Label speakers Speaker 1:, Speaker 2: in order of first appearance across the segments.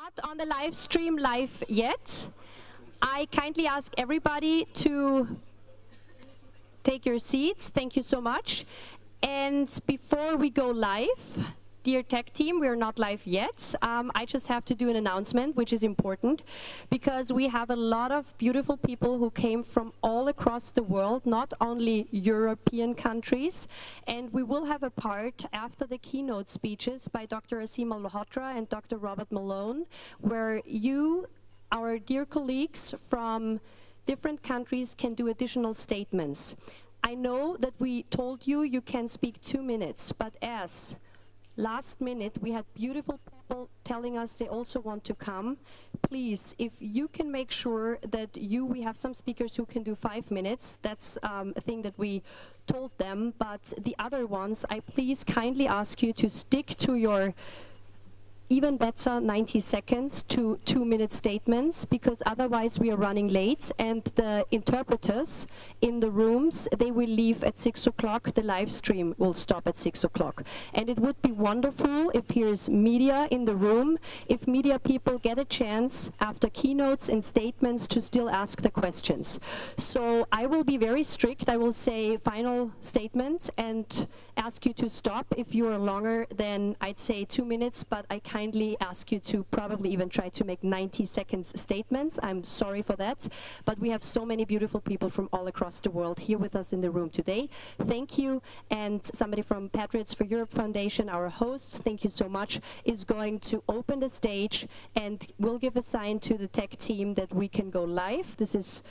Speaker 1: not on the live stream live yet. I kindly ask everybody to take your seats. Thank you so much. And before we go live, dear tech team, we're not live yet. I just have to do an announcement, which is important, because we have a lot of beautiful people who came from all across the world, not only European countries. And we will have a part after the keynote speeches by Dr. Asim Malhotra and Dr. Robert Malone, where you, our dear colleagues from different countries, can do additional statements. I know that we told you you can speak 2 minutes, but as last minute, we had beautiful people telling us they also want to come. Please, if you can make sure that we have some speakers who can do 5 minutes, that's a thing that we told them, but the other ones, I please kindly ask you to stick to your even better 90 seconds to 2-minute statements, because otherwise we are running late, and the interpreters in the rooms, they will leave at 6 o'clock. The live stream will stop at 6 o'clock. And it would be wonderful if here's media in the room, if media people get a chance after keynotes and statements to still ask the questions. So I will be very strict. I will say final statement and ask you to stop if you are longer than, I'd say, 2 minutes, but I kindly ask you to probably even try to make 90 seconds statements. I'm sorry for that, but we have so many beautiful people from all across the world here with us in the room today. Thank you, and somebody from Patriots for Europe Foundation, our host, thank you so much, is going to open the stage, and we'll give a sign to the tech team that we can go live. This is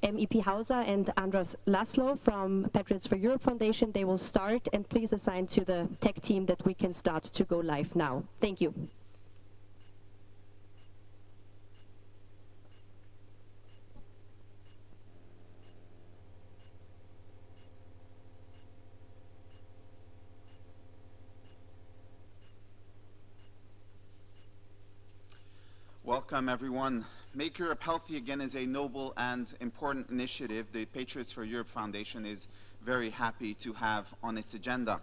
Speaker 1: MEP Hauser and Andras Laszlo from Patriots for Europe Foundation. They will start, and please assign to the tech team that we can start to go live now. Thank you.
Speaker 2: Welcome, everyone. Make Europe Healthy Again is a noble and important initiative the Patriots for Europe Foundation is very happy to have on its agenda.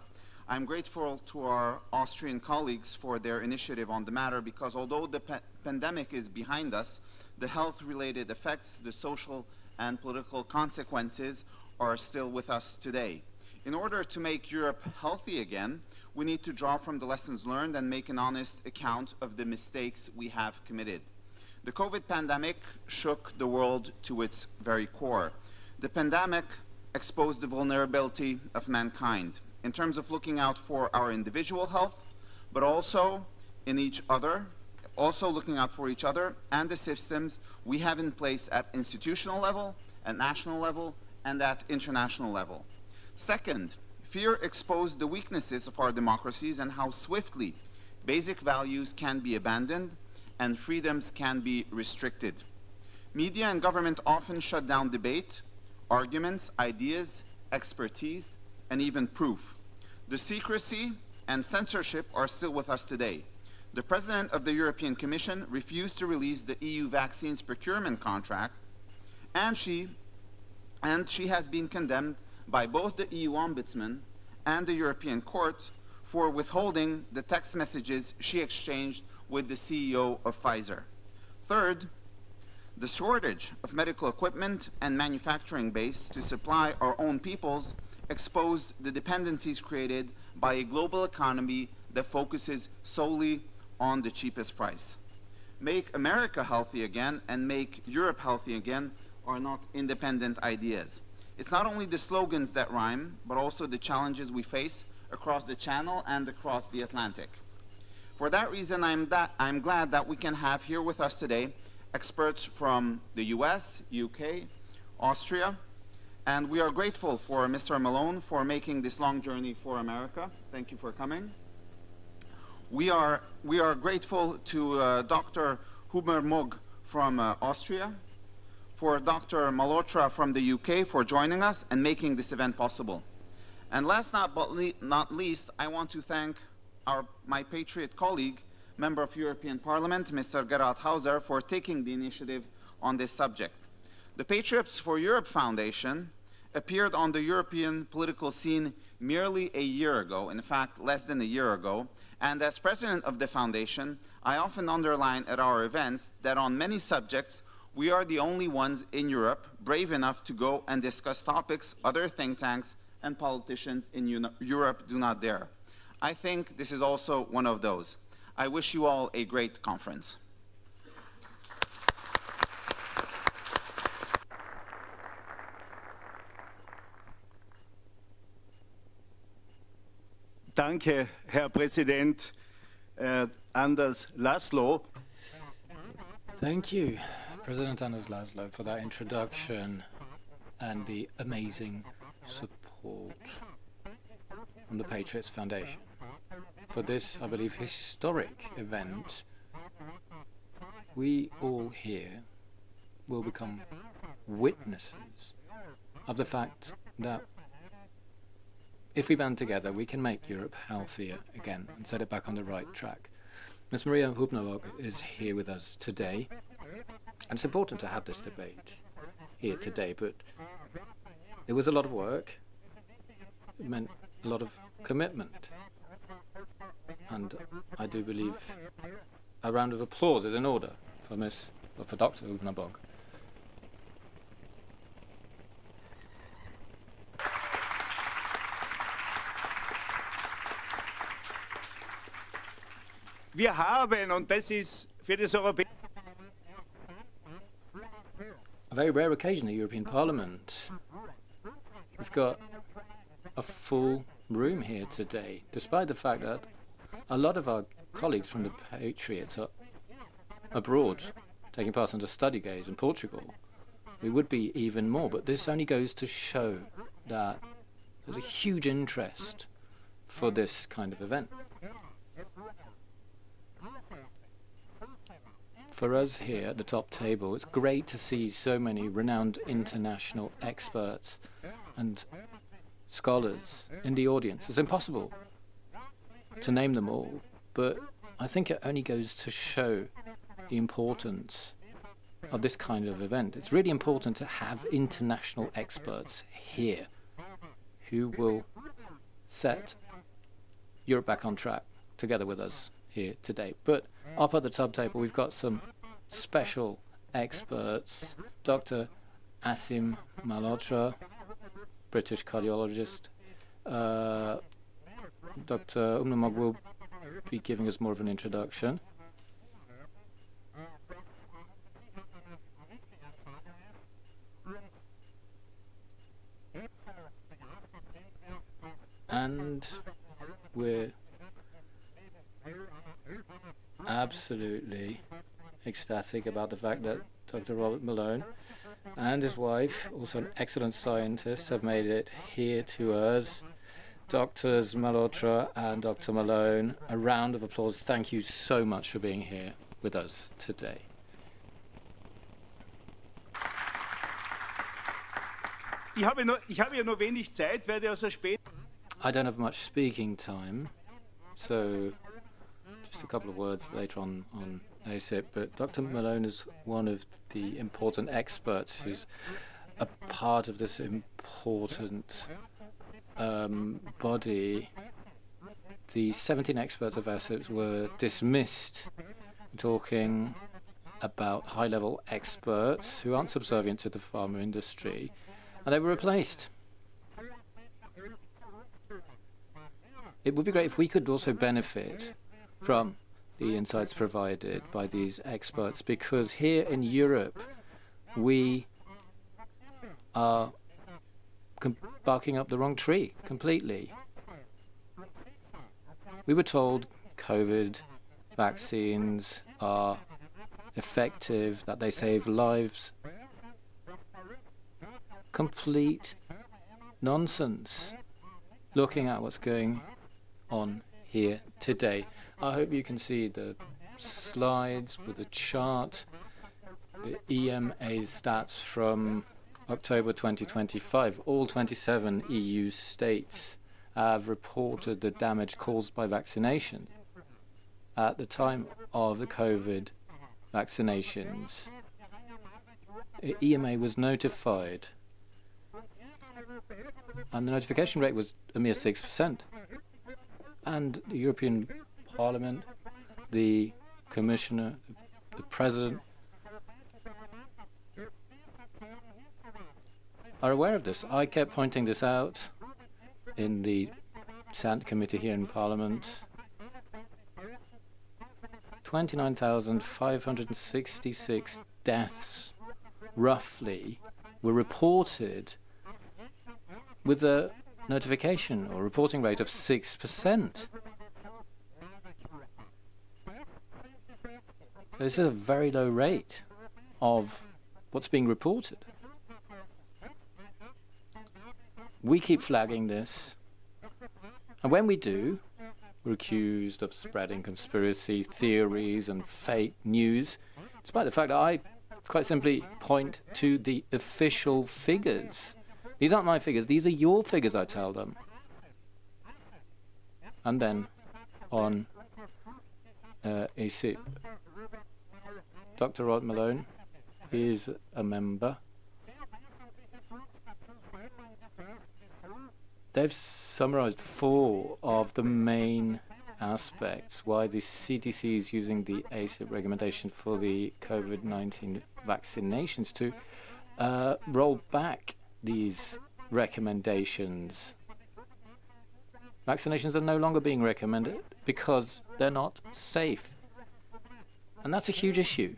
Speaker 2: I'm grateful to our Austrian colleagues for their initiative on the matter, because although the pandemic is behind us, the health-related effects, the social and political consequences are still with us today. In order to make Europe healthy again, we need to draw from the lessons learned and make an honest account of the mistakes we have committed. The COVID pandemic shook the world to its very core. The pandemic exposed the vulnerability of mankind in terms of looking out for our individual health, but also in each other, also looking out for each other and the systems we have in place at institutional level, at national level, and at international level. Second, fear exposed the weaknesses of our democracies and how swiftly basic values can be abandoned and freedoms can be restricted. Media and government often shut down debate, arguments, ideas, expertise, and even proof. The secrecy and censorship are still with us today. The President of the European Commission refused to release the EU vaccines procurement contract, and she has been condemned by both the EU Ombudsman and the European Court for withholding the text messages she exchanged with the CEO of Pfizer. Third, the shortage of medical equipment and manufacturing base to supply our own peoples exposed the dependencies created by a global economy that focuses solely on the cheapest price. Make America healthy again and make Europe healthy again are not independent ideas. It's not only the slogans that rhyme, but also the challenges we face across the Channel and across the Atlantic. For that reason, I'm glad that we can have here with us today experts from the US, UK, Austria, and we are grateful for Mr. Malone for making this long journey for America. Thank you for coming. We are grateful to Dr. Huber Mog from Austria, for Dr. Malhotra from the UK for joining us and making this event possible. And last but not least, I want to thank my Patriot colleague, Member of European Parliament, Mr. Gerhard Hauser, for taking the initiative on this subject. The Patriots for Europe Foundation appeared on the European political scene merely a year ago, in fact, less than a year ago, and as president of the foundation, I often underline at our events that on many subjects, we are the only ones in Europe brave enough to go and discuss topics other think tanks and politicians in Europe do not dare. I think this is also one of those. I wish you all a great conference.
Speaker 3: Danke, Herr Präsident Anders Laszlo.
Speaker 4: Thank you, President Anders Laszlo, for that introduction and the amazing support from the Patriots Foundation for this, I believe, historic event. We all here will become witnesses of the fact that if we band together, we can make Europe healthier again and set it back on the right track. Ms. Maria Hubnerberg is here with us today, and it's important to have this debate here today, but it was a lot of work. It meant a lot of commitment, and I do believe a round of applause is in order for Dr. Hubnerberg.
Speaker 3: Wir haben, und das ist für das Europäer
Speaker 4: A very rare occasion, the European Parliament. We've got a full room here today, despite the fact that a lot of our colleagues from the Patriots are abroad, taking part in the study days in Portugal. We would be even more, but this only goes to show that there's a huge interest for this kind of event. For us here at the top table, it's great to see so many renowned international experts and scholars in the audience. It's impossible to name them all, but I think it only goes to show the importance of this kind of event. It's really important to have international experts here who will set Europe back on track together with us here today. But up at the top table, we've got some special experts. Dr. Asim Malhotra, British cardiologist. Dr. Hubnerberg will be giving us more of an introduction. And we're absolutely ecstatic about the fact that Dr. Robert Malone and his wife, also an excellent scientist, have made it here to us. Doctors Malhotra and Dr. Malone, a round of applause. Thank you so much for being here with us today.
Speaker 3: Ich habe ja nur wenig Zeit, werde also spät.
Speaker 4: I don't have much speaking time, so just a couple of words later on ASIP, but Dr. Malone is one of the important experts who's a part of this important body. The 17 experts of ASIP were dismissed, talking about high-level experts who aren't subservient to the pharma industry, and they were replaced. It would be great if we could also benefit from the insights provided by these experts, because here in Europe we are barking up the wrong tree completely. We were told COVID vaccines are effective, that they save lives. Complete nonsense, looking at what's going on here today. I hope you can see the slides with the chart, the EMA's stats from October 2025. All 27 EU states have reported the damage caused by vaccination. At the time of the COVID vaccinations, EMA was notified And the notification rate was a mere 6%. And the European Parliament, the Commissioner, the President, are aware of this. I kept pointing this out in the Sant Committee here in Parliament. 29,566 deaths, roughly, were reported with a notification or reporting rate of 6%. This is a very low rate of what's being reported. We keep flagging this, and when we do, we're accused of spreading conspiracy theories and fake news, despite the fact that I quite simply point to the official figures. These aren't my figures, these are your figures, I tell them. And then on ACIP, Dr. Rod Malone is a member. They've summarized 4 of the main aspects why the CDC is using the ACIP recommendation for the COVID-19 vaccinations to roll back these recommendations. Vaccinations are no longer being recommended because they're not safe. And that's a huge issue.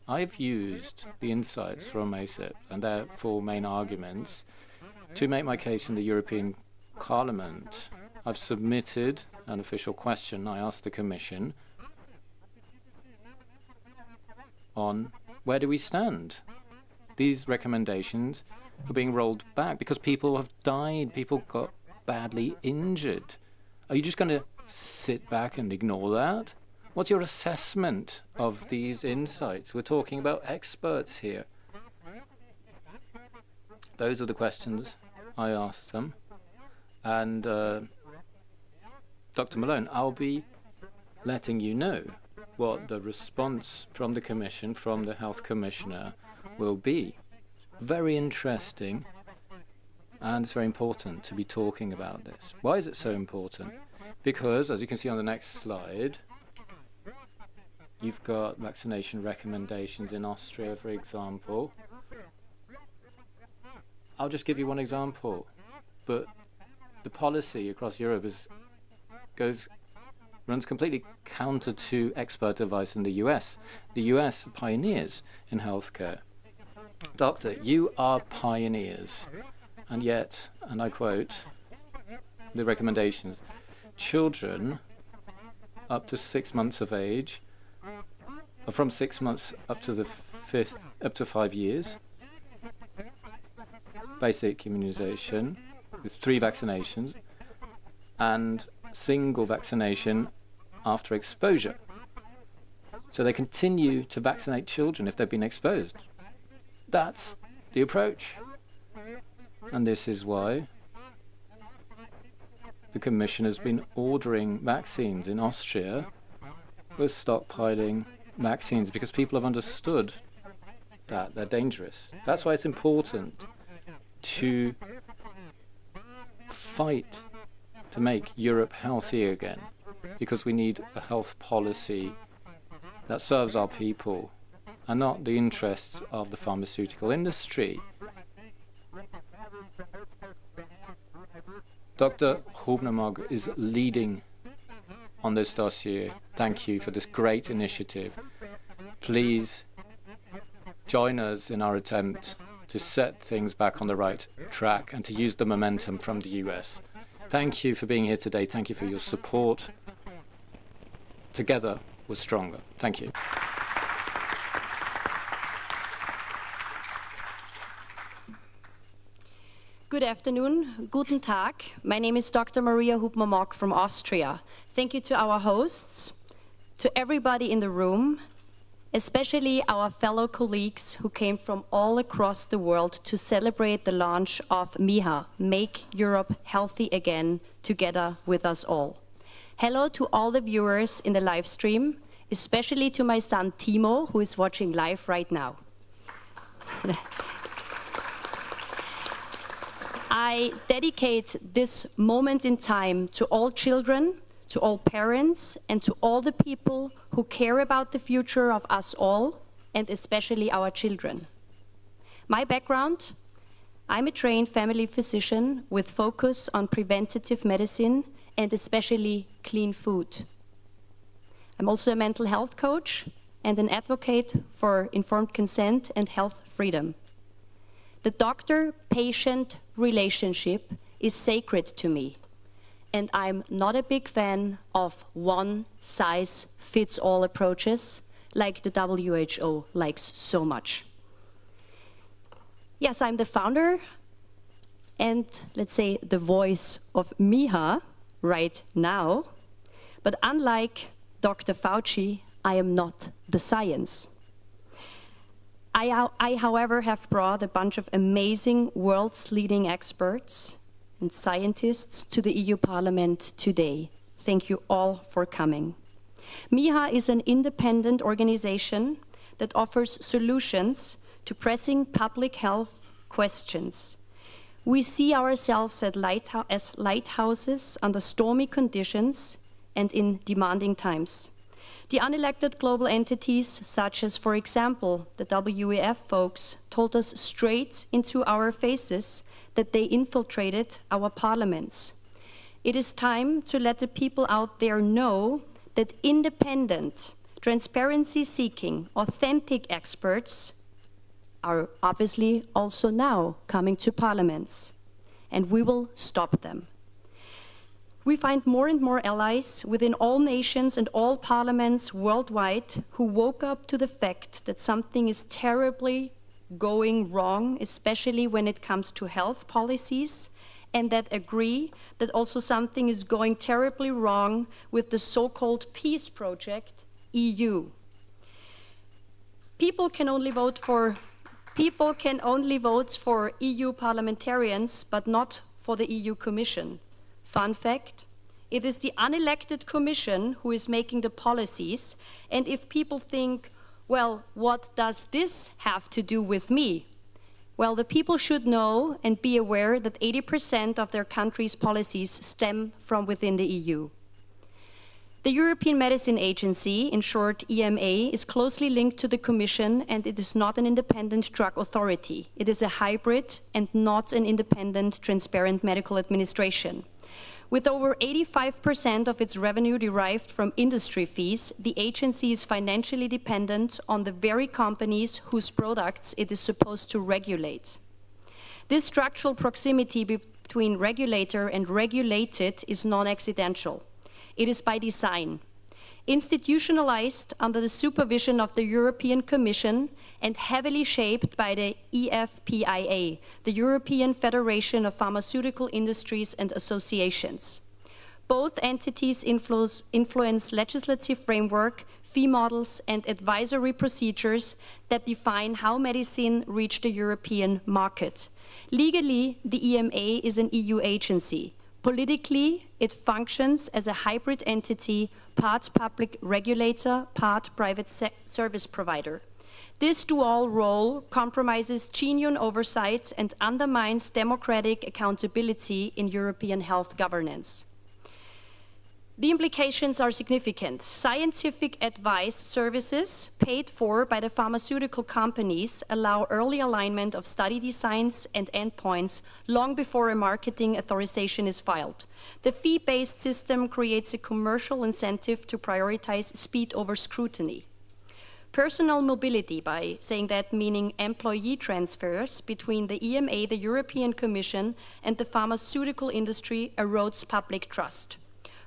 Speaker 4: I've used the insights from ACIP and their 4 main arguments to make my case in the European Parliament. I've submitted an official question. I asked the Commission on where do we stand. These recommendations are being rolled back because people have died, people got badly injured. Are you just going to sit back and ignore that? What's your assessment of these insights? We're talking about experts here. Those are the questions I asked them. And Dr. Malone, I'll be letting you know what the response from the Commission, from the Health Commissioner, will be. Very interesting, and it's very important to be talking about this. Why is it so important? Because, as you can see on the next slide, you've got vaccination recommendations in Austria, for example. I'll just give you one example, but the policy across Europe runs completely counter to expert advice in the US. The US are pioneers in healthcare. Doctor, you are pioneers, and yet, and I quote the recommendations, children up to 6 months of age, from 6 months up to 5 years, basic immunization with 3 vaccinations, and single vaccination after exposure. So they continue to vaccinate children if they've been exposed. That's the approach. And this is why the Commission has been ordering vaccines in Austria. We're stockpiling vaccines because people have understood that they're dangerous. That's why it's important to fight to make Europe healthy again, because we need a health policy that serves our people and not the interests of the pharmaceutical industry. Dr. Hubner-Mogg is leading on this dossier. Thank you for this great initiative. Please join us in our attempt to set things back on the right track and to use the momentum from the US. Thank you for being here today. Thank you for your support. Together, we're stronger. Thank you.
Speaker 1: Good afternoon, guten Tag. My name is Dr. Maria Hubner-Mogg from Austria. Thank you to our hosts, to everybody in the room, especially our fellow colleagues who came from all across the world to celebrate the launch of MIHA, Make Europe Healthy Again, together with us all. Hello to all the viewers in the live stream, especially to my son Timo, who is watching live right now. I dedicate this moment in time to all children, to all parents, and to all the people who care about the future of us all, and especially our children. My background: I'm a trained family physician with focus on preventative medicine and especially clean food. I'm also a mental health coach and an advocate for informed consent and health freedom. The doctor-patient relationship is sacred to me, and I'm not a big fan of one-size-fits-all approaches like the WHO likes so much. Yes, I'm the founder and, let's say, the voice of MIHA right now, but unlike Dr. Fauci, I am not the science. I, however, have brought a bunch of amazing world's leading experts and scientists to the EU Parliament today. Thank you all for coming. MIHA is an independent organization that offers solutions to pressing public health questions. We see ourselves as lighthouses under stormy conditions and in demanding times. The unelected global entities, such as, for example, the WEF folks, told us straight into our faces that they infiltrated our parliaments. It is time to let the people out there know that independent, transparency-seeking, authentic experts are obviously also now coming to parliaments, and we will stop them. We find more and more allies within all nations and all parliaments worldwide who woke up to the fact that something is terribly going wrong, especially when it comes to health policies, and that agree that also something is going terribly wrong with the so-called peace project, EU. People can only vote for EU parliamentarians, but not for the EU Commission. Fun fact, it is the unelected Commission who is making the policies, and if people think, well, what does this have to do with me? Well, the people should know and be aware that 80% of their country's policies stem from within the EU. The European Medicine Agency, in short EMA, is closely linked to the Commission, and it is not an independent drug authority. It is a hybrid and not an independent, transparent medical administration. With over 85% of its revenue derived from industry fees, the agency is financially dependent on the very companies whose products it is supposed to regulate. This structural proximity between regulator and regulated is non-accidental. It is by design. Institutionalized under the supervision of the European Commission and heavily shaped by the EFPIA, the European Federation of Pharmaceutical Industries and Associations. Both entities influence legislative framework, fee models, and advisory procedures that define how medicine reach the European market. Legally, the EMA is an EU agency. Politically, it functions as a hybrid entity, part public regulator, part private service provider. This dual role compromises genuine oversight and undermines democratic accountability in European health governance. The implications are significant. Scientific advice services paid for by the pharmaceutical companies allow early alignment of study designs and endpoints long before a marketing authorization is filed. The fee-based system creates a commercial incentive to prioritize speed over scrutiny. Personal mobility, by saying that meaning employee transfers between the EMA, the European Commission, and the pharmaceutical industry erodes public trust.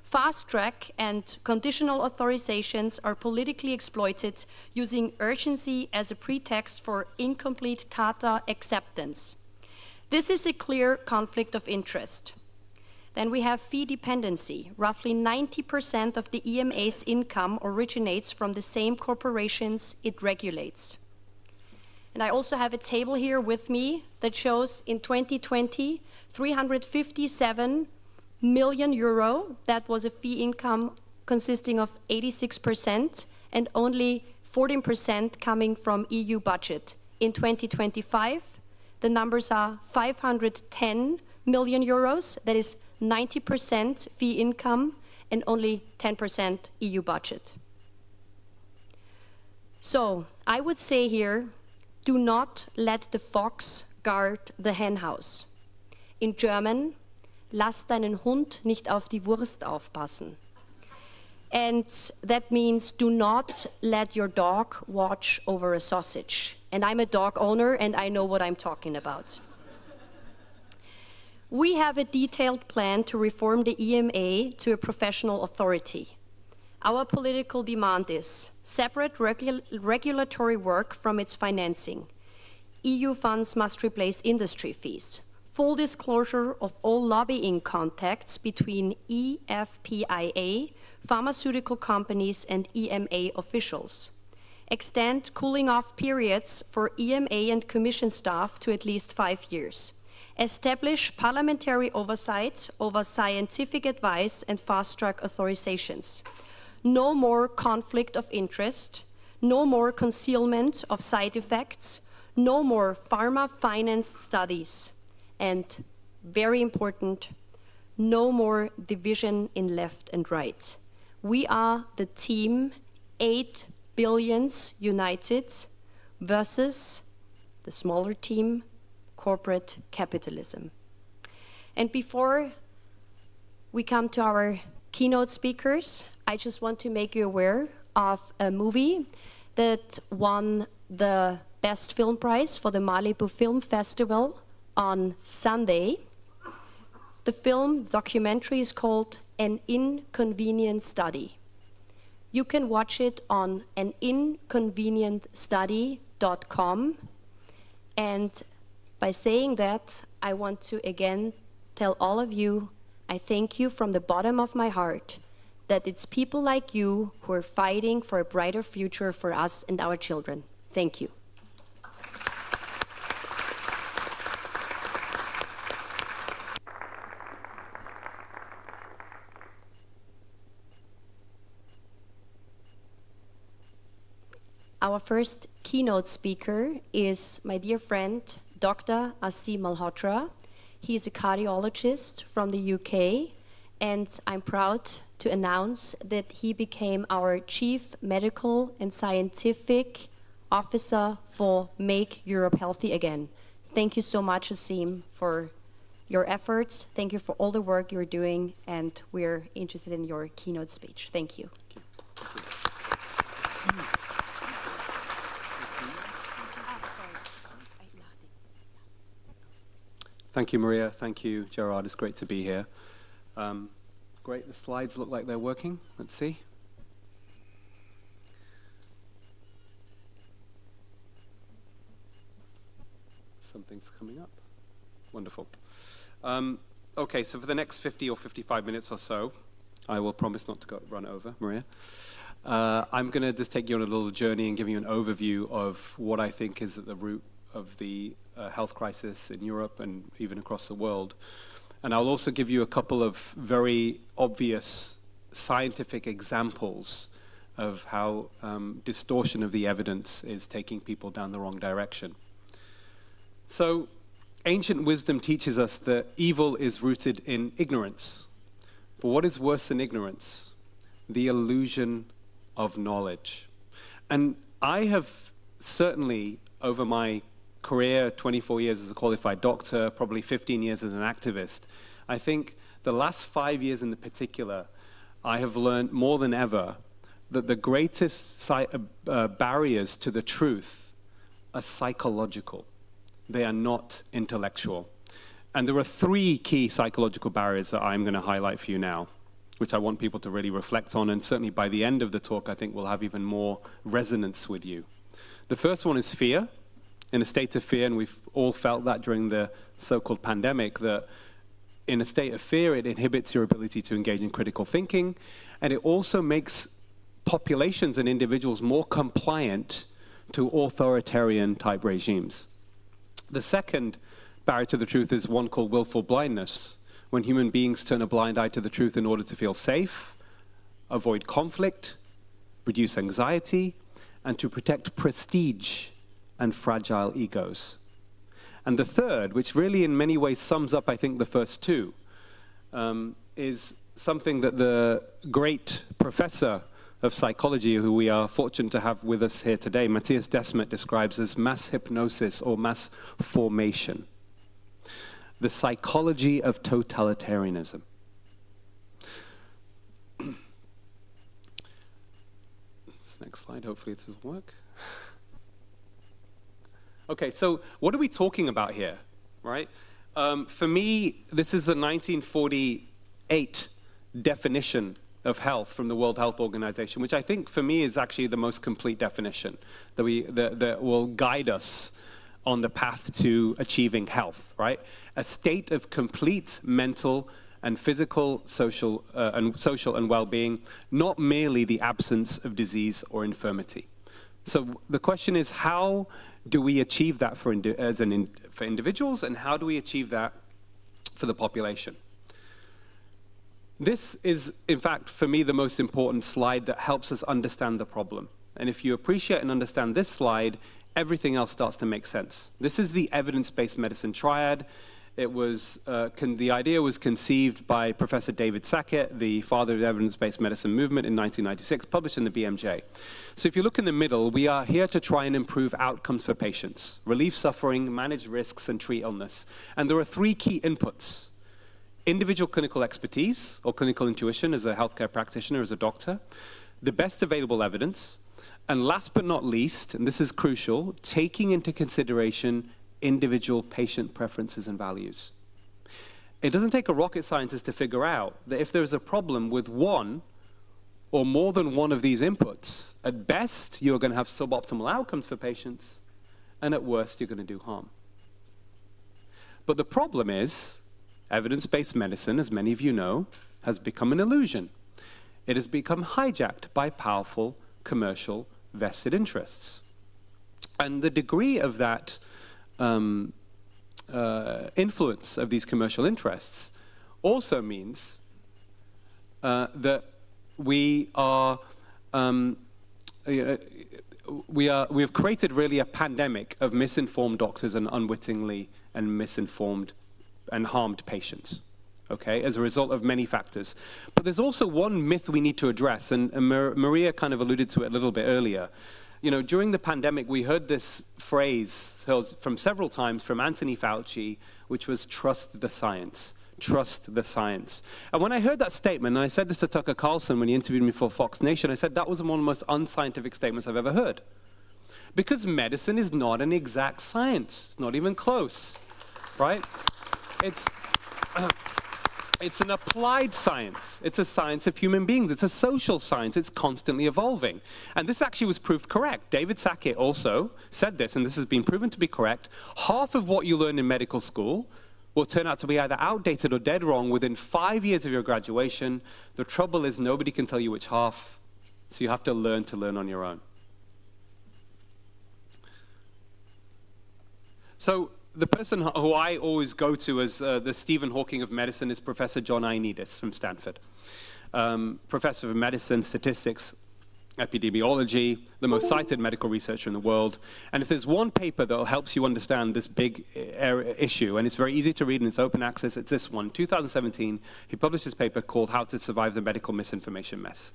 Speaker 1: Fast-track and conditional authorizations are politically exploited using urgency as a pretext for incomplete data acceptance. This is a clear conflict of interest. Then we have fee dependency. Roughly 90% of the EMA's income originates from the same corporations it regulates. And I also have a table here with me that shows in 2020, 357 million euro, that was a fee income consisting of 86% and only 14% coming from EU budget. In 2025, The numbers are 510 million euros, that is 90% fee income and only 10% EU budget. So I would say here, do not let the fox guard the henhouse. In German, lass deinen Hund nicht auf die Wurst aufpassen. And that means do not let your dog watch over a sausage. And I'm a dog owner and I know what I'm talking about. We have a detailed plan to reform the EMA to a professional authority. Our political demand is separate regulatory work from its financing. EU funds must replace industry fees. Full disclosure of all lobbying contacts between EFPIA, pharmaceutical companies, and EMA officials. Extend cooling off periods for EMA and Commission staff to at least 5 years. Establish parliamentary oversight over scientific advice and fast-track authorizations. No more conflict of interest, no more concealment of side effects, no more pharma-financed studies, and very important, no more division in left and right. We are the team 8 billions united versus the smaller team, corporate capitalism. And before we come to our keynote speakers, I just want to make you aware of a movie that won the Best Film Prize for the Malibu Film Festival on Sunday. The film documentary is called An Inconvenient Study. You can watch it on aninconvenientstudy.com. And by saying that, I want to again tell all of you, I thank you from the bottom of my heart that it's people like you who are fighting for a brighter future for us and our children. Thank you. Our first keynote speaker is my dear friend, Dr. Asim Malhotra. He is a cardiologist from the UK, and I'm proud to announce that he became our Chief Medical and Scientific Officer for Make Europe Healthy Again. Thank you so much, Asim, for your efforts. Thank you for all the work you're doing, and we're interested in your keynote speech. Thank you.
Speaker 5: Thank you, Maria. Thank you, Gerard. It's great to be here. Great. The slides look like they're working. Let's see. Something's coming up. Wonderful. Okay, so for the next 50 or 55 minutes or so, I will promise not to run over, Maria. I'm going to just take you on a little journey and give you an overview of what I think is at the root of the health crisis in Europe and even across the world. And I'll also give you a couple of very obvious scientific examples of how distortion of the evidence is taking people down the wrong direction. So, ancient wisdom teaches us that evil is rooted in ignorance. But what is worse than ignorance? The illusion of knowledge. And I have certainly, over my career, 24 years as a qualified doctor, probably 15 years as an activist, I think the last 5 years in particular, I have learned more than ever that the greatest barriers to the truth are psychological. They are not intellectual. And there are 3 key psychological barriers that I'm going to highlight for you now, which I want people to really reflect on, and certainly by the end of the talk, I think we'll have even more resonance with you. The first one is fear. In a state of fear, and we've all felt that during the so-called pandemic, that in a state of fear, it inhibits your ability to engage in critical thinking, and it also makes populations and individuals more compliant to authoritarian type regimes. The second barrier to the truth is one called willful blindness, when human beings turn a blind eye to the truth in order to feel safe, avoid conflict, reduce anxiety, and to protect prestige and fragile egos. And the third, which really in many ways sums up, I think, the first two, is something that the great professor of psychology, who we are fortunate to have with us here today, Matthias Desmet, describes as mass hypnosis or mass formation. The psychology of totalitarianism. Next slide, hopefully it will work. Okay, so what are we talking about here, right? For me, this is the 1948 definition of health from the World Health Organization, which I think for me is actually the most complete definition that will guide us on the path to achieving health, right? A state of complete mental and physical, social and well-being, not merely the absence of disease or infirmity. So the question is, how do we achieve that for individuals, and how do we achieve that for the population? This is, in fact, for me, the most important slide that helps us understand the problem. And if you appreciate and understand this slide, everything else starts to make sense. This is the evidence-based medicine triad. It was, the idea was conceived by Professor David Sackett, the father of the evidence-based medicine movement in 1996, published in the BMJ. So if you look in the middle, we are here to try and improve outcomes for patients, relieve suffering, manage risks, and treat illness. And there are three key inputs: individual clinical expertise, or clinical intuition as a healthcare practitioner, as a doctor, the best available evidence, and last but not least, and this is crucial, taking into consideration individual patient preferences and values. It doesn't take a rocket scientist to figure out that if there's a problem with one or more than one of these inputs, at best you're going to have suboptimal outcomes for patients, and at worst you're going to do harm. But the problem is, evidence-based medicine, as many of you know, has become an illusion. It has become hijacked by powerful commercial vested interests. And the degree of that influence of these commercial interests also means that we have created really a pandemic of misinformed doctors and unwittingly and misinformed and harmed patients, okay, as a result of many factors. But there's also one myth we need to address, and Maria kind of alluded to it a little bit earlier. You know, during the pandemic, we heard this phrase from several times from Anthony Fauci, which was trust the science, trust the science. And when I heard that statement, and I said this to Tucker Carlson when he interviewed me for Fox Nation, I said that was one of the most unscientific statements I've ever heard. Because medicine is not an exact science, it's not even close, right? It's an applied science. It's a science of human beings. It's a social science. It's constantly evolving. And this actually was proved correct. David Sackett also said this, and this has been proven to be correct. Half of what you learn in medical school will turn out to be either outdated or dead wrong within 5 years of your graduation. The trouble is nobody can tell you which half, so you have to learn on your own. So the person who I always go to as the Stephen Hawking of medicine is Professor John Ioannidis from Stanford. Professor of medicine, statistics, epidemiology, the most cited medical researcher in the world. And if there's one paper that helps you understand this big issue, and it's very easy to read and it's open access, it's this one. 2017, he published this paper called How to Survive the Medical Misinformation Mess.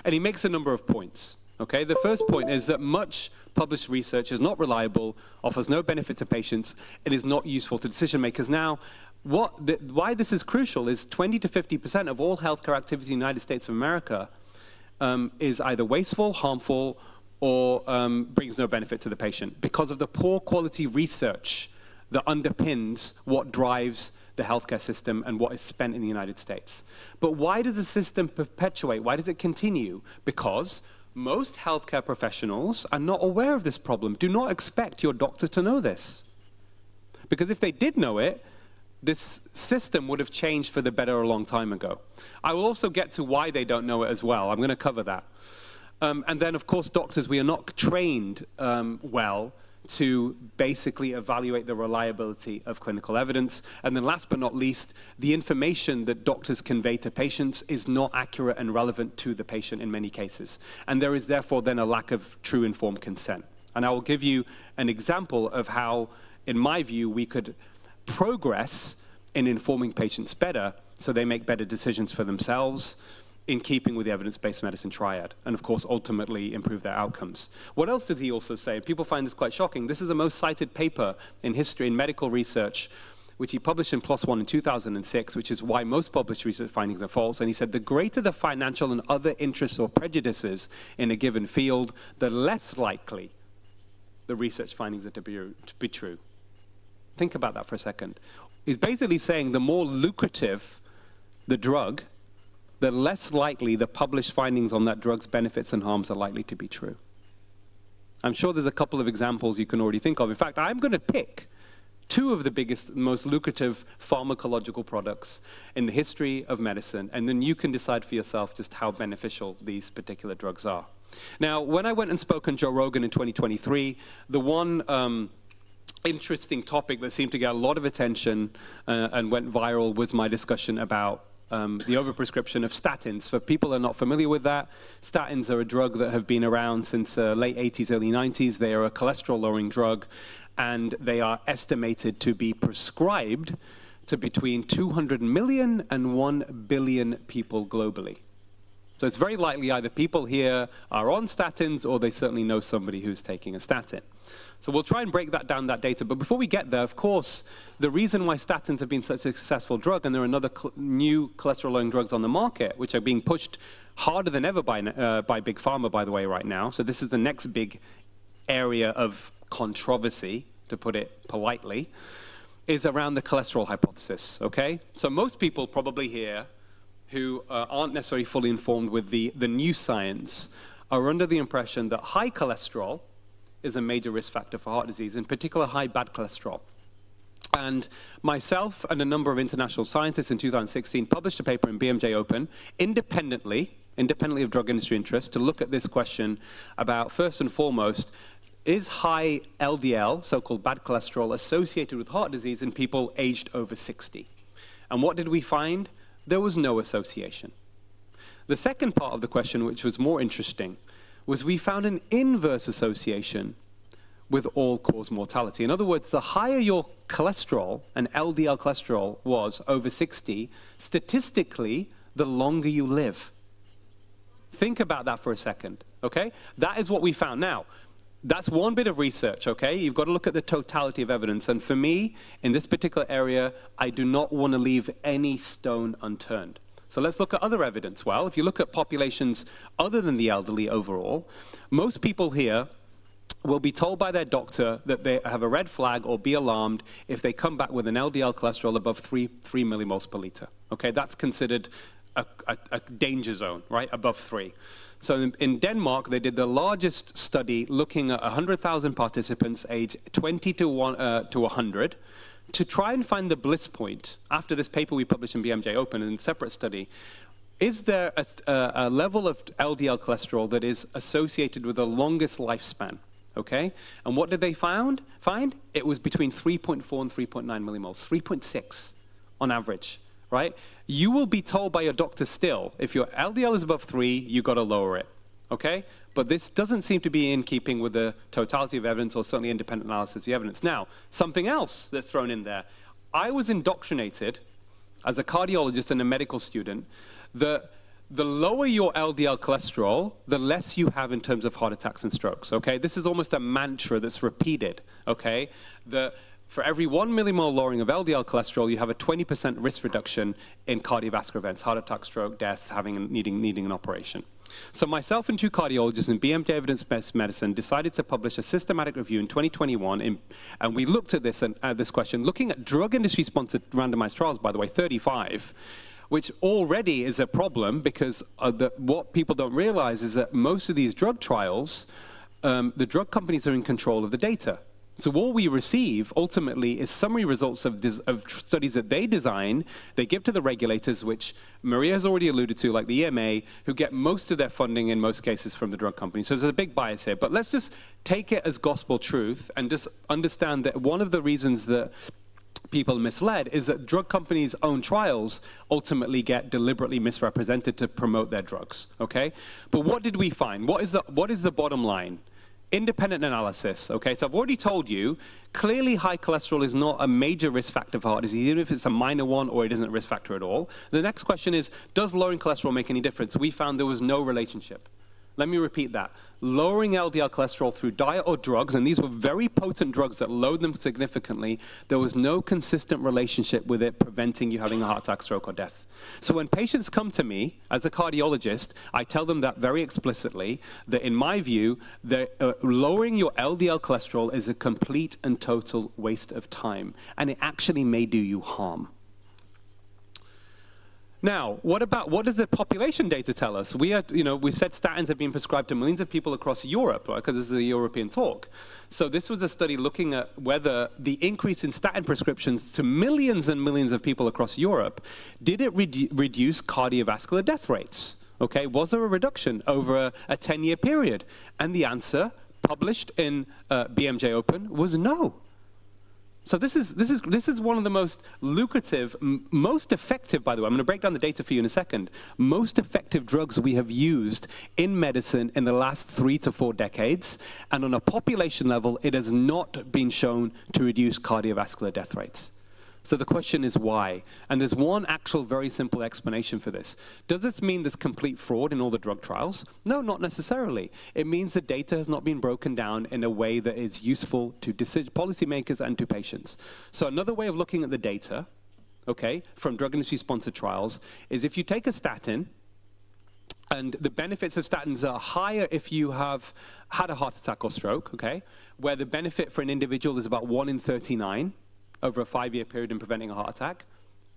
Speaker 5: And he makes a number of points. Okay, the first point is that much published research is not reliable, offers no benefit to patients, and is not useful to decision makers. Now, why this is crucial is 20 to 50% of all healthcare activity in the United States of America is either wasteful, harmful, or brings no benefit to the patient because of the poor quality research that underpins what drives the healthcare system and what is spent in the United States. But why does the system perpetuate? Why does it continue? Because most healthcare professionals are not aware of this problem. Do not expect your doctor to know this. Because if they did know it, this system would have changed for the better a long time ago. I will also get to why they don't know it as well. I'm going to cover that. And then, of course, doctors, we are not trained well to basically evaluate the reliability of clinical evidence. And then last but not least, the information that doctors convey to patients is not accurate and relevant to the patient in many cases. And there is therefore then a lack of true informed consent. And I will give you an example of how in my view, we could progress in informing patients better so they make better decisions for themselves in keeping with the evidence-based medicine triad, and of course, ultimately improve their outcomes. What else did he also say? People find this quite shocking. This is the most cited paper in history, in medical research, which he published in PLOS ONE in 2006, which is why most published research findings are false. And he said, the greater the financial and other interests or prejudices in a given field, the less likely the research findings are to be true. Think about that for a second. He's basically saying the more lucrative the drug, the less likely the published findings on that drug's benefits and harms are likely to be true. I'm sure there's a couple of examples you can already think of. In fact, I'm going to pick two of the biggest, most lucrative pharmacological products in the history of medicine, and then you can decide for yourself just how beneficial these particular drugs are. Now, when I went and spoke on Joe Rogan in 2023, the one interesting topic that seemed to get a lot of attention and went viral was my discussion about the overprescription of statins. For people who are not familiar with that, statins are a drug that have been around since late 80s, early 90s. They are a cholesterol-lowering drug, and they are estimated to be prescribed to between 200 million and 1 billion people globally. So it's very likely either people here are on statins or they certainly know somebody who's taking a statin. So we'll try and break that down, that data. But before we get there, of course, the reason why statins have been such a successful drug, and there are another new cholesterol-lowering drugs on the market, which are being pushed harder than ever by Big Pharma, by the way, right now. So this is the next big area of controversy, to put it politely, is around the cholesterol hypothesis, okay? So most people probably here who aren't necessarily fully informed with the new science are under the impression that high cholesterol is a major risk factor for heart disease, in particular high bad cholesterol. And myself and a number of international scientists in 2016 published a paper in BMJ Open independently of drug industry interest to look at this question about, first and foremost, is high LDL, so-called bad cholesterol, associated with heart disease in people aged over 60? And what did we find? There was no association. The second part of the question, which was more interesting, was we found an inverse association with all-cause mortality. In other words, the higher your cholesterol, and LDL cholesterol, was over 60, statistically, the longer you live. Think about that for a second, okay? That is what we found. Now, that's one bit of research, okay? You've got to look at the totality of evidence. And for me, in this particular area, I do not want to leave any stone unturned. So let's look at other evidence. Well, if you look at populations other than the elderly overall, most people here will be told by their doctor that they have a red flag or be alarmed if they come back with an LDL cholesterol above 3 millimoles per liter. Okay, that's considered a danger zone, right, above 3. So in Denmark, they did the largest study looking at 100,000 participants aged 20 to 100 to try and find the bliss point. After this paper we published in BMJ Open in a separate study, is there a level of LDL cholesterol that is associated with the longest lifespan? Okay, and what did they find? It was between 3.4 and 3.9 millimoles, 3.6 on average, right? You will be told by your doctor still, if your LDL is above 3, you got to lower it, okay? But this doesn't seem to be in keeping with the totality of evidence or certainly independent analysis of the evidence. Now, something else that's thrown in there. I was indoctrinated as a cardiologist and a medical student that the lower your LDL cholesterol, the less you have in terms of heart attacks and strokes, okay? This is almost a mantra that's repeated, okay? For every 1 millimole lowering of LDL cholesterol, you have a 20% risk reduction in cardiovascular events, heart attack, stroke, death, needing an operation. So myself and two cardiologists in BMJ Evidence-Based Medicine decided to publish a systematic review in 2021, and we looked at this question, looking at drug industry-sponsored randomized trials, by the way, 35, which already is a problem because what people don't realize is that most of these drug trials, the drug companies are in control of the data. So what we receive ultimately is summary results of studies that they design, they give to the regulators, which Maria has already alluded to, like the EMA, who get most of their funding in most cases from the drug companies. So there's a big bias here. But let's just take it as gospel truth and just understand that one of the reasons that people are misled is that drug companies' own trials ultimately get deliberately misrepresented to promote their drugs, okay? But what did we find? What is the bottom line? independent analysis, okay? So I've already told you, clearly high cholesterol is not a major risk factor for heart disease, even if it's a minor one or it isn't a risk factor at all. The next question is, does lowering cholesterol make any difference? We found there was no relationship. Let me repeat that. Lowering LDL cholesterol through diet or drugs, and these were very potent drugs that lowered them significantly, there was no consistent relationship with it preventing you having a heart attack, stroke, or death. So when patients come to me, as a cardiologist, I tell them that very explicitly, that in my view, lowering your LDL cholesterol is a complete and total waste of time, and it actually may do you harm. Now, what does the population data tell us? We've said statins have been prescribed to millions of people across Europe, right? Because this is a European talk. So this was a study looking at whether the increase in statin prescriptions to millions and millions of people across Europe, did it reduce cardiovascular death rates? Okay, was there a reduction over a 10-year period? And the answer, published in BMJ Open, was no. So this is one of the most lucrative, most effective, by the way, I'm going to break down the data for you in a second, most effective drugs we have used in medicine in the last 3 to 4 decades. And on a population level, it has not been shown to reduce cardiovascular death rates. So the question is why? And there's one actual very simple explanation for this. Does this mean there's complete fraud in all the drug trials? No, not necessarily. It means the data has not been broken down in a way that is useful to policymakers and to patients. So another way of looking at the data, okay, from drug industry-sponsored trials, is if you take a statin, and the benefits of statins are higher if you have had a heart attack or stroke, okay, where the benefit for an individual is about 1 in 39, over a 5-year period in preventing a heart attack,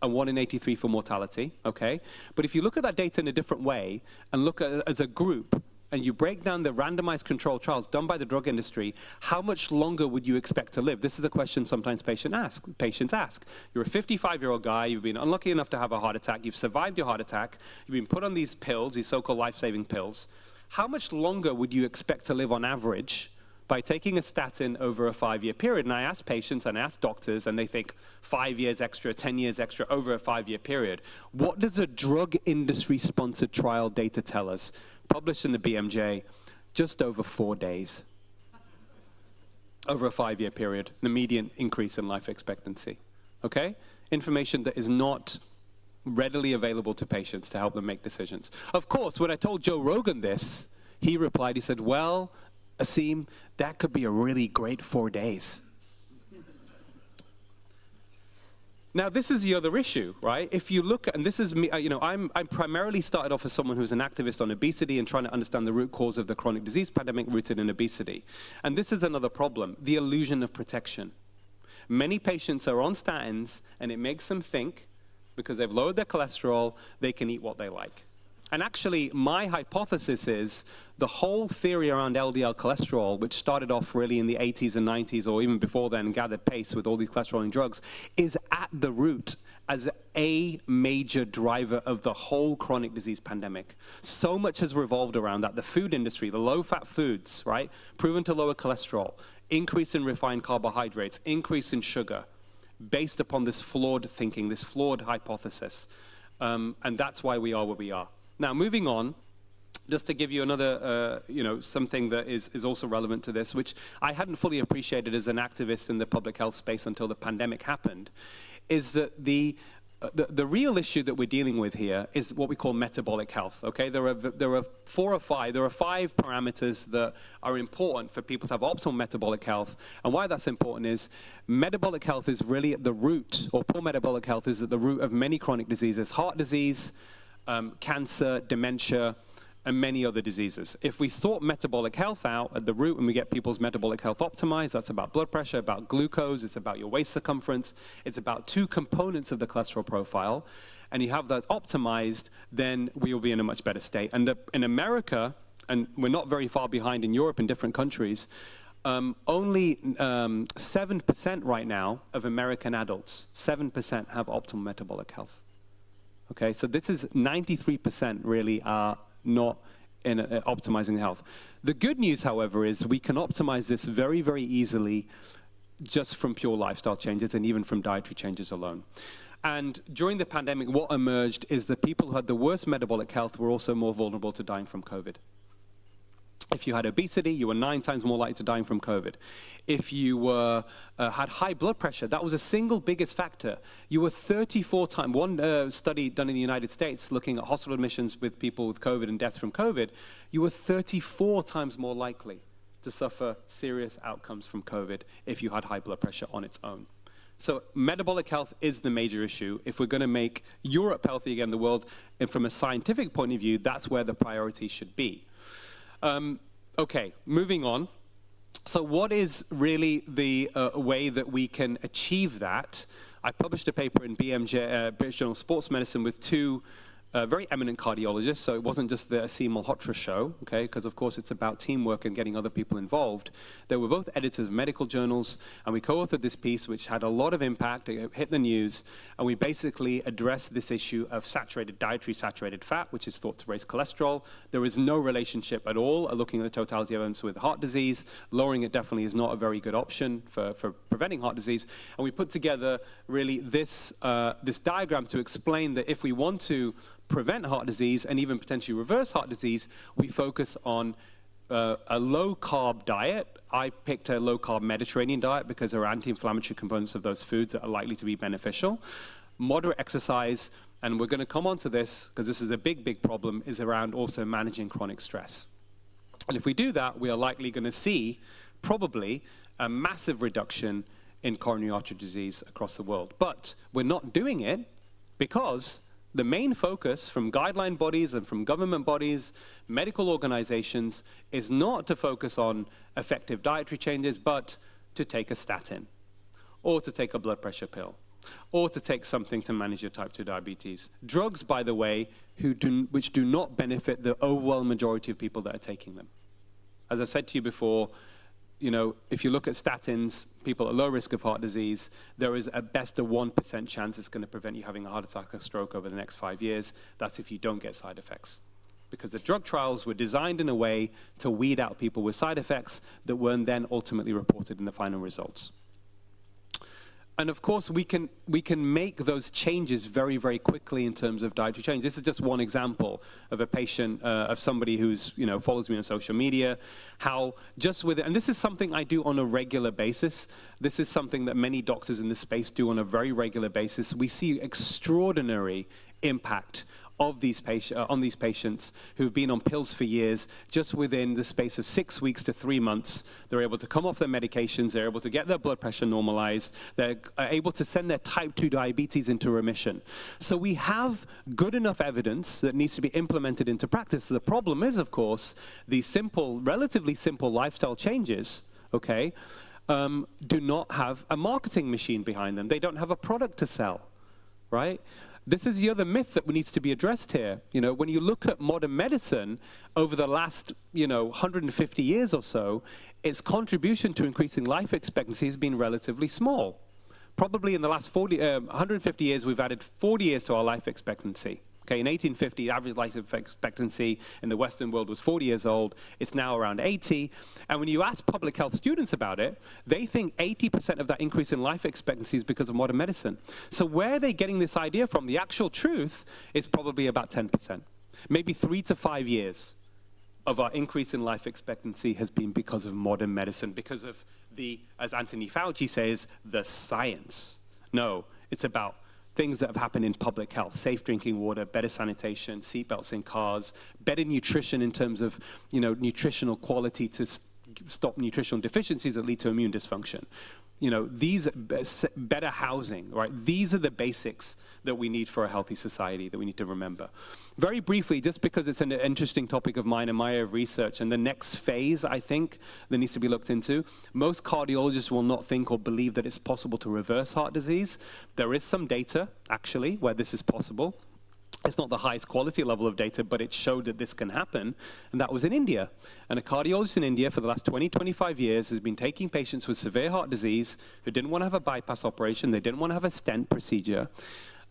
Speaker 5: and 1 in 83 for mortality, okay? But if you look at that data in a different way, and look at it as a group, and you break down the randomized controlled trials done by the drug industry, how much longer would you expect to live? This is a question sometimes patients ask. You're a 55-year-old guy, you've been unlucky enough to have a heart attack, you've survived your heart attack, you've been put on these pills, these so-called life-saving pills. How much longer would you expect to live on average by taking a statin over a 5-year period? And I ask patients and I ask doctors, and they think 5 years extra, 10 years extra over a 5-year period. What does a drug industry-sponsored trial data tell us? Published in the BMJ, just over 4 days. Over a 5-year period, the median increase in life expectancy. Okay? Information that is not readily available to patients to help them make decisions. Of course, when I told Joe Rogan this, he replied, he said, well, Asim, that could be a really great 4 days. Now, this is the other issue, right? If you look at, and this is me, I'm primarily started off as someone who's an activist on obesity and trying to understand the root cause of the chronic disease pandemic rooted in obesity. And this is another problem, the illusion of protection. Many patients are on statins, and it makes them think, because they've lowered their cholesterol, they can eat what they like. And actually, my hypothesis is the whole theory around LDL cholesterol, which started off really in the 80s and 90s, or even before then, gathered pace with all these cholesterol-lowering drugs, is at the root as a major driver of the whole chronic disease pandemic. So much has revolved around that. The food industry, the low-fat foods, right, proven to lower cholesterol, increase in refined carbohydrates, increase in sugar, based upon this flawed thinking, this flawed hypothesis. And that's why we are where we are. Now, moving on, just to give you another, something that is also relevant to this, which I hadn't fully appreciated as an activist in the public health space until the pandemic happened, is that the real issue that we're dealing with here is what we call metabolic health, okay? There are 4 or 5, there are 5 parameters that are important for people to have optimal metabolic health. And why that's important is metabolic health is really at the root, or poor metabolic health is at the root of many chronic diseases, heart disease, cancer, dementia, and many other diseases. If we sort metabolic health out at the root and we get people's metabolic health optimized, that's about blood pressure, about glucose, it's about your waist circumference, it's about 2 components of the cholesterol profile, and you have that optimized, then we will be in a much better state. And in America, and we're not very far behind in Europe in different countries, only 7% right now of American adults, 7% have optimal metabolic health. Okay, so this is 93% really are not in optimizing health. The good news, however, is we can optimize this very, very easily just from pure lifestyle changes and even from dietary changes alone. And during the pandemic, what emerged is that people who had the worst metabolic health were also more vulnerable to dying from COVID. If you had obesity, you were 9 times more likely to die from COVID. If you had high blood pressure, that was the single biggest factor. You were 34 times, one study done in the United States looking at hospital admissions with people with COVID and deaths from COVID, you were 34 times more likely to suffer serious outcomes from COVID if you had high blood pressure on its own. So metabolic health is the major issue. If we're going to make Europe healthy again, the world, and from a scientific point of view, that's where the priority should be. Okay, moving on. So what is really the way that we can achieve that? I published a paper in BMJ, British Journal of Sports Medicine, with 2 very eminent cardiologists, so it wasn't just the Asim Malhotra show, okay, because of course it's about teamwork and getting other people involved. They were both editors of medical journals, and we co-authored this piece which had a lot of impact. It hit the news, and we basically addressed this issue of dietary saturated fat, which is thought to raise cholesterol. There is no relationship at all, looking at the totality of evidence with heart disease. Lowering it definitely is not a very good option for preventing heart disease. And we put together really this diagram to explain that if we want to prevent heart disease and even potentially reverse heart disease, we focus on a low-carb diet. I picked a low-carb Mediterranean diet because there are anti-inflammatory components of those foods that are likely to be beneficial. Moderate exercise, and we're going to come on to this because this is a big, big problem, is around also managing chronic stress. And if we do that, we are likely going to see probably a massive reduction in coronary artery disease across the world. But we're not doing it because the main focus from guideline bodies and from government bodies, medical organizations, is not to focus on effective dietary changes, but to take a statin, or to take a blood pressure pill, or to take something to manage your type 2 diabetes. Drugs, by the way, which do not benefit the overwhelming majority of people that are taking them. As I've said to you before, you know, if you look at statins, people at low risk of heart disease, there is at best a 1% chance it's going to prevent you having a heart attack or stroke over the next 5 years. That's if you don't get side effects. Because the drug trials were designed in a way to weed out people with side effects that weren't then ultimately reported in the final results. And of course, we can make those changes very, very quickly in terms of dietary change. This is just one example of a patient, of somebody who's, you know, follows me on social media, how just with it, and this is something I do on a regular basis. This is something that many doctors in this space do on a very regular basis. We see extraordinary impact of these on these patients who've been on pills for years. Just within the space of 6 weeks to 3 months, they're able to come off their medications, they're able to get their blood pressure normalized, they're able to send their type 2 diabetes into remission. So we have good enough evidence that needs to be implemented into practice. The problem is, of course, these simple, relatively simple lifestyle changes, okay, do not have a marketing machine behind them. They don't have a product to sell, right? This is the other myth that needs to be addressed here. You know, when you look at modern medicine over the last, 150 years or so, its contribution to increasing life expectancy has been relatively small. Probably in the last 150 years, we've added 40 years to our life expectancy. Okay, in 1850, average life expectancy in the Western world was 40 years old. It's now around 80. And when you ask public health students about it, they think 80% of that increase in life expectancy is because of modern medicine. So where are they getting this idea from? The actual truth is probably about 10%. Maybe 3 to 5 years of our increase in life expectancy has been because of modern medicine, because of the, as Anthony Fauci says, the science. No, it's about things that have happened in public health: safe drinking water, better sanitation, seatbelts in cars, better nutrition in terms of, nutritional quality to stop nutritional deficiencies that lead to immune dysfunction. These better housing, right? These are the basics that we need for a healthy society that we need to remember. Very briefly, just because it's an interesting topic of mine and my area of research, and the next phase, I think, that needs to be looked into, most cardiologists will not think or believe that it's possible to reverse heart disease. There is some data, actually, where this is possible. It's not the highest quality level of data, but it showed that this can happen, and that was in India. And a cardiologist in India for the last 20, 25 years has been taking patients with severe heart disease who didn't want to have a bypass operation, they didn't want to have a stent procedure,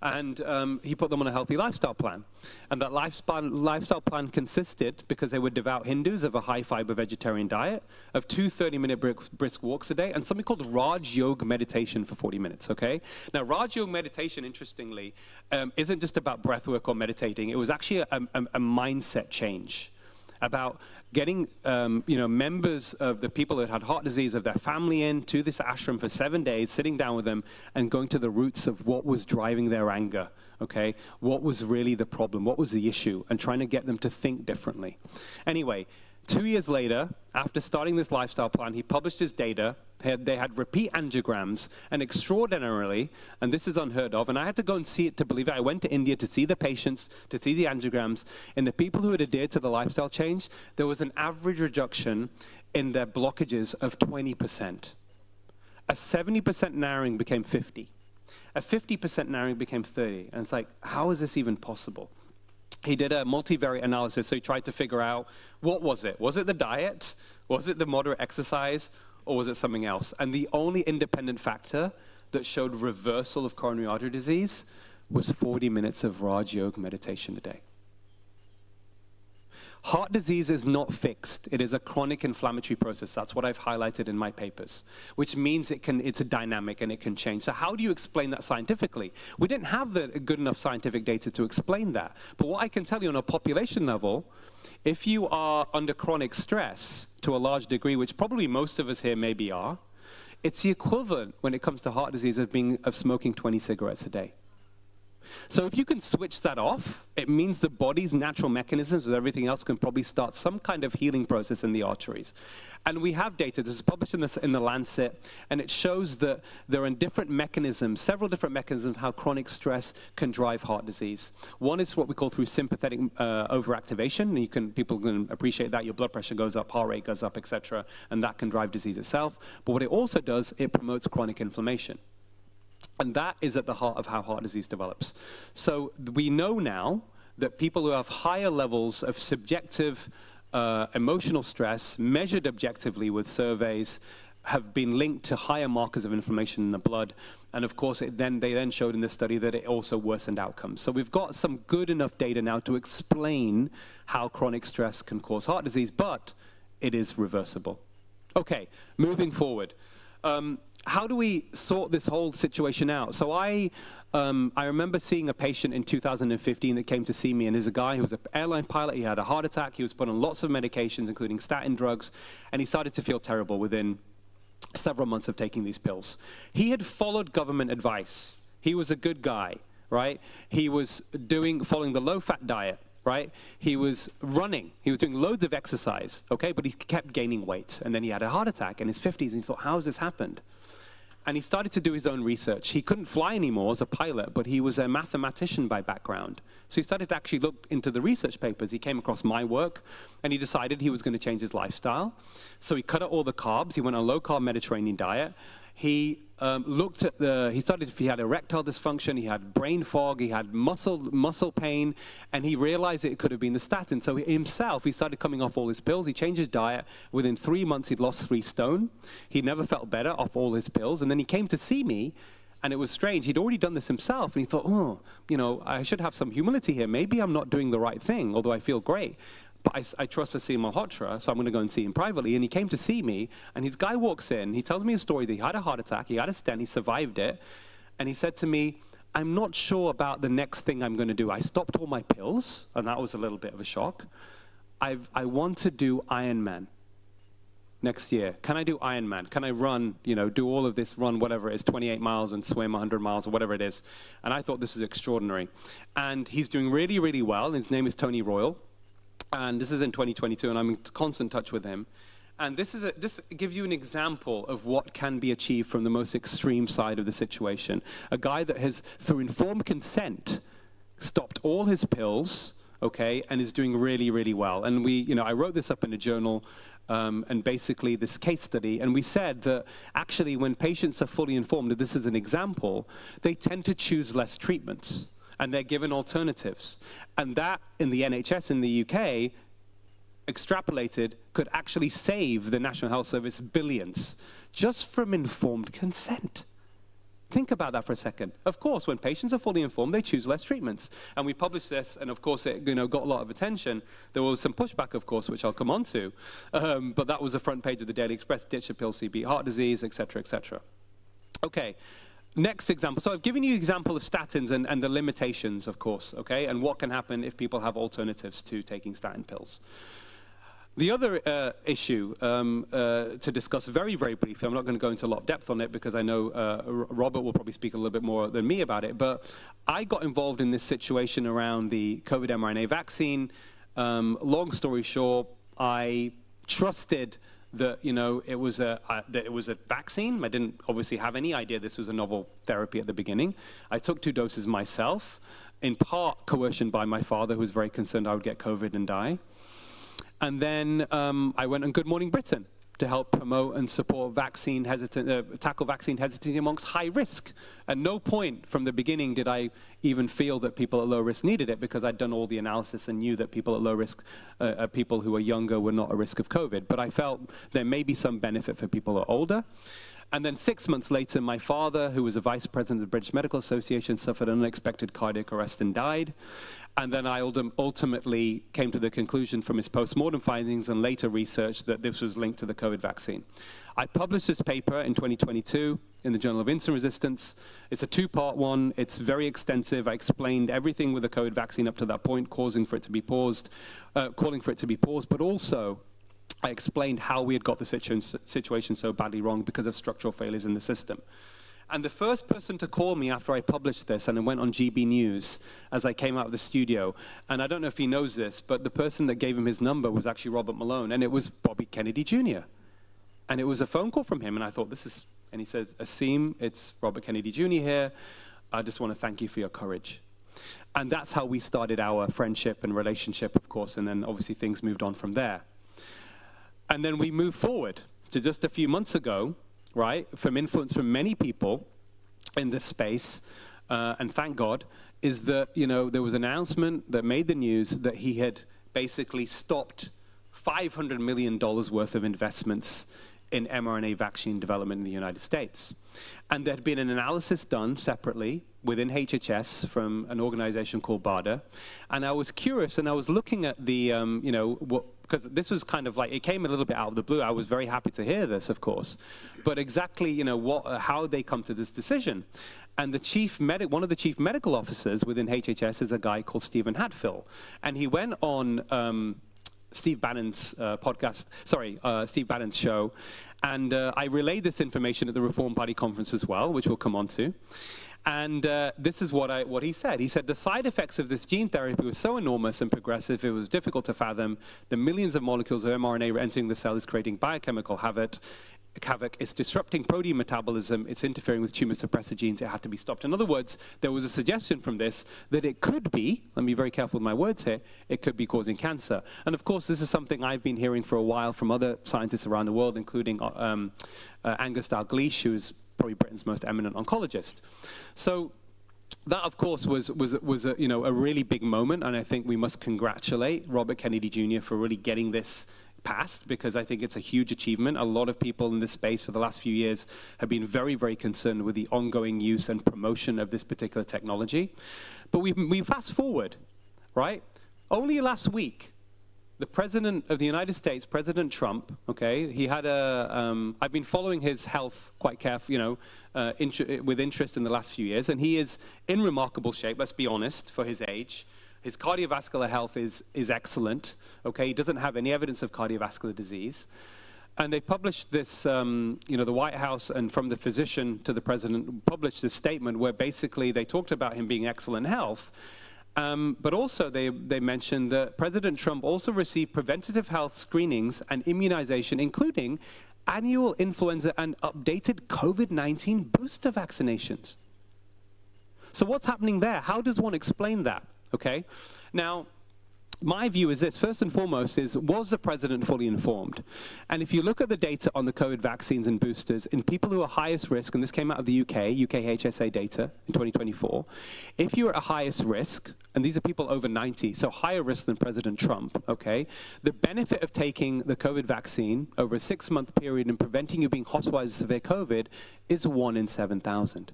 Speaker 5: and he put them on a healthy lifestyle plan. And that lifestyle plan consisted, because they were devout Hindus, of a high-fiber vegetarian diet, of 2 30-minute brisk walks a day, and something called Raj Yoga meditation for 40 minutes, okay? Now, Raj Yoga meditation, interestingly, isn't just about breath work or meditating. It was actually a mindset change. about getting members of the people that had heart disease of their family in to this ashram for 7 days, sitting down with them and going to the roots of what was driving their anger, okay? What was really the problem? What was the issue? And trying to get them to think differently. Anyway, 2 years later, after starting this lifestyle plan, he published his data. They had repeat angiograms, and extraordinarily, and this is unheard of, and I had to go and see it to believe it. I went to India to see the patients, to see the angiograms. In the people who had adhered to the lifestyle change, there was an average reduction in their blockages of 20%. A 70% narrowing became 50. A 50% narrowing became 30. And it's like, how is this even possible? He did a multivariate analysis, so he tried to figure out, what was it? Was it the diet? Was it the moderate exercise? Or was it something else? And the only independent factor that showed reversal of coronary artery disease was 40 minutes of Raj Yoga meditation a day. Heart disease is not fixed. It is a chronic inflammatory process. That's what I've highlighted in my papers, which means it's a dynamic and it can change. So how do you explain that scientifically? We didn't have the good enough scientific data to explain that. But what I can tell you on a population level, if you are under chronic stress to a large degree, which probably most of us here maybe are, it's the equivalent when it comes to heart disease of smoking 20 cigarettes a day. So if you can switch that off, it means the body's natural mechanisms with everything else can probably start some kind of healing process in the arteries. And we have data, this is published in the Lancet, and it shows that there are different mechanisms, several different mechanisms how chronic stress can drive heart disease. One is what we call through sympathetic overactivation. People can appreciate that. Your blood pressure goes up, heart rate goes up, etc., and that can drive disease itself. But what it also does, it promotes chronic inflammation. And that is at the heart of how heart disease develops. So we know now that people who have higher levels of subjective emotional stress, measured objectively with surveys, have been linked to higher markers of inflammation in the blood. And of course, they then showed in this study that it also worsened outcomes. So we've got some good enough data now to explain how chronic stress can cause heart disease, but it is reversible. Okay, moving forward. How do we sort this whole situation out? So I remember seeing a patient in 2015 that came to see me, and there's a guy who was an airline pilot. He had a heart attack. He was put on lots of medications, including statin drugs, and he started to feel terrible within several months of taking these pills. He had followed government advice. He was a good guy, right? He was following the low-fat diet, right? He was running. He was doing loads of exercise, okay? But he kept gaining weight. And then he had a heart attack in his 50s, and he thought, how has this happened? And he started to do his own research. He couldn't fly anymore as a pilot, but he was a mathematician by background. So he started to actually look into the research papers. He came across my work, and he decided he was going to change his lifestyle. So he cut out all the carbs. He went on a low-carb Mediterranean diet. He looked at he had erectile dysfunction, he had brain fog, he had muscle pain, and he realized it could have been the statin. So he started coming off all his pills. He changed his diet. Within 3 months, he'd lost 3 stone. He never felt better off all his pills. And then he came to see me, and it was strange. He'd already done this himself, and he thought, I should have some humility here. Maybe I'm not doing the right thing, although I feel great. But I trust Aseem Malhotra, so I'm going to go and see him privately. And he came to see me, and his guy walks in. He tells me a story that he had a heart attack, he had a stent, he survived it. And he said to me, I'm not sure about the next thing I'm going to do. I stopped all my pills, and that was a little bit of a shock. I want to do Ironman next year. Can I do Ironman? Can I run, do all of this, run whatever it is, 28 miles and swim 100 miles or whatever it is? And I thought this was extraordinary. And he's doing really, really well. And his name is Tony Royal. And this is in 2022, and I'm in constant touch with him. And this gives you an example of what can be achieved from the most extreme side of the situation. A guy that has, through informed consent, stopped all his pills, okay, and is doing really, really well. And I wrote this up in a journal, and basically this case study, and we said that actually when patients are fully informed, that this is an example, they tend to choose less treatments. And they're given alternatives. And that, in the NHS in the UK, extrapolated, could actually save the National Health Service billions just from informed consent. Think about that for a second. Of course, when patients are fully informed, they choose less treatments. And we published this, and of course, it got a lot of attention. There was some pushback, of course, which I'll come on to. But that was the front page of the Daily Express, ditch the pill, beat heart disease, et cetera, et cetera. Okay. Next example. So I've given you an example of statins and the limitations, of course, okay, and what can happen if people have alternatives to taking statin pills. The other issue to discuss very, very briefly, I'm not going to go into a lot of depth on it because I know Robert will probably speak a little bit more than me about it, but I got involved in this situation around the COVID mRNA vaccine. Long story short, I trusted that it was a vaccine. I didn't obviously have any idea this was a novel therapy at the beginning. I took 2 doses myself, in part coercion by my father, who was very concerned I would get COVID and die. And then I went on Good Morning Britain to help promote and support tackle vaccine hesitancy amongst high risk. At no point from the beginning did I even feel that people at low risk needed it, because I'd done all the analysis and knew that people at low risk, people who are younger, were not at risk of COVID. But I felt there may be some benefit for people who are older. And then 6 months later, my father, who was a vice president of the British Medical Association, suffered an unexpected cardiac arrest and died. And then I ultimately came to the conclusion from his post-mortem findings and later research that this was linked to the COVID vaccine. I published this paper in 2022 in the Journal of Insulin Resistance. It's a 2-part one. It's very extensive. I explained everything with the COVID vaccine up to that point, calling for it to be paused, but also I explained how we had got the situation so badly wrong because of structural failures in the system. And the first person to call me after I published this, and it went on GB News as I came out of the studio, and I don't know if he knows this, but the person that gave him his number was actually Robert Malone, and it was Bobby Kennedy Jr. And it was a phone call from him, and I thought, and he said, Asim, it's Robert Kennedy Jr. here. I just want to thank you for your courage. And that's how we started our friendship and relationship, of course, and then obviously things moved on from there. And then we moved forward to just a few months ago, right, from influence from many people in this space, and thank God, is that, there was an announcement that made the news that he had basically stopped $500 million worth of investments in mRNA vaccine development in the United States. And there had been an analysis done separately within HHS from an organization called BARDA. And I was curious, and I was looking at the, because this was kind of like, it came a little bit out of the blue. I was very happy to hear this, of course. But exactly, how they come to this decision. And one of the chief medical officers within HHS is a guy called Stephen Hatfill. And he went on Steve Bannon's Steve Bannon's show. And I relayed this information at the Reform Party conference as well, which we'll come on to. And this is what he said. He said, the side effects of this gene therapy were so enormous and progressive, it was difficult to fathom. The millions of molecules of mRNA entering the cell is creating biochemical havoc. It's disrupting protein metabolism. It's interfering with tumor suppressor genes. It had to be stopped. In other words, there was a suggestion from this that it could be, let me be very careful with my words here, it could be causing cancer. And of course, this is something I've been hearing for a while from other scientists around the world, including Angus Dalgleish, who is probably Britain's most eminent oncologist. So that, of course, was a really big moment, and I think we must congratulate Robert Kennedy Jr. for really getting this passed, because I think it's a huge achievement. A lot of people in this space for the last few years have been very, very concerned with the ongoing use and promotion of this particular technology. But we fast forward, right? Only last week, the President of the United States, President Trump, okay, he had I've been following his health quite carefully, with interest in the last few years, and he is in remarkable shape, let's be honest, for his age. His cardiovascular health is excellent, okay? He doesn't have any evidence of cardiovascular disease. And they published this, the White House, and from the physician to the president, published this statement where basically they talked about him being excellent health. But also they mentioned that President Trump also received preventative health screenings and immunization, including annual influenza and updated COVID-19 booster vaccinations. So what's happening there? How does one explain that? Okay, now, my view is this. First and foremost was the president fully informed? And if you look at the data on the COVID vaccines and boosters, in people who are highest risk, and this came out of the UK HSA data in 2024, if you're at highest risk, and these are people over 90, so higher risk than President Trump, okay, the benefit of taking the COVID vaccine over a 6-month period and preventing you being hospitalized with severe COVID is 1 in 7,000.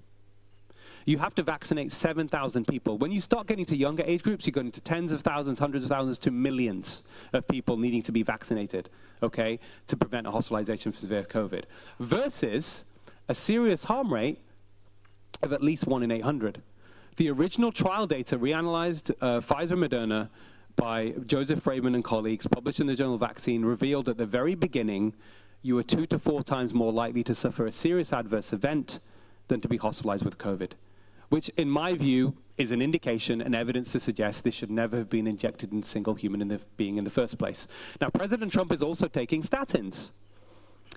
Speaker 5: You have to vaccinate 7,000 people. When you start getting to younger age groups, you're going to tens of thousands, hundreds of thousands, to millions of people needing to be vaccinated, okay, to prevent a hospitalization for severe COVID, versus a serious harm rate of at least 1 in 800. The original trial data reanalyzed Pfizer and Moderna by Joseph Freyman and colleagues, published in the journal Vaccine, revealed at the very beginning you were 2 to 4 times more likely to suffer a serious adverse event than to be hospitalized with COVID, which in my view is an indication and evidence to suggest this should never have been injected in a single human being in the first place. Now, President Trump is also taking statins.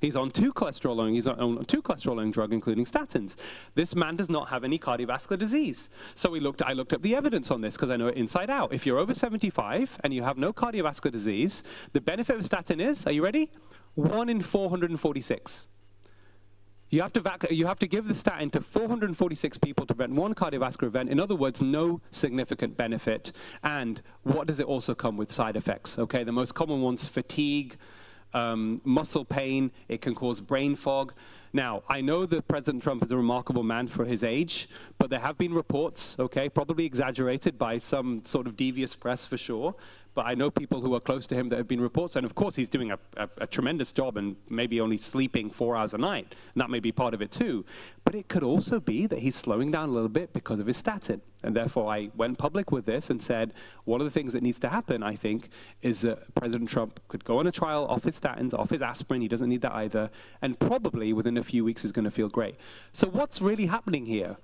Speaker 5: He's on 2 cholesterol-lowering drugs, including statins. This man does not have any cardiovascular disease. So I looked up the evidence on this because I know it inside out. If you're over 75 and you have no cardiovascular disease, the benefit of statin is, are you ready? 1 in 446. You have to give the statin to 446 people to prevent 1 cardiovascular event. In other words, no significant benefit. And what does it also come with? Side effects. Okay, the most common ones: fatigue, muscle pain. It can cause brain fog. Now, I know that President Trump is a remarkable man for his age, but there have been reports, okay, probably exaggerated by some sort of devious press for sure, but I know people who are close to him that have been reports, and of course he's doing a tremendous job and maybe only sleeping 4 hours a night, and that may be part of it too. But it could also be that he's slowing down a little bit because of his statin. And therefore I went public with this and said, one of the things that needs to happen, I think, is that President Trump could go on a trial off his statins, off his aspirin, he doesn't need that either, and probably within a few weeks is going to feel great. So what's really happening here?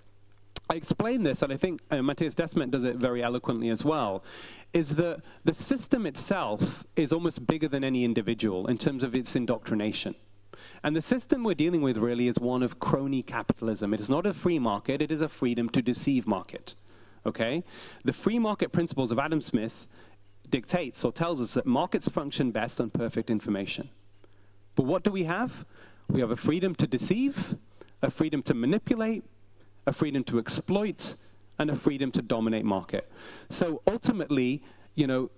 Speaker 5: I explained this, and I think Matthias Desmet does it very eloquently as well, is that the system itself is almost bigger than any individual in terms of its indoctrination. And the system we're dealing with really is one of crony capitalism. It is not a free market, it is a freedom to deceive market. Okay? The free market principles of Adam Smith dictates or tells us that markets function best on perfect information. But what do we have? We have a freedom to deceive, a freedom to manipulate, a freedom to exploit, and a freedom to dominate market. So ultimately, you know,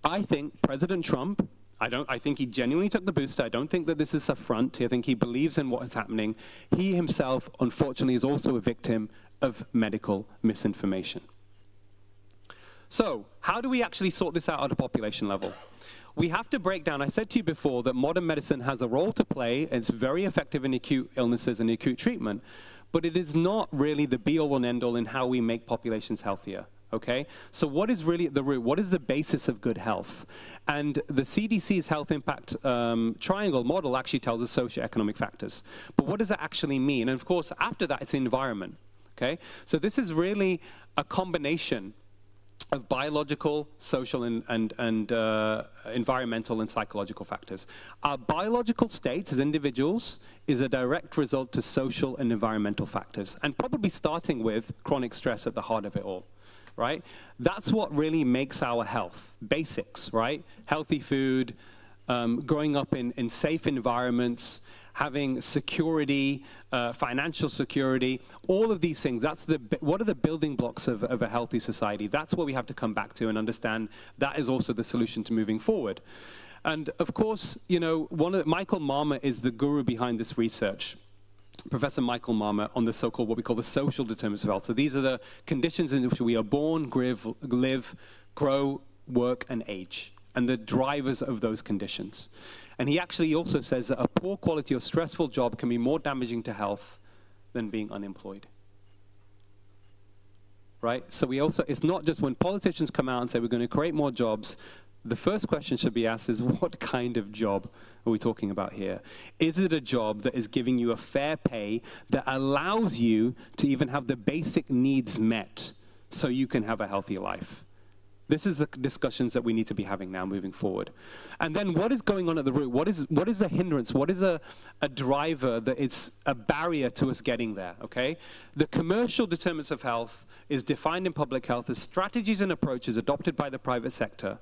Speaker 5: I think President Trump, I think he genuinely took the booster. I don't think that this is a front. I think he believes in what is happening. He himself, unfortunately, is also a victim of medical misinformation. So how do we actually sort this out at a population level? We have to break down, I said to you before, that modern medicine has a role to play. It's very effective in acute illnesses and acute treatment, but it is not really the be-all and end-all in how we make populations healthier, okay? So what is really the root? What is the basis of good health? And the CDC's health impact triangle model actually tells us socioeconomic factors. But what does that actually mean? And of course, after that, it's the environment, okay? So this is really a combination of biological, social, and environmental and psychological factors. Our biological state as individuals is a direct result to social and environmental factors, and probably starting with chronic stress at the heart of it all, right? That's what really makes our health. Basics, right? Healthy food, growing up in safe environments, having security, financial security, all of these things, what are the building blocks of a healthy society? That's what we have to come back to and understand that is also the solution to moving forward. And of course, you know, Michael Marmer is the guru behind this research. Professor Michael Marmer on the so-called, what we call the social determinants of health. So these are the conditions in which we are born, live, grow, work, and age, and the drivers of those conditions. And he actually also says that a poor quality or stressful job can be more damaging to health than being unemployed. Right? So it's not just when politicians come out and say we're going to create more jobs, the first question should be asked is, what kind of job are we talking about here? Is it a job that is giving you a fair pay that allows you to even have the basic needs met so you can have a healthy life? This is the discussions that we need to be having now moving forward. And then what is going on at the root? What is a hindrance? What is a driver that is a barrier to us getting there, okay? The commercial determinants of health is defined in public health as strategies and approaches adopted by the private sector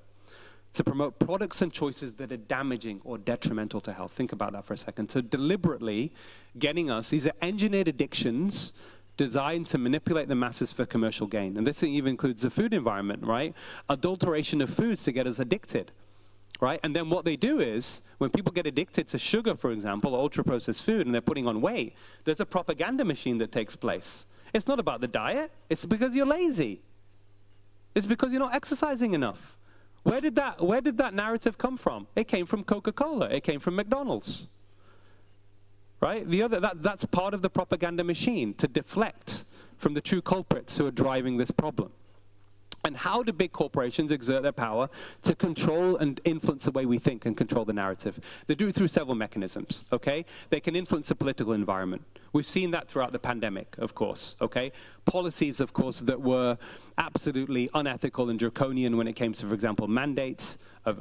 Speaker 5: to promote products and choices that are damaging or detrimental to health. Think about that for a second. So deliberately getting us, these are engineered addictions designed to manipulate the masses for commercial gain. And this even includes the food environment, right? Adulteration of foods to get us addicted, right? And then what they do is, when people get addicted to sugar, for example, ultra-processed food, and they're putting on weight, there's a propaganda machine that takes place. It's not about the diet, it's because you're lazy. It's because you're not exercising enough. Where did that narrative come from? It came from Coca-Cola, it came from McDonald's. Right? That's part of the propaganda machine, to deflect from the true culprits who are driving this problem. And how do big corporations exert their power to control and influence the way we think and control the narrative? They do it through several mechanisms, okay? They can influence the political environment. We've seen that throughout the pandemic, of course, okay? Policies, of course, that were absolutely unethical and draconian when it came to, for example, mandates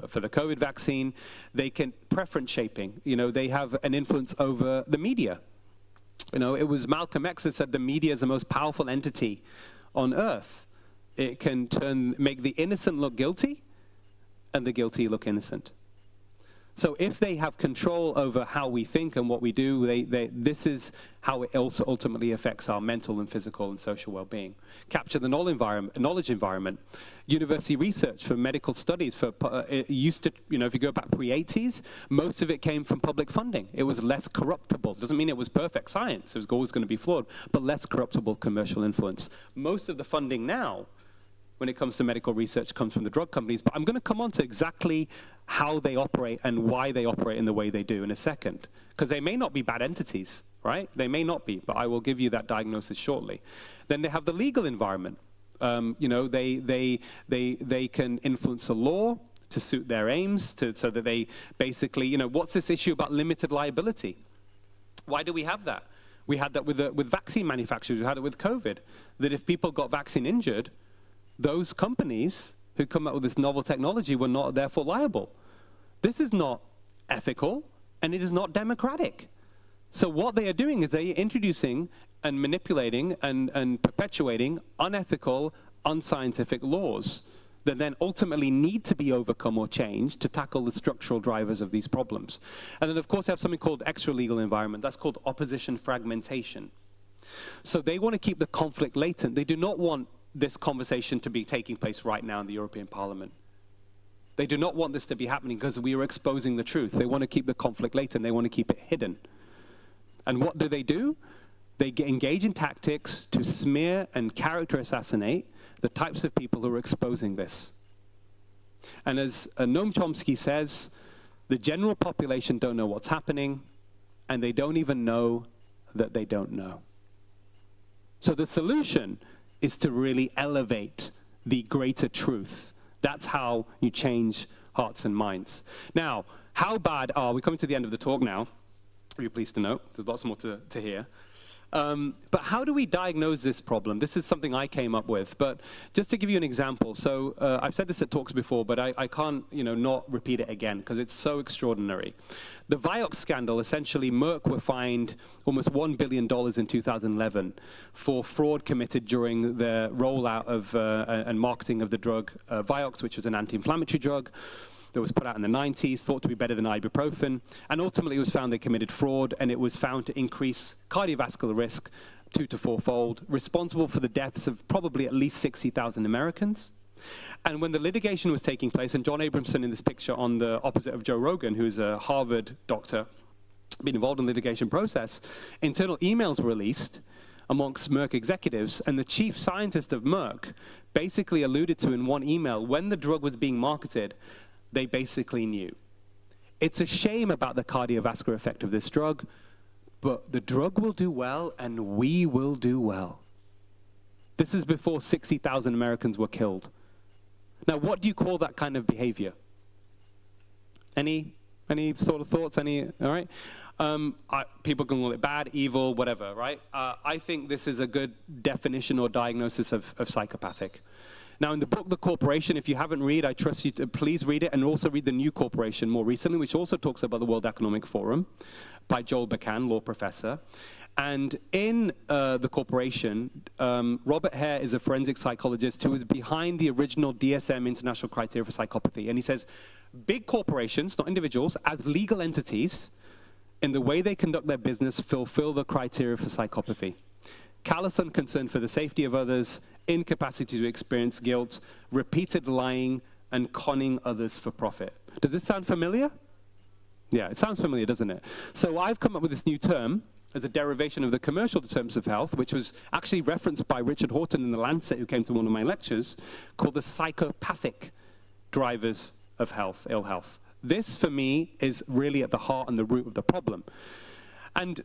Speaker 5: for the COVID vaccine. They can preference shaping. You know, they have an influence over the media. You know, it was Malcolm X that said the media is the most powerful entity on earth. It can make the innocent look guilty and the guilty look innocent. So if they have control over how we think and what we do, this is how it also ultimately affects our mental and physical and social well-being. Capture the knowledge environment. University research for medical studies, it used to, you know, if you go back pre-80s, most of it came from public funding. It was less corruptible. Doesn't mean it was perfect science. It was always going to be flawed, but less corruptible commercial influence. Most of the funding now, when it comes to medical research, comes from the drug companies. But I'm going to come on to exactly how they operate and why they operate in the way they do in a second. Because they may not be bad entities, right? They may not be, but I will give you that diagnosis shortly. Then they have the legal environment. You know, they can influence the law to suit their aims, so that they basically, you know, what's this issue about limited liability? Why do we have that? We had that with vaccine manufacturers. We had it with COVID, that if people got vaccine injured, those companies who come up with this novel technology were not therefore liable. This is not ethical, and it is not democratic. So what they are doing is they are introducing and manipulating and perpetuating unethical, unscientific laws that then ultimately need to be overcome or changed to tackle the structural drivers of these problems. And then, of course, they have something called extra-legal environment. That's called opposition fragmentation. So they want to keep the conflict latent. They do not want this conversation to be taking place right now in the European Parliament. They do not want this to be happening because we are exposing the truth. They want to keep the conflict latent. They want to keep it hidden. And what do? They engage in tactics to smear and character assassinate the types of people who are exposing this. And as Noam Chomsky says, the general population don't know what's happening, and they don't even know that they don't know. So the solution is to really elevate the greater truth. That's how you change hearts and minds. Now, how bad are we? Coming to the end of the talk now. You're pleased to know. There's lots more to hear. But how do we diagnose this problem? This is something I came up with. But just to give you an example, so I've said this at talks before, but I can't, not repeat it again because it's so extraordinary. The Vioxx scandal, essentially, Merck were fined almost $1 billion in 2011 for fraud committed during the rollout of and marketing of the drug Vioxx, which was an anti-inflammatory drug that was put out in the 90s, thought to be better than ibuprofen, and ultimately it was found they committed fraud, and it was found to increase cardiovascular risk 2 to 4-fold, responsible for the deaths of probably at least 60,000 Americans. And when the litigation was taking place, and John Abramson in this picture on the opposite of Joe Rogan, who's a Harvard doctor, been involved in the litigation process, internal emails were released amongst Merck executives, and the chief scientist of Merck basically alluded to in one email, when the drug was being marketed, they basically knew. It's a shame about the cardiovascular effect of this drug, but the drug will do well, and we will do well. This is before 60,000 Americans were killed. Now, what do you call that kind of behavior? Any sort of thoughts? All right? People can call it bad, evil, whatever, right? I think this is a good definition or diagnosis of psychopathic. Now, in the book, The Corporation, if you haven't read, I trust you to please read it, and also read The New Corporation more recently, which also talks about the World Economic Forum, by Joel Bakan, law professor. And in The Corporation, Robert Hare is a forensic psychologist who was behind the original DSM International Criteria for Psychopathy. And he says, big corporations, not individuals, as legal entities, in the way they conduct their business, fulfill the criteria for psychopathy. Callous unconcern for the safety of others, incapacity to experience guilt, repeated lying, and conning others for profit. Does this sound familiar? Yeah, it sounds familiar, doesn't it? So I've come up with this new term as a derivation of the commercial terms of health, which was actually referenced by Richard Horton in The Lancet, who came to one of my lectures, called the psychopathic drivers of health, ill health. This, for me, is really at the heart and the root of the problem. And,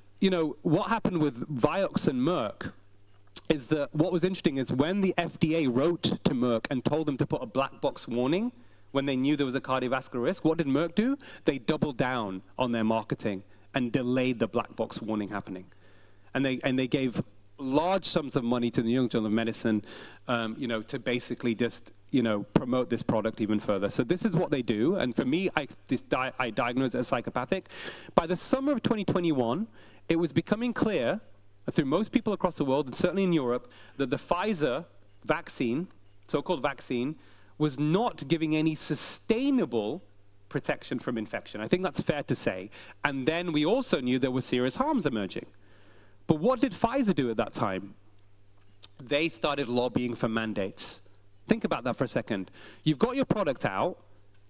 Speaker 5: what happened with Vioxx and Merck is that what was interesting is when the FDA wrote to Merck and told them to put a black box warning when they knew there was a cardiovascular risk, what did Merck do? They doubled down on their marketing and delayed the black box warning happening. And they gave large sums of money to the New England Journal of Medicine, to basically just, promote this product even further. So this is what they do. And for me, I diagnosed it as psychopathic. By the summer of 2021, it was becoming clear through most people across the world, and certainly in Europe, that the Pfizer vaccine, so-called vaccine, was not giving any sustainable protection from infection. I think that's fair to say. And then we also knew there were serious harms emerging. But what did Pfizer do at that time? They started lobbying for mandates. Think about that for a second. You've got your product out.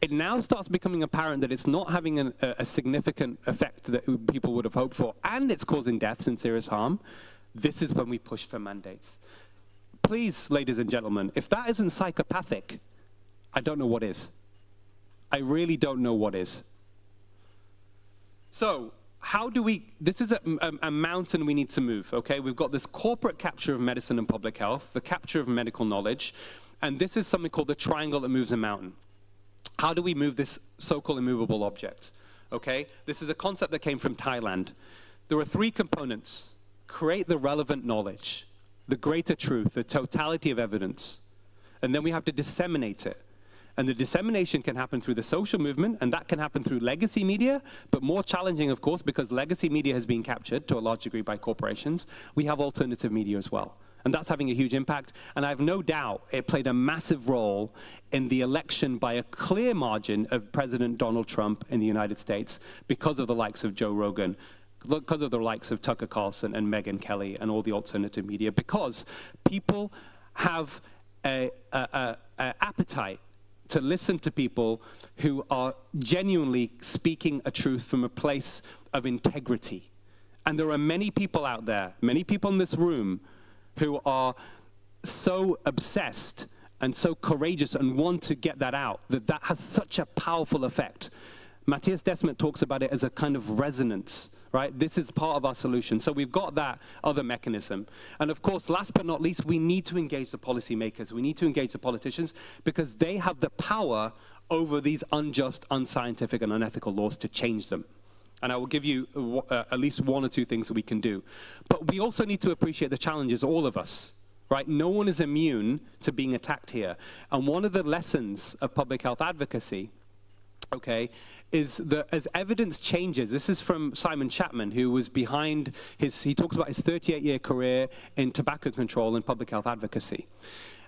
Speaker 5: It now starts becoming apparent that it's not having a significant effect that people would have hoped for, and it's causing deaths and serious harm. This is when we push for mandates. Please, ladies and gentlemen, if that isn't psychopathic, I don't know what is. I really don't know what is. So, how do we, this is a mountain we need to move, okay? We've got this corporate capture of medicine and public health, the capture of medical knowledge, and this is something called the triangle that moves a mountain. How do we move this so-called immovable object? Okay, this is a concept that came from Thailand. There are three components: create the relevant knowledge, the greater truth, the totality of evidence, and then we have to disseminate it. And the dissemination can happen through the social movement, and that can happen through legacy media, but more challenging, of course, because legacy media has been captured to a large degree by corporations. We have alternative media as well. And that's having a huge impact. And I have no doubt it played a massive role in the election by a clear margin of President Donald Trump in the United States because of the likes of Joe Rogan, because of the likes of Tucker Carlson and Megyn Kelly and all the alternative media, because people have an appetite to listen to people who are genuinely speaking a truth from a place of integrity. And there are many people out there, many people in this room, who are so obsessed and so courageous and want to get that out, that has such a powerful effect. Matthias Desmet talks about it as a kind of resonance, right? This is part of our solution. So we've got that other mechanism. And of course, last but not least, we need to engage the policymakers. We need to engage the politicians because they have the power over these unjust, unscientific, and unethical laws to change them. And I will give you at least one or two things that we can do. But we also need to appreciate the challenges, all of us, right? No one is immune to being attacked here. And one of the lessons of public health advocacy, okay, is that as evidence changes, this is from Simon Chapman, who was behind he talks about his 38-year career in tobacco control and public health advocacy.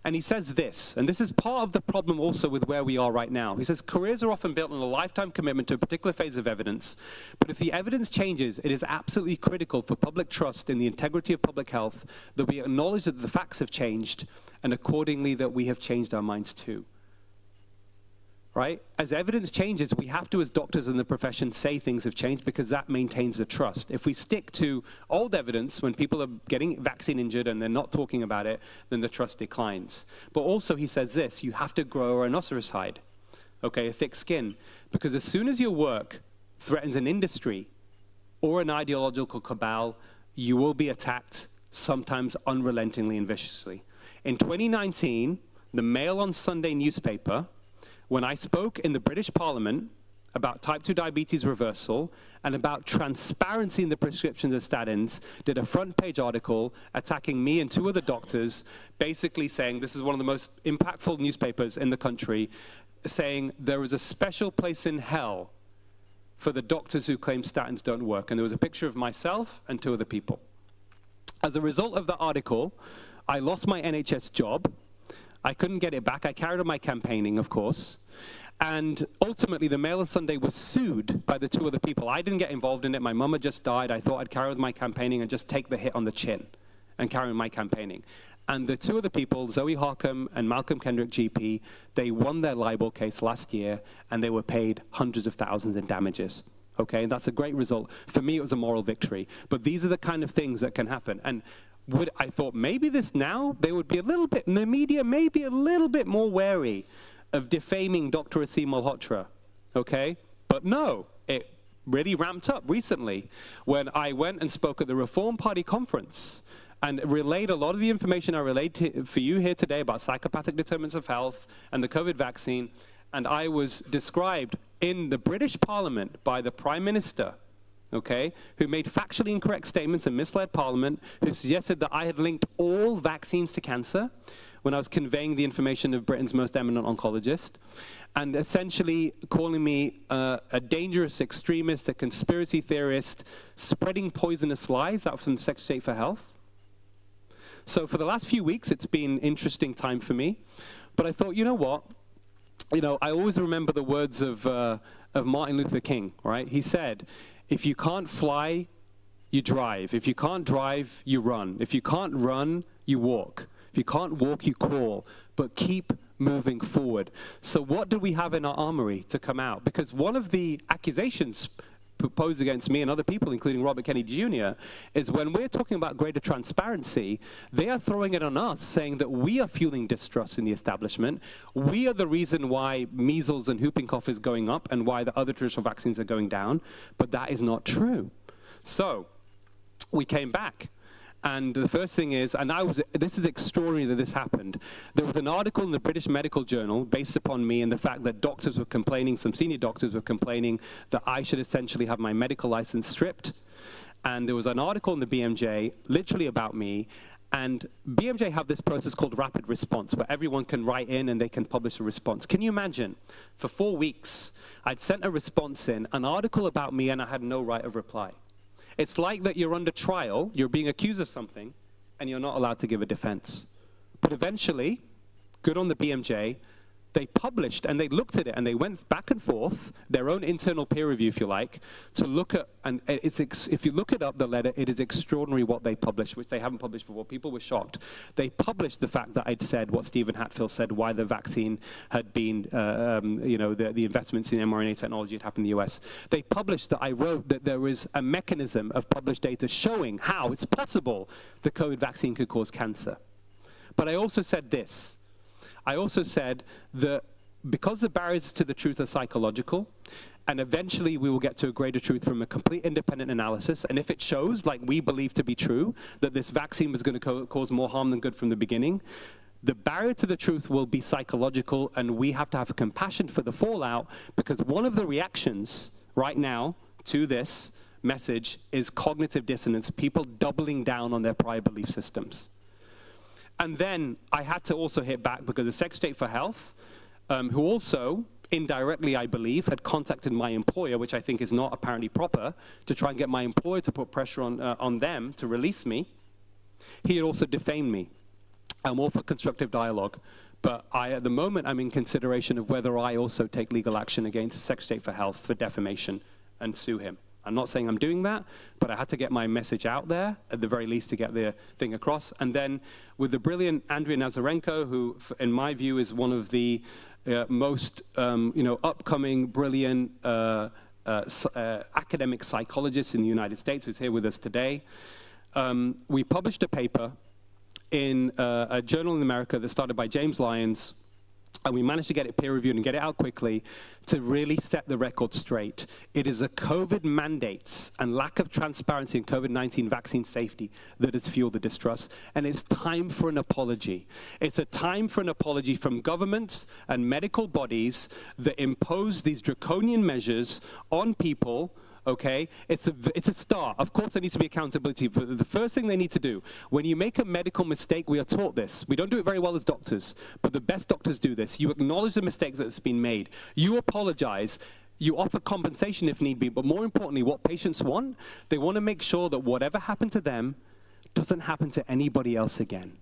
Speaker 5: And he says this, and this is part of the problem also with where we are right now. He says, careers are often built on a lifetime commitment to a particular phase of evidence, but if the evidence changes, it is absolutely critical for public trust in the integrity of public health that we acknowledge that the facts have changed, and accordingly that we have changed our minds too. Right? As evidence changes, we have to, as doctors in the profession, say things have changed because that maintains the trust. If we stick to old evidence when people are getting vaccine injured and they're not talking about it, then the trust declines. But also he says this, you have to grow a rhinoceros hide, okay, a thick skin, because as soon as your work threatens an industry or an ideological cabal, you will be attacked, sometimes unrelentingly and viciously. In 2019, the Mail on Sunday newspaper, when I spoke in the British Parliament about type 2 diabetes reversal and about transparency in the prescriptions of statins, did a front page article attacking me and two other doctors, basically saying, this is one of the most impactful newspapers in the country, saying there is a special place in hell for the doctors who claim statins don't work. And there was a picture of myself and two other people. As a result of the article, I lost my NHS job. I couldn't get it back. I carried on my campaigning, of course. And ultimately, the Mail on Sunday was sued by the two other people. I didn't get involved in it. My mum had just died. I thought I'd carry on with my campaigning and just take the hit on the chin and carry on my campaigning. And the two other people, Zoe Harcum and Malcolm Kendrick GP, they won their libel case last year, and they were paid hundreds of thousands in damages. Okay, and that's a great result. For me, it was a moral victory. But these are the kind of things that can happen. And I thought maybe this now, they would be a little bit, the media may be a little bit more wary of defaming Dr. Aseem Malhotra, okay? But no, it really ramped up recently when I went and spoke at the Reform Party conference and relayed a lot of the information I relayed for you here today about psychopathic determinants of health and the COVID vaccine. And I was described in the British Parliament by the Prime Minister, okay, who made factually incorrect statements and misled Parliament, who suggested that I had linked all vaccines to cancer when I was conveying the information of Britain's most eminent oncologist, and essentially calling me a dangerous extremist, a conspiracy theorist, spreading poisonous lies out from the Secretary of State for Health. So for the last few weeks, it's been an interesting time for me. But I thought, you know what? You know, I always remember the words of Martin Luther King, right? He said, if you can't fly, you drive. If you can't drive, you run. If you can't run, you walk. If you can't walk, you crawl. But keep moving forward. So what do we have in our armory to come out? Because one of the accusations proposed against me and other people, including Robert Kennedy Jr., is when we're talking about greater transparency, they are throwing it on us, saying that we are fueling distrust in the establishment. We are the reason why measles and whooping cough is going up and why the other traditional vaccines are going down. But that is not true. So we came back. And the first thing is, and this is extraordinary that this happened. There was an article in the British Medical Journal based upon me and the fact that doctors were complaining, some senior doctors were complaining that I should essentially have my medical license stripped. And there was an article in the BMJ literally about me. And BMJ have this process called rapid response, where everyone can write in and they can publish a response. Can you imagine? For 4 weeks, I'd sent a response in, an article about me, and I had no right of reply. It's like that you're under trial, you're being accused of something, and you're not allowed to give a defense. But eventually, good on the BMJ, they published and they looked at it and they went back and forth, their own internal peer review, if you like, to look at, and if you look it up, the letter, it is extraordinary what they published, which they haven't published before. People were shocked. They published the fact that I'd said what Stephen Hatfield said, why the vaccine had been, you know, the investments in mRNA technology had happened in the US. They published that I wrote that there was a mechanism of published data showing how it's possible the COVID vaccine could cause cancer. But I also said this. I also said that because the barriers to the truth are psychological, and eventually we will get to a greater truth from a complete independent analysis, and if it shows, like we believe to be true, that this vaccine was going to cause more harm than good from the beginning, the barrier to the truth will be psychological, and we have to have compassion for the fallout, because one of the reactions right now to this message is cognitive dissonance, people doubling down on their prior belief systems. And then I had to also hit back because the Secretary of State for Health, who also, indirectly I believe, had contacted my employer, which I think is not apparently proper, to try and get my employer to put pressure on them to release me. He had also defamed me. I'm all for constructive dialogue, but at the moment I'm in consideration of whether I also take legal action against the Secretary of State for Health for defamation and sue him. I'm not saying I'm doing that, but I had to get my message out there, at the very least, to get the thing across. And then with the brilliant Andrea Nazarenko, who, in my view, is one of the most upcoming, brilliant academic psychologists in the United States, who's here with us today, we published a paper in a journal in America that started by James Lyons, and we managed to get it peer-reviewed and get it out quickly to really set the record straight. It is a COVID mandates and lack of transparency in COVID-19 vaccine safety that has fueled the distrust, and it's time for an apology. It's a time for an apology from governments and medical bodies that impose these draconian measures on people. Okay, it's a start. Of course, there needs to be accountability. But the first thing they need to do, when you make a medical mistake, we are taught this. We don't do it very well as doctors, but the best doctors do this. You acknowledge the mistake that's been made. You apologize. You offer compensation if need be. But more importantly, what patients want, they want to make sure that whatever happened to them doesn't happen to anybody else again.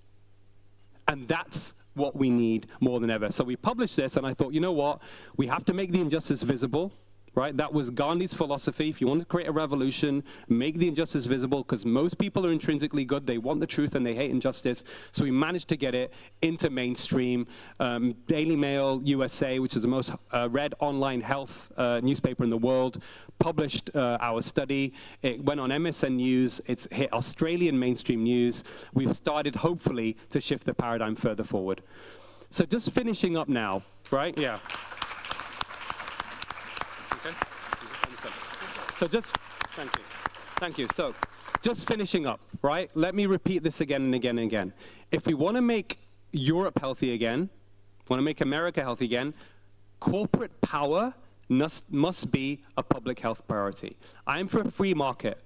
Speaker 5: And that's what we need more than ever. So we published this, and I thought, you know what? We have to make the injustice visible. Right? That was Gandhi's philosophy. If you want to create a revolution, make the injustice visible, because most people are intrinsically good. They want the truth and they hate injustice. So we managed to get it into mainstream. Daily Mail USA, which is the most read online health newspaper in the world, published our study. It went on MSN News. It's hit Australian mainstream news. We've started, hopefully, to shift the paradigm further forward. So just finishing up now, right? Yeah. Okay. So thank you. So just finishing up, right? Let me repeat this again and again and again. If we want to make Europe healthy again, want to make America healthy again, corporate power must be a public health priority. I'm for a free market,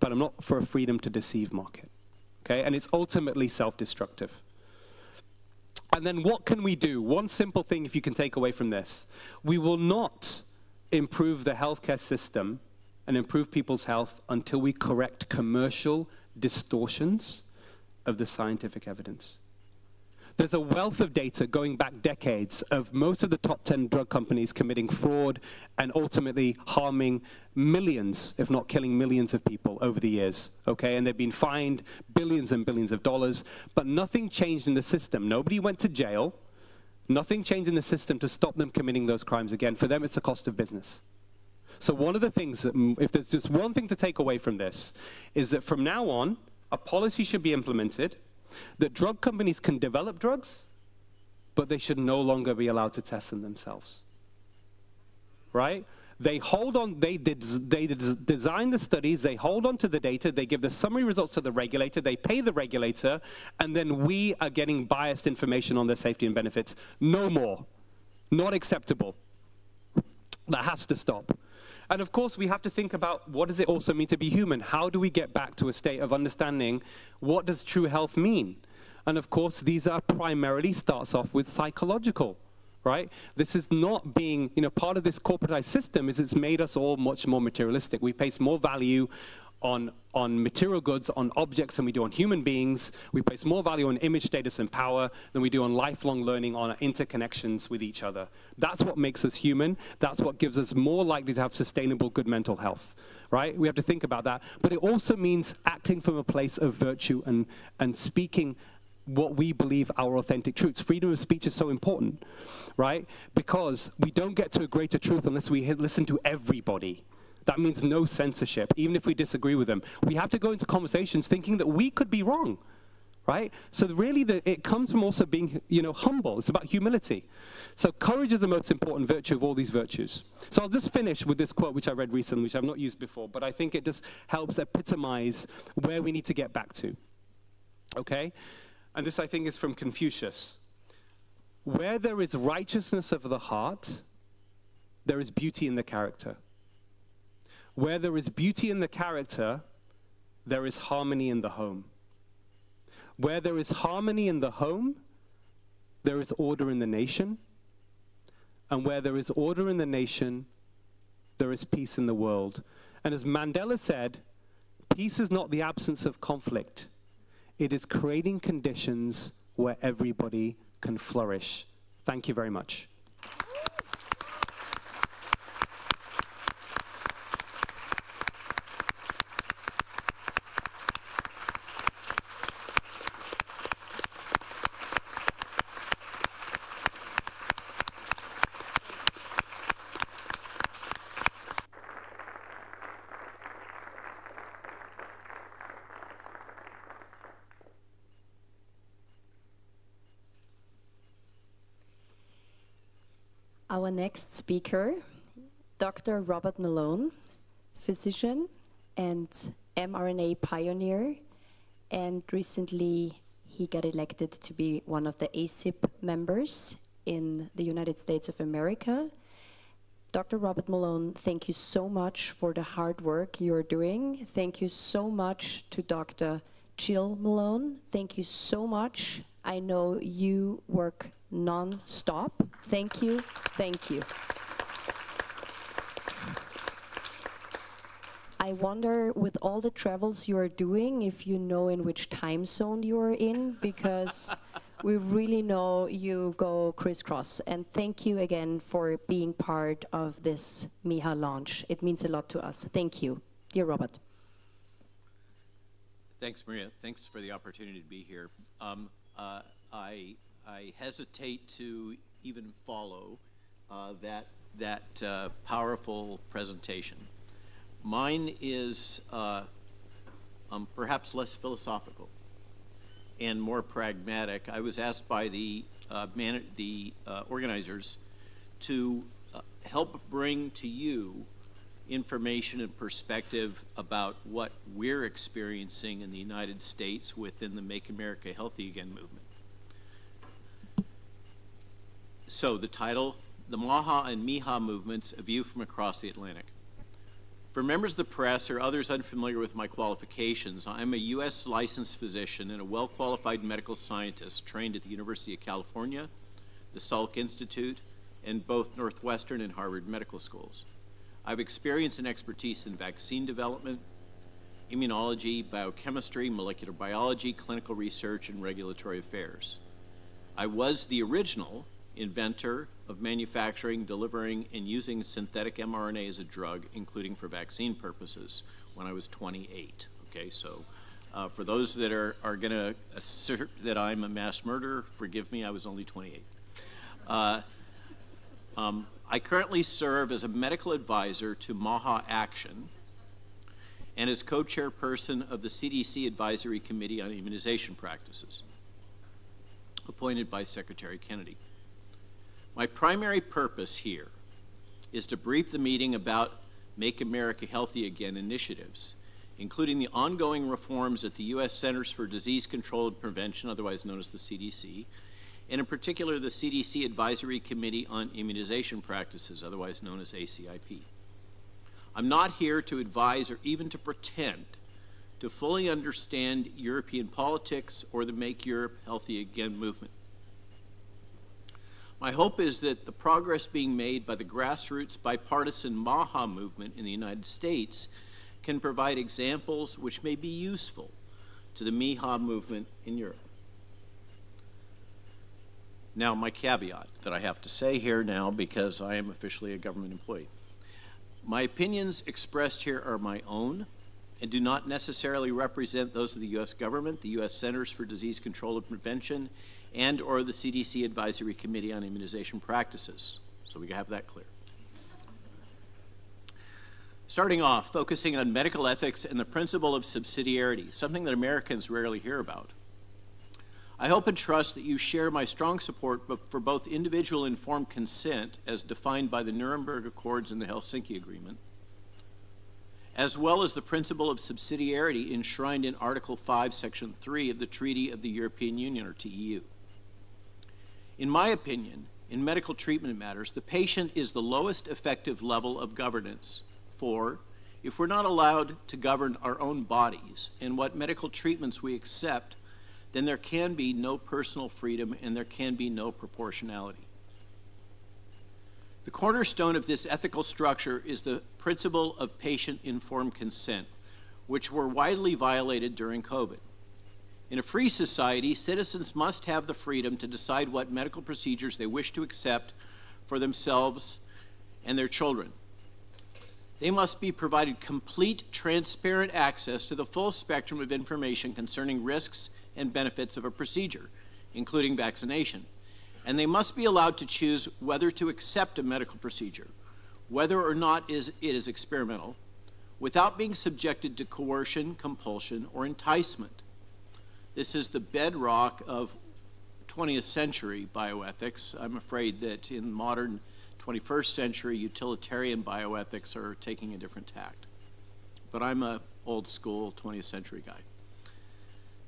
Speaker 5: but I'm not for a freedom to deceive market, okay? And it's ultimately self-destructive. And then what can we do? One simple thing, if you can take away from this, we will not improve the healthcare system and improve people's health until we correct commercial distortions of the scientific evidence. There's a wealth of data going back decades of most of the top 10 drug companies committing fraud and ultimately harming millions, if not killing millions of people over the years, okay? And they've been fined billions and billions of dollars, but nothing changed in the system. Nobody went to jail. Nothing changed in the system to stop them committing those crimes again. For them, it's the cost of business. So one of the things, that, if there's just one thing to take away from this, is that from now on, a policy should be implemented that drug companies can develop drugs, but they should no longer be allowed to test them themselves, right? They hold on, they design the studies, they hold on to the data, they give the summary results to the regulator, they pay the regulator, and then we are getting biased information on their safety and benefits. No more. Not acceptable. That has to stop. And of course, we have to think about what does it also mean to be human? How do we get back to a state of understanding what does true health mean? And of course, these are primarily starts off with psychological, right? This is not being, part of this corporatized system is it's made us all much more materialistic. We place more value on material goods, on objects than we do on human beings. We place more value on image, status, and power than we do on lifelong learning, on our interconnections with each other. That's what makes us human. That's what gives us more likely to have sustainable, good mental health, right? We have to think about that. But it also means acting from a place of virtue and speaking what we believe our authentic truths. Freedom of speech is so important, right? Because we don't get to a greater truth unless we listen to everybody. That means no censorship, even if we disagree with them. We have to go into conversations thinking that we could be wrong, right? So really, it comes from also being, humble. It's about humility. So courage is the most important virtue of all these virtues. So I'll just finish with this quote, which I read recently, which I've not used before, but I think it just helps epitomize where we need to get back to, okay? And this, I think, is from Confucius. Where there is righteousness of the heart, there is beauty in the character. Where there is beauty in the character, there is harmony in the home. Where there is harmony in the home, there is order in the nation. And where there is order in the nation, there is peace in the world. And as Mandela said, peace is not the absence of conflict. It is creating conditions where everybody can flourish. Thank you very much.
Speaker 1: Our next speaker, Dr. Robert Malone, physician and mRNA pioneer, and recently he got elected to be one of the ACIP members in the United States of America. Dr. Robert Malone, thank you so much for the hard work you're doing. Thank you so much to Dr. Jill Malone. Thank you so much. I know you work non-stop. Thank you, thank you. I wonder, with all the travels you are doing, if you know in which time zone you are in, because we really know you go crisscross. And thank you again for being part of this MIHA launch. It means a lot to us. Thank you. Dear Robert.
Speaker 6: Thanks, Maria. Thanks for the opportunity to be here. I hesitate to even follow that powerful presentation. Mine is perhaps less philosophical and more pragmatic. I was asked by the organizers to help bring to you information and perspective about what we're experiencing in the United States within the Make America Healthy Again movement. So the title, The Maha and Miha Movements, A View from Across the Atlantic. For members of the press or others unfamiliar with my qualifications, I'm a U.S. licensed physician and a well-qualified medical scientist trained at the University of California, the Salk Institute, and both Northwestern and Harvard medical schools. I've experience and expertise in vaccine development, immunology, biochemistry, molecular biology, clinical research, and regulatory affairs. I was the original inventor of manufacturing, delivering, and using synthetic mRNA as a drug, including for vaccine purposes, when I was 28. Okay, so for those that are going to assert that I'm a mass murderer, forgive me, I was only 28. I currently serve as a medical advisor to MAHA Action and as co-chairperson of the CDC Advisory Committee on Immunization Practices, appointed by Secretary Kennedy. My primary purpose here is to brief the meeting about Make America Healthy Again initiatives, including the ongoing reforms at the U.S. Centers for Disease Control and Prevention, otherwise known as the CDC, and in particular the CDC Advisory Committee on Immunization Practices, otherwise known as ACIP. I'm not here to advise or even to pretend to fully understand European politics or the Make Europe Healthy Again movement. My hope is that the progress being made by the grassroots bipartisan MAHA movement in the United States can provide examples which may be useful to the MIHA movement in Europe. Now, my caveat that I have to say here now, because I am officially a government employee. My opinions expressed here are my own and do not necessarily represent those of the U.S. government, the U.S. Centers for Disease Control and Prevention, and or the CDC Advisory Committee on Immunization Practices. So we have that clear. Starting off, focusing on medical ethics and the principle of subsidiarity, something that Americans rarely hear about. I hope and trust that you share my strong support for both individual informed consent as defined by the Nuremberg Accords and the Helsinki Agreement, as well as the principle of subsidiarity enshrined in Article 5, Section 3 of the Treaty of the European Union, or TEU. In my opinion, in medical treatment matters, the patient is the lowest effective level of governance, for if we're not allowed to govern our own bodies and what medical treatments we accept, then there can be no personal freedom and there can be no proportionality. The cornerstone of this ethical structure is the principle of patient-informed consent, which were widely violated during COVID. In a free society, citizens must have the freedom to decide what medical procedures they wish to accept for themselves and their children. They must be provided complete, transparent access to the full spectrum of information concerning risks and benefits of a procedure, including vaccination. And they must be allowed to choose whether to accept a medical procedure, whether or not it is experimental, without being subjected to coercion, compulsion, or enticement. This is the bedrock of 20th century bioethics. I'm afraid that in modern 21st century, utilitarian bioethics are taking a different tact. But I'm an old school 20th century guy.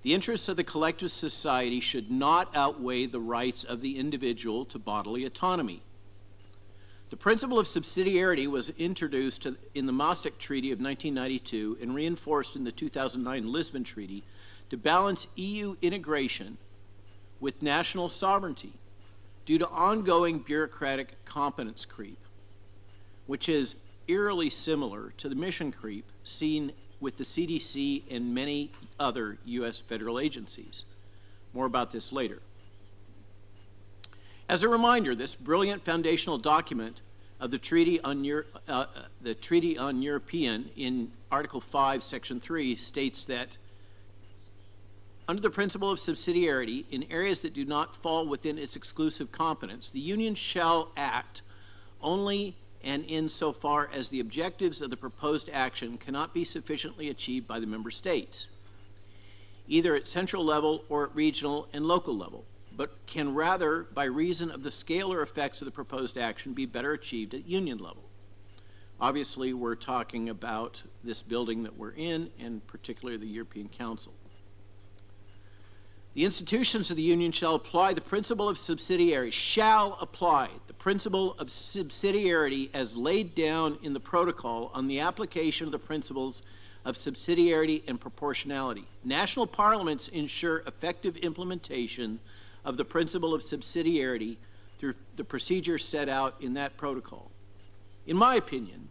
Speaker 6: The interests of the collective society should not outweigh the rights of the individual to bodily autonomy. The principle of subsidiarity was introduced in the Maastricht Treaty of 1992 and reinforced in the 2009 Lisbon Treaty to balance EU integration with national sovereignty due to ongoing bureaucratic competence creep, which is eerily similar to the mission creep seen with the CDC and many other U.S. federal agencies. More about this later. As a reminder, this brilliant foundational document of the Treaty on European in Article 5, Section 3 states that under the principle of subsidiarity, in areas that do not fall within its exclusive competence, the Union shall act only and insofar as the objectives of the proposed action cannot be sufficiently achieved by the member states, either at central level or at regional and local level, but can rather, by reason of the scale or effects of the proposed action, be better achieved at union level. Obviously, we're talking about this building that we're in, and particularly the European Council. The institutions of the Union shall apply the principle of subsidiarity, shall apply the principle of subsidiarity as laid down in the protocol on the application of the principles of subsidiarity and proportionality. National parliaments ensure effective implementation of the principle of subsidiarity through the procedures set out in that protocol. In my opinion,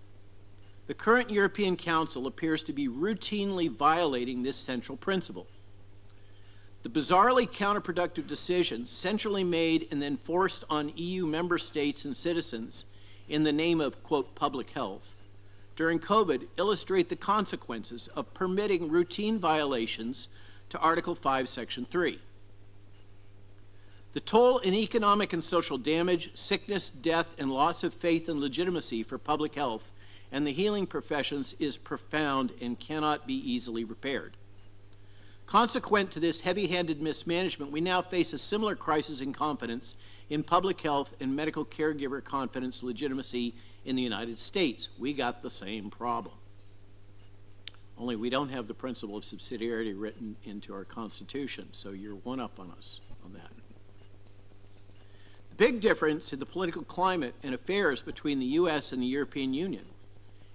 Speaker 6: the current European Council appears to be routinely violating this central principle. The bizarrely counterproductive decisions centrally made and then forced on EU member states and citizens in the name of, quote, public health during COVID illustrate the consequences of permitting routine violations to Article 5, Section 3. The toll in economic and social damage, sickness, death, and loss of faith and legitimacy for public health and the healing professions is profound and cannot be easily repaired. Consequent to this heavy-handed mismanagement, we now face a similar crisis in confidence in public health and medical caregiver confidence legitimacy in the United States. We got the same problem. Only we don't have the principle of subsidiarity written into our Constitution, so you're one up on us on that. The big difference in the political climate and affairs between the U.S. and the European Union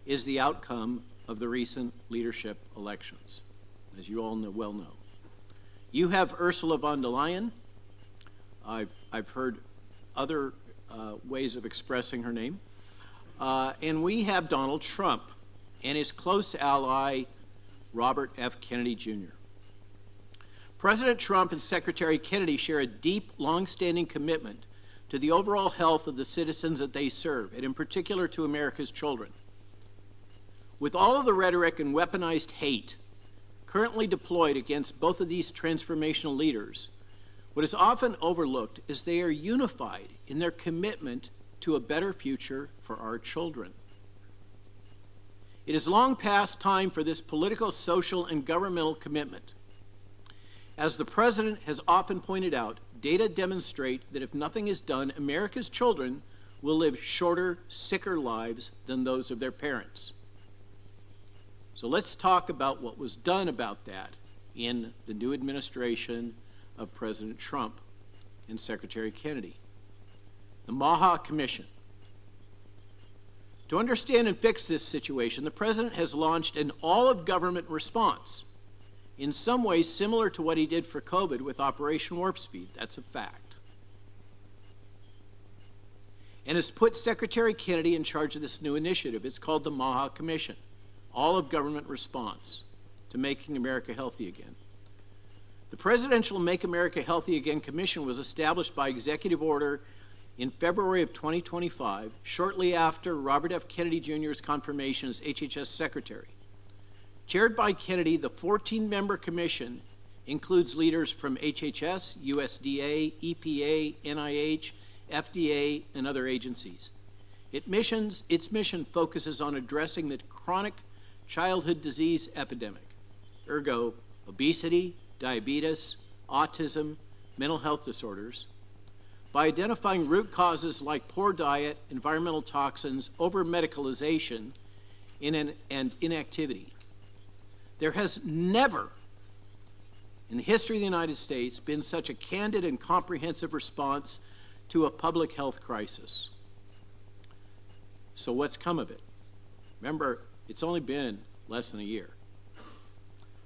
Speaker 6: is the outcome of the recent leadership elections, as you all well know. You have Ursula von der Leyen. I've heard other ways of expressing her name. And we have Donald Trump and his close ally, Robert F. Kennedy Jr. President Trump and Secretary Kennedy share a deep, long-standing commitment to the overall health of the citizens that they serve, and in particular to America's children. With all of the rhetoric and weaponized hate currently deployed against both of these transformational leaders, what is often overlooked is they are unified in their commitment to a better future for our children. It is long past time for this political, social, and governmental commitment. As the President has often pointed out, data demonstrate that if nothing is done, America's children will live shorter, sicker lives than those of their parents. So let's talk about what was done about that in the new administration of President Trump and Secretary Kennedy. The Maha Commission. To understand and fix this situation, the President has launched an all-of-government response, in some ways similar to what he did for COVID with Operation Warp Speed. That's a fact. And has put Secretary Kennedy in charge of this new initiative. It's called the Maha Commission. All-of-government response to making America healthy again. The Presidential Make America Healthy Again Commission was established by executive order in February of 2025, shortly after Robert F. Kennedy Jr.'s confirmation as HHS Secretary. Chaired by Kennedy, the 14-member commission includes leaders from HHS, USDA, EPA, NIH, FDA, and other agencies. Its mission focuses on addressing the chronic childhood disease epidemic, ergo obesity, diabetes, autism, mental health disorders, by identifying root causes like poor diet, environmental toxins, over-medicalization, and inactivity. There has never, in the history of the United States, been such a candid and comprehensive response to a public health crisis. So what's come of it? Remember, it's only been less than a year.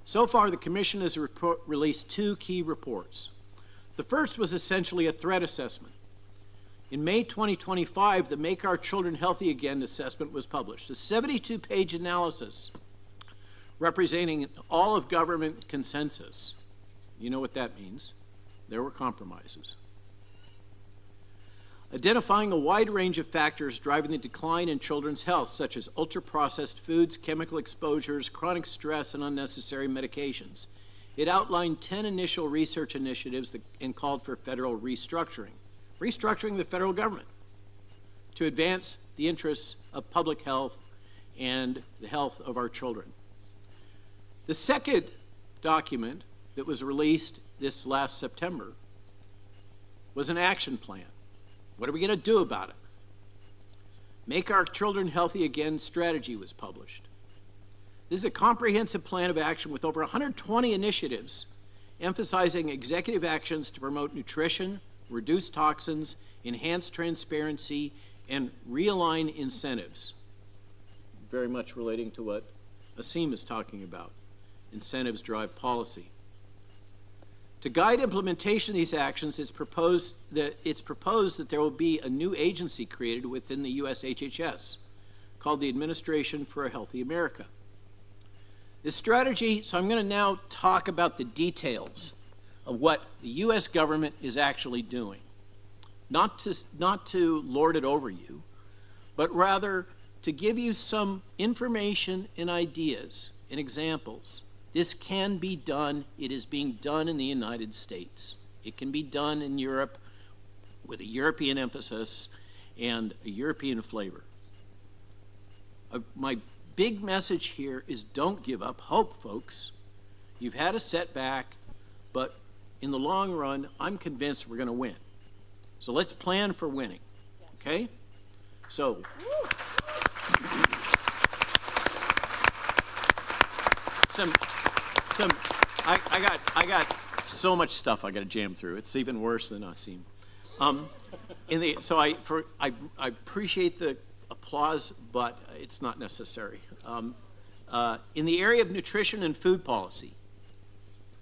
Speaker 6: So far, the Commission has released two key reports. The first was essentially a threat assessment. In May 2025, the Make Our Children Healthy Again assessment was published, a 72-page analysis representing all of government consensus. You know what that means. There were compromises. Identifying a wide range of factors driving the decline in children's health, such as ultra-processed foods, chemical exposures, chronic stress, and unnecessary medications. It outlined 10 initial research initiatives and called for federal restructuring the federal government to advance the interests of public health and the health of our children. The second document that was released this last September was an action plan. What are we going to do about it? Make Our Children Healthy Again strategy was published. This is a comprehensive plan of action with over 120 initiatives emphasizing executive actions to promote nutrition, reduce toxins, enhance transparency, and realign incentives. Very much relating to what Asim is talking about. Incentives drive policy. To guide implementation of these actions, it's proposed that there will be a new agency created within the US HHS called the Administration for a Healthy America. This strategy, so I'm going to now talk about the details of what the US government is actually doing. Not to lord it over you, but rather to give you some information and ideas and examples. This can be done. It is being done in the United States. It can be done in Europe with a European emphasis and a European flavor. My big message here is don't give up hope, folks. You've had a setback, but in the long run, I'm convinced we're going to win. So let's plan for winning, okay? So, I got so much stuff I got to jam through. It's even worse than Asim. I appreciate the applause, but it's not necessary. In the area of nutrition and food policy,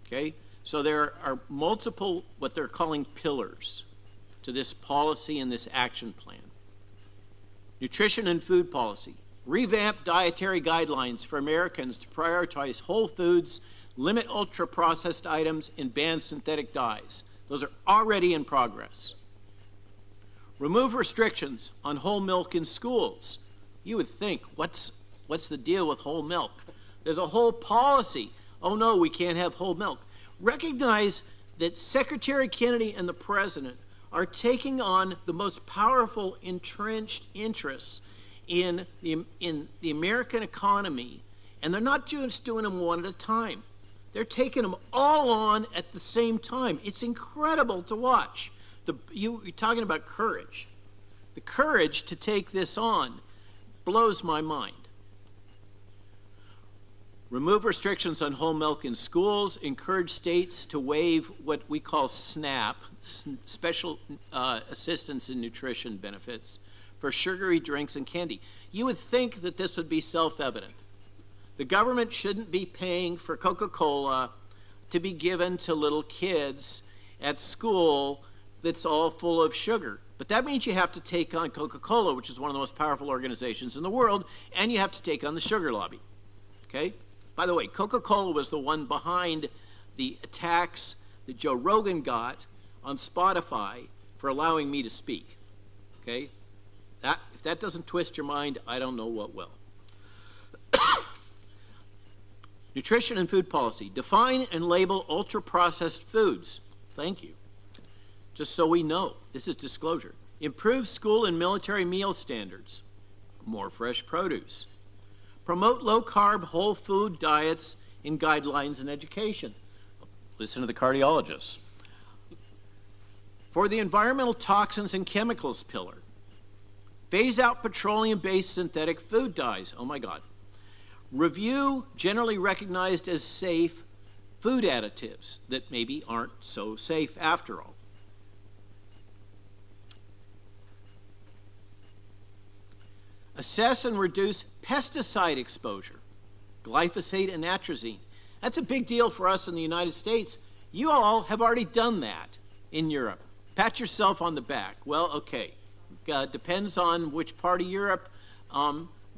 Speaker 6: okay, so there are multiple what they're calling pillars to this policy and this action plan. Nutrition and food policy. Revamp dietary guidelines for Americans to prioritize whole foods, limit ultra-processed items, and ban synthetic dyes. Those are already in progress. Remove restrictions on whole milk in schools. You would think, what's the deal with whole milk? There's a whole policy. Oh no, we can't have whole milk. Recognize that Secretary Kennedy and the President are taking on the most powerful entrenched interests in the American economy, and they're not just doing them one at a time. They're taking them all on at the same time. It's incredible to watch. You're talking about courage. The courage to take this on blows my mind. Remove restrictions on whole milk in schools. Encourage states to waive what we call SNAP, Special Assistance in Nutrition Benefits, for sugary drinks and candy. You would think that this would be self-evident. The government shouldn't be paying for Coca-Cola to be given to little kids at school that's all full of sugar. But that means you have to take on Coca-Cola, which is one of the most powerful organizations in the world, and you have to take on the sugar lobby, okay? By the way, Coca-Cola was the one behind the attacks that Joe Rogan got on Spotify for allowing me to speak, okay? If that doesn't twist your mind, I don't know what will. Nutrition and food policy. Define and label ultra-processed foods. Thank you. Just so we know, this is disclosure. Improve school and military meal standards. More fresh produce. Promote low-carb, whole food diets in guidelines and education. Listen to the cardiologists. For the environmental toxins and chemicals pillar, phase out petroleum-based synthetic food dyes. Oh my God. Review generally recognized as safe food additives that maybe aren't so safe after all. Assess and reduce pesticide exposure, glyphosate and atrazine. That's a big deal for us in the United States. You all have already done that in Europe. Pat yourself on the back. Well, okay, depends on which part of Europe,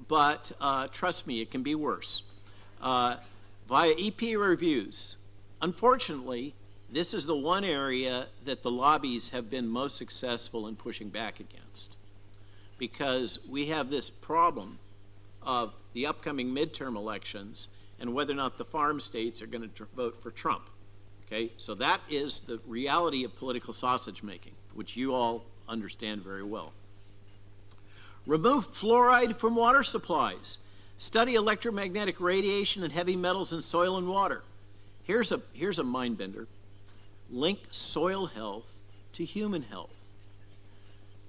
Speaker 6: but trust me, it can be worse. Via EP reviews. Unfortunately, this is the one area that the lobbies have been most successful in pushing back against, because we have this problem of the upcoming midterm elections and whether or not the farm states are going to vote for Trump. Okay, so that is the reality of political sausage making, which you all understand very well. Remove fluoride from water supplies. Study electromagnetic radiation and heavy metals in soil and water. Here's a mind bender. Link soil health to human health.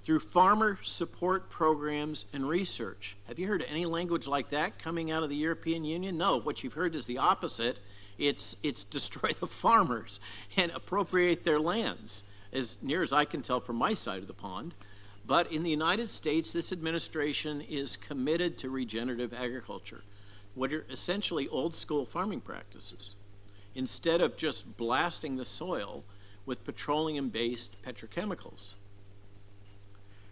Speaker 6: through farmer support programs and research. Have you heard any language like that coming out of the European Union? No, what you've heard is the opposite. It's destroy the farmers and appropriate their lands, as near as I can tell from my side of the pond. But in the United States, this administration is committed to regenerative agriculture, what are essentially old school farming practices, instead of just blasting the soil with petroleum-based petrochemicals.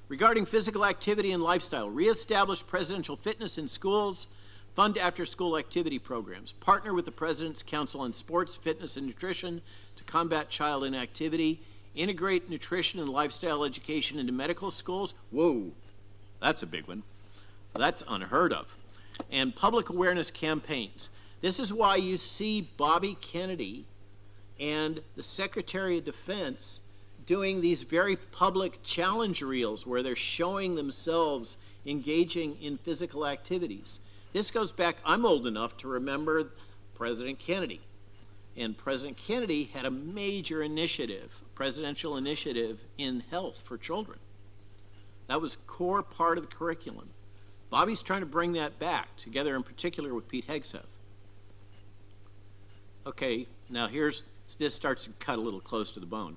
Speaker 6: Regarding physical activity and lifestyle, reestablish presidential fitness in schools, fund after-school activity programs, partner with the President's Council on Sports, Fitness, and Nutrition to combat child inactivity, integrate nutrition and lifestyle education into medical schools. Whoa, that's a big one. That's unheard of. And public awareness campaigns. This is why you see Bobby Kennedy and the Secretary of Defense doing these very public challenge reels where they're showing themselves engaging in physical activities. This goes back, I'm old enough to remember President Kennedy. And President Kennedy had a major initiative, presidential initiative in health for children. That was a core part of the curriculum. Bobby's trying to bring that back, together in particular with Pete Hegseth. Okay, now this starts to cut a little close to the bone.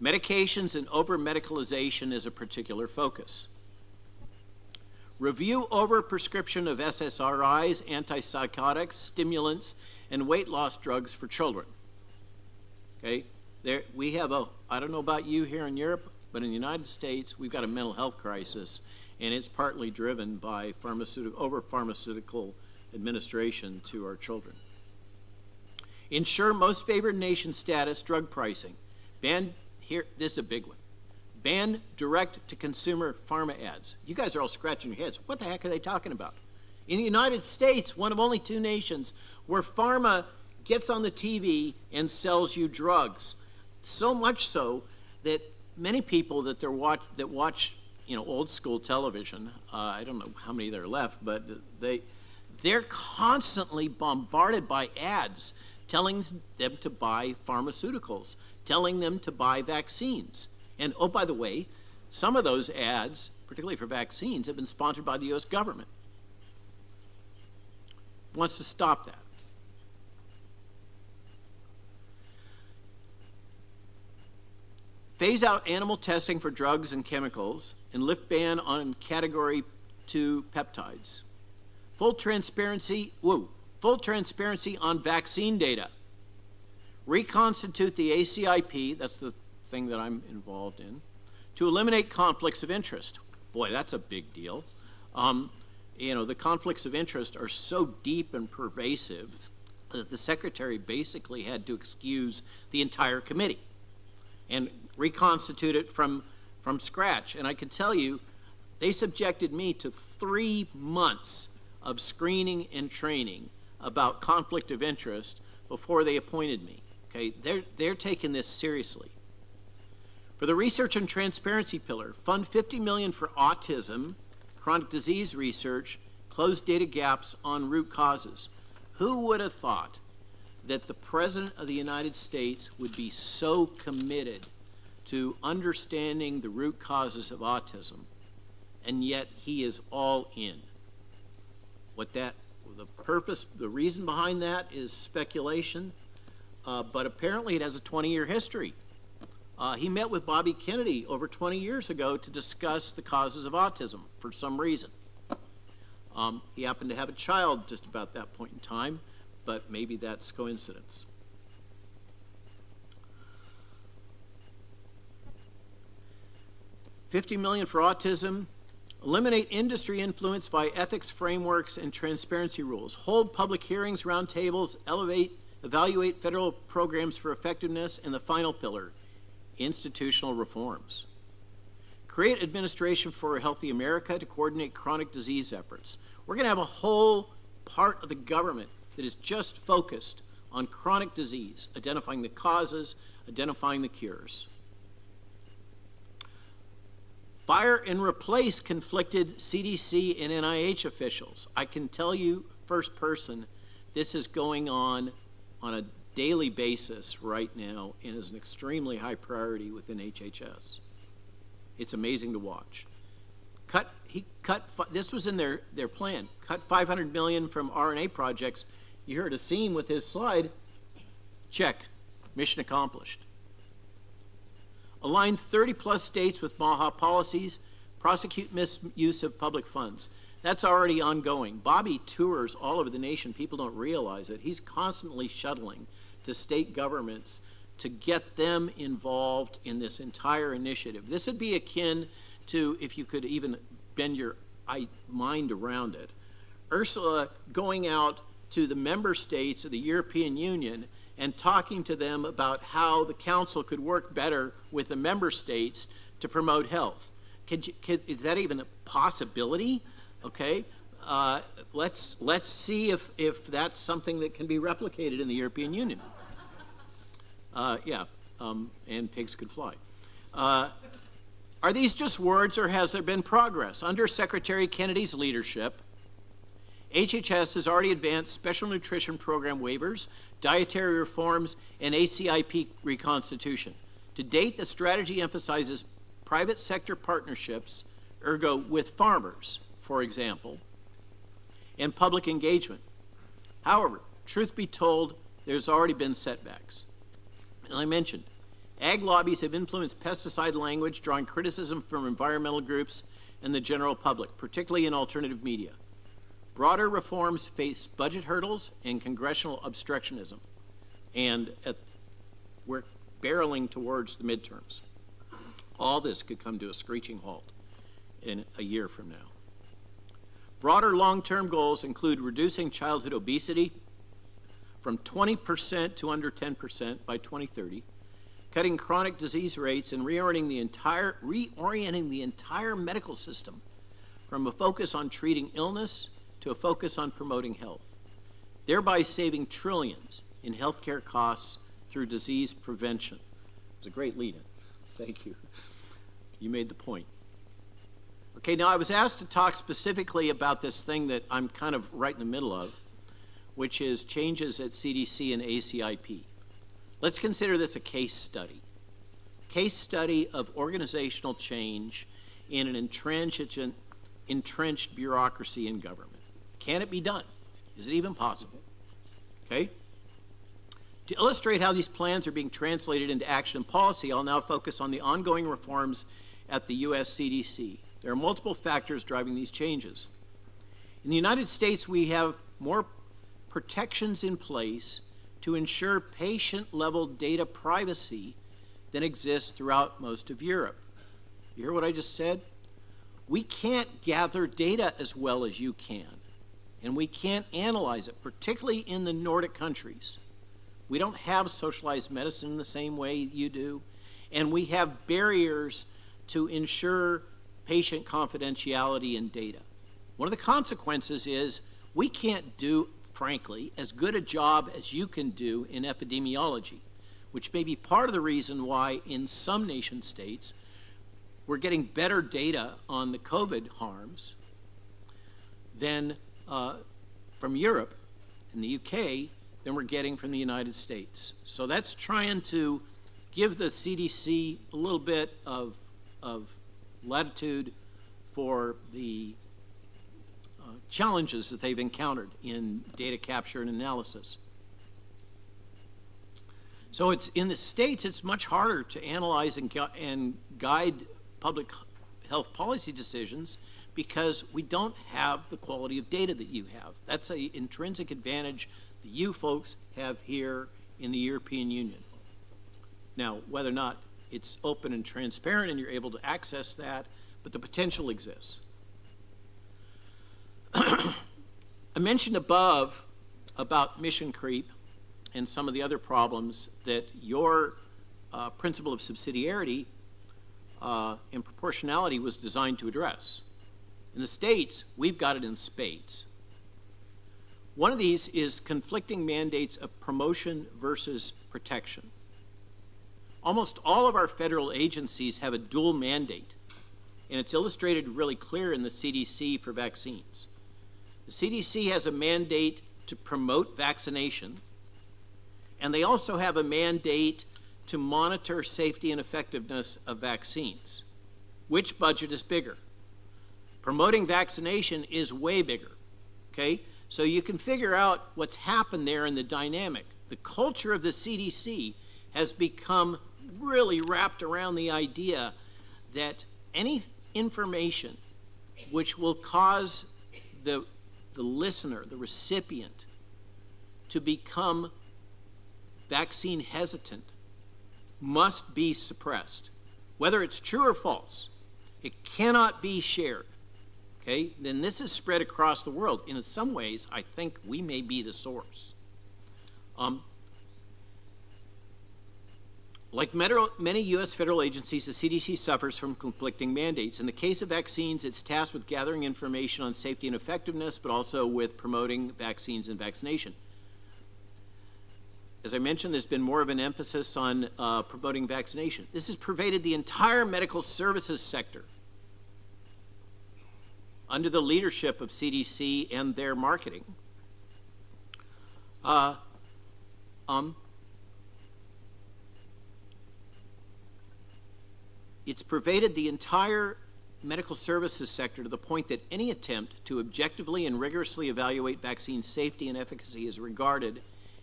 Speaker 6: Medications and over-medicalization is a particular focus. Review over-prescription of SSRIs, antipsychotics, stimulants, and weight loss drugs for children. Okay, we have I don't know about you here in Europe, but in the United States, we've got a mental health crisis, and it's partly driven by over-pharmaceutical administration to our children. Ensure most favored nation status drug pricing. This is a big one. Ban direct-to-consumer pharma ads. You guys are all scratching your heads. What the heck are they talking about? In the United States, one of only 2 nations where pharma gets on the TV and sells you drugs. So much so that many people that watch old school television, I don't know how many there are left, but they're constantly bombarded by ads telling them to buy pharmaceuticals, telling them to buy vaccines. And oh, by the way, some of those ads, particularly for vaccines, have been sponsored by the U.S. government. Wants to stop that. Phase out animal testing for drugs and chemicals and lift ban on category 2 peptides. Full transparency on vaccine data. Reconstitute the ACIP, that's the thing that I'm involved in, to eliminate conflicts of interest. Boy, that's a big deal. The conflicts of interest are so deep and pervasive that the secretary basically had to excuse the entire committee and reconstitute it from scratch. And I can tell you, they subjected me to 3 months of screening and training about conflict of interest before they appointed me. Okay, they're taking this seriously. For the research and transparency pillar, fund $50 million for autism, chronic disease research, close data gaps on root causes. Who would have thought that the President of the United States would be so committed to understanding the root causes of autism, and yet he is all in? The reason behind that is speculation, but apparently it has a 20-year history. He met with Bobby Kennedy over 20 years ago to discuss the causes of autism for some reason. He happened to have a child just about that point in time, but maybe that's coincidence. $50 million for autism. Eliminate industry influence by ethics frameworks and transparency rules. Hold public hearings, roundtables, evaluate federal programs for effectiveness, and the final pillar, institutional reforms. Create administration for a healthy America to coordinate chronic disease efforts. We're going to have a whole part of the government that is just focused on chronic disease, identifying the causes, identifying the cures. Fire and replace conflicted CDC and NIH officials. I can tell you, first person, this is going on a daily basis right now and is an extremely high priority within HHS. It's amazing to watch. This was in their plan. Cut 500 million from RNA projects. You heard Asim with his slide. Check. Mission accomplished. Align 30-plus states with MAHA policies. Prosecute misuse of public funds. That's already ongoing. Bobby tours all over the nation. People don't realize it. He's constantly shuttling to state governments to get them involved in this entire initiative. This would be akin to, if you could even bend your mind around it, Ursula going out to the member states of the European Union and talking to them about how the council could work better with the member states to promote health. Is that even a possibility? Okay, let's see if that's something that can be replicated in the European Union. And pigs could fly. Are these just words, or has there been progress? Under Secretary Kennedy's leadership, HHS has already advanced special nutrition program waivers, dietary reforms, and ACIP reconstitution. To date, the strategy emphasizes private sector partnerships, ergo with farmers, for example, and public engagement. However, truth be told, there's already been setbacks. And I mentioned, ag lobbies have influenced pesticide language, drawing criticism from environmental groups and the general public, particularly in alternative media. Broader reforms face budget hurdles and congressional obstructionism, and we're barreling towards the midterms. All this could come to a screeching halt in a year from now. Broader long-term goals include reducing childhood obesity from 20% to under 10% by 2030, cutting chronic disease rates, and reorienting the entire medical system from a focus on treating illness to a focus on promoting health, thereby saving trillions in healthcare costs through disease prevention. It was a great lead-in. Thank you. You made the point. Okay, now I was asked to talk specifically about this thing that I'm kind of right in the middle of, which is changes at CDC and ACIP. Let's consider this a case study. Case study of organizational change in an entrenched bureaucracy in government. Can it be done? Is it even possible? Okay? To illustrate how these plans are being translated into action and policy, I'll now focus on the ongoing reforms at the US CDC. There are multiple factors driving these changes. In the United States, we have more protections in place to ensure patient-level data privacy than exists throughout most of Europe. You hear what I just said? We can't gather data as well as you can, and we can't analyze it, particularly in the Nordic countries. We don't have socialized medicine in the same way you do, and we have barriers to ensure patient confidentiality in data. One of the consequences is we can't do, frankly, as good a job as you can do in epidemiology, which may be part of the reason why in some nation states we're getting better data on the COVID harms than from Europe and the UK than we're getting from the United States. So that's trying to give the CDC a little bit of latitude for the challenges that they've encountered in data capture and analysis. So it's in the States, it's much harder to analyze and guide public health policy decisions because we don't have the quality of data that you have. That's an intrinsic advantage that you folks have here in the European Union. Now, whether or not it's open and transparent and you're able to access that, but the potential exists. I mentioned above about mission creep and some of the other problems that your principle of subsidiarity and proportionality was designed to address. In the States, we've got it in spades. One of these is conflicting mandates of promotion versus protection. Almost all of our federal agencies have a dual mandate, and it's illustrated really clear in the CDC for vaccines. The CDC has a mandate to promote vaccination, and they also have a mandate to monitor safety and effectiveness of vaccines. Which budget is bigger? Promoting vaccination is way bigger, okay? So you can figure out what's happened there in the dynamic. The culture of the CDC has become really wrapped around the idea that any information which will cause the listener, the recipient, to become vaccine hesitant must be suppressed. Whether it's true or false, it cannot be shared. Okay? Then this is spread across the world. In some ways, I think we may be the source. Like many U.S. federal agencies, the CDC suffers from conflicting mandates. In the case of vaccines, it's tasked with gathering information on safety and effectiveness, but also with promoting vaccines and vaccination. As I mentioned, there's been more of an emphasis on promoting vaccination. This has pervaded the entire medical services sector under the leadership of CDC and their marketing. It's pervaded the entire medical services sector to the point that any attempt to objectively and rigorously evaluate vaccine safety and efficacy is regarded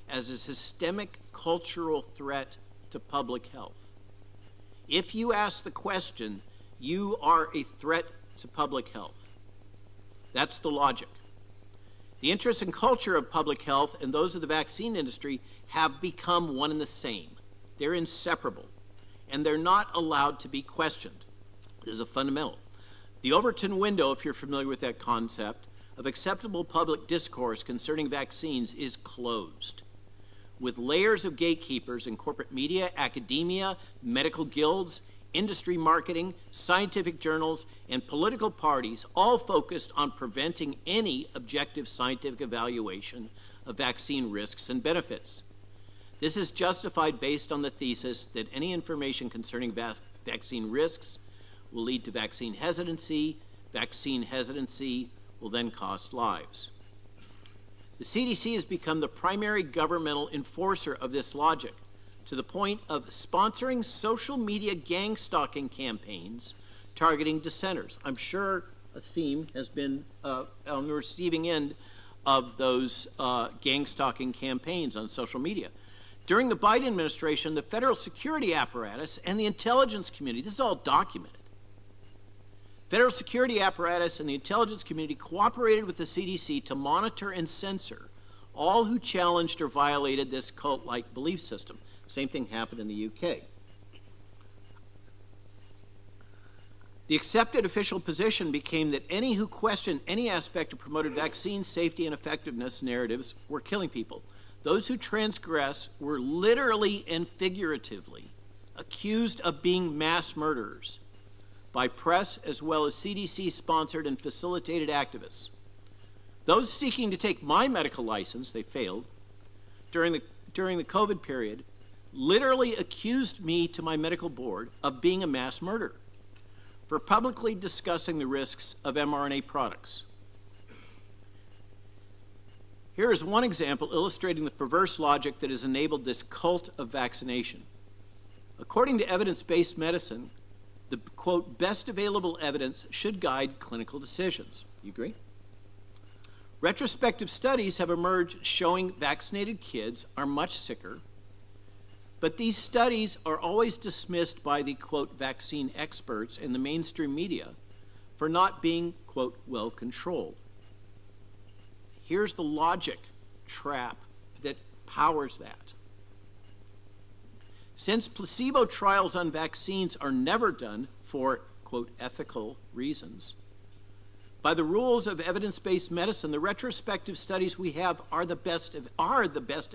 Speaker 6: as a systemic cultural threat to public health. If you ask the question, you are a threat to public health. That's the logic. The interests and culture of public health and those of the vaccine industry have become one and the same. They're inseparable, and they're not allowed to be questioned. This is a fundamental. The Overton window, if you're familiar with that concept, of acceptable public discourse concerning vaccines is closed, with layers of gatekeepers in corporate media, academia, medical guilds, industry marketing, scientific journals, and political parties all focused on preventing any objective scientific evaluation of vaccine risks and benefits. This is justified based on the thesis that any information concerning vaccine risks will lead to vaccine hesitancy. Vaccine hesitancy will then cost lives. The CDC has become the primary governmental enforcer of this logic, to the point of sponsoring social media gang stalking campaigns targeting dissenters. I'm sure Asim has been on the receiving end of those gang stalking campaigns on social media. During the Biden administration, the federal security apparatus and the intelligence community, this is all documented. Federal security apparatus and the intelligence community cooperated with the CDC to monitor and censor all who challenged or violated this cult-like belief system. Same thing happened in the UK. The accepted official position became that any who questioned any aspect of promoted vaccine safety and effectiveness narratives were killing people. Those who transgress were literally and figuratively accused of being mass murderers by press as well as CDC-sponsored and facilitated activists. Those seeking to take my medical license, they failed, during the COVID period, literally accused me to my medical board of being a mass murderer for publicly discussing the risks of mRNA products. Here is one example illustrating the perverse logic that has enabled this cult of vaccination. According to evidence-based medicine, the, quote, best available evidence should guide clinical decisions. You agree? Retrospective studies have emerged showing vaccinated kids are much sicker, but these studies are always dismissed by the, quote, vaccine experts in the mainstream media for not being, quote, well controlled. Here's the logic trap that powers that. Since placebo trials on vaccines are never done for, quote, ethical reasons, by the rules of evidence-based medicine, the retrospective studies we have are the best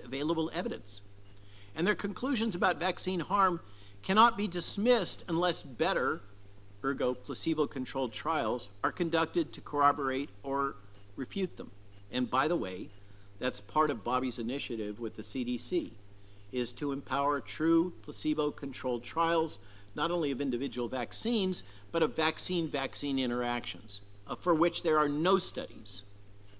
Speaker 6: available evidence. And their conclusions about vaccine harm cannot be dismissed unless better, ergo placebo-controlled trials, are conducted to corroborate or refute them. And by the way, that's part of Bobby's initiative with the CDC, is to empower true placebo-controlled trials, not only of individual vaccines, but of vaccine-vaccine interactions, for which there are no studies.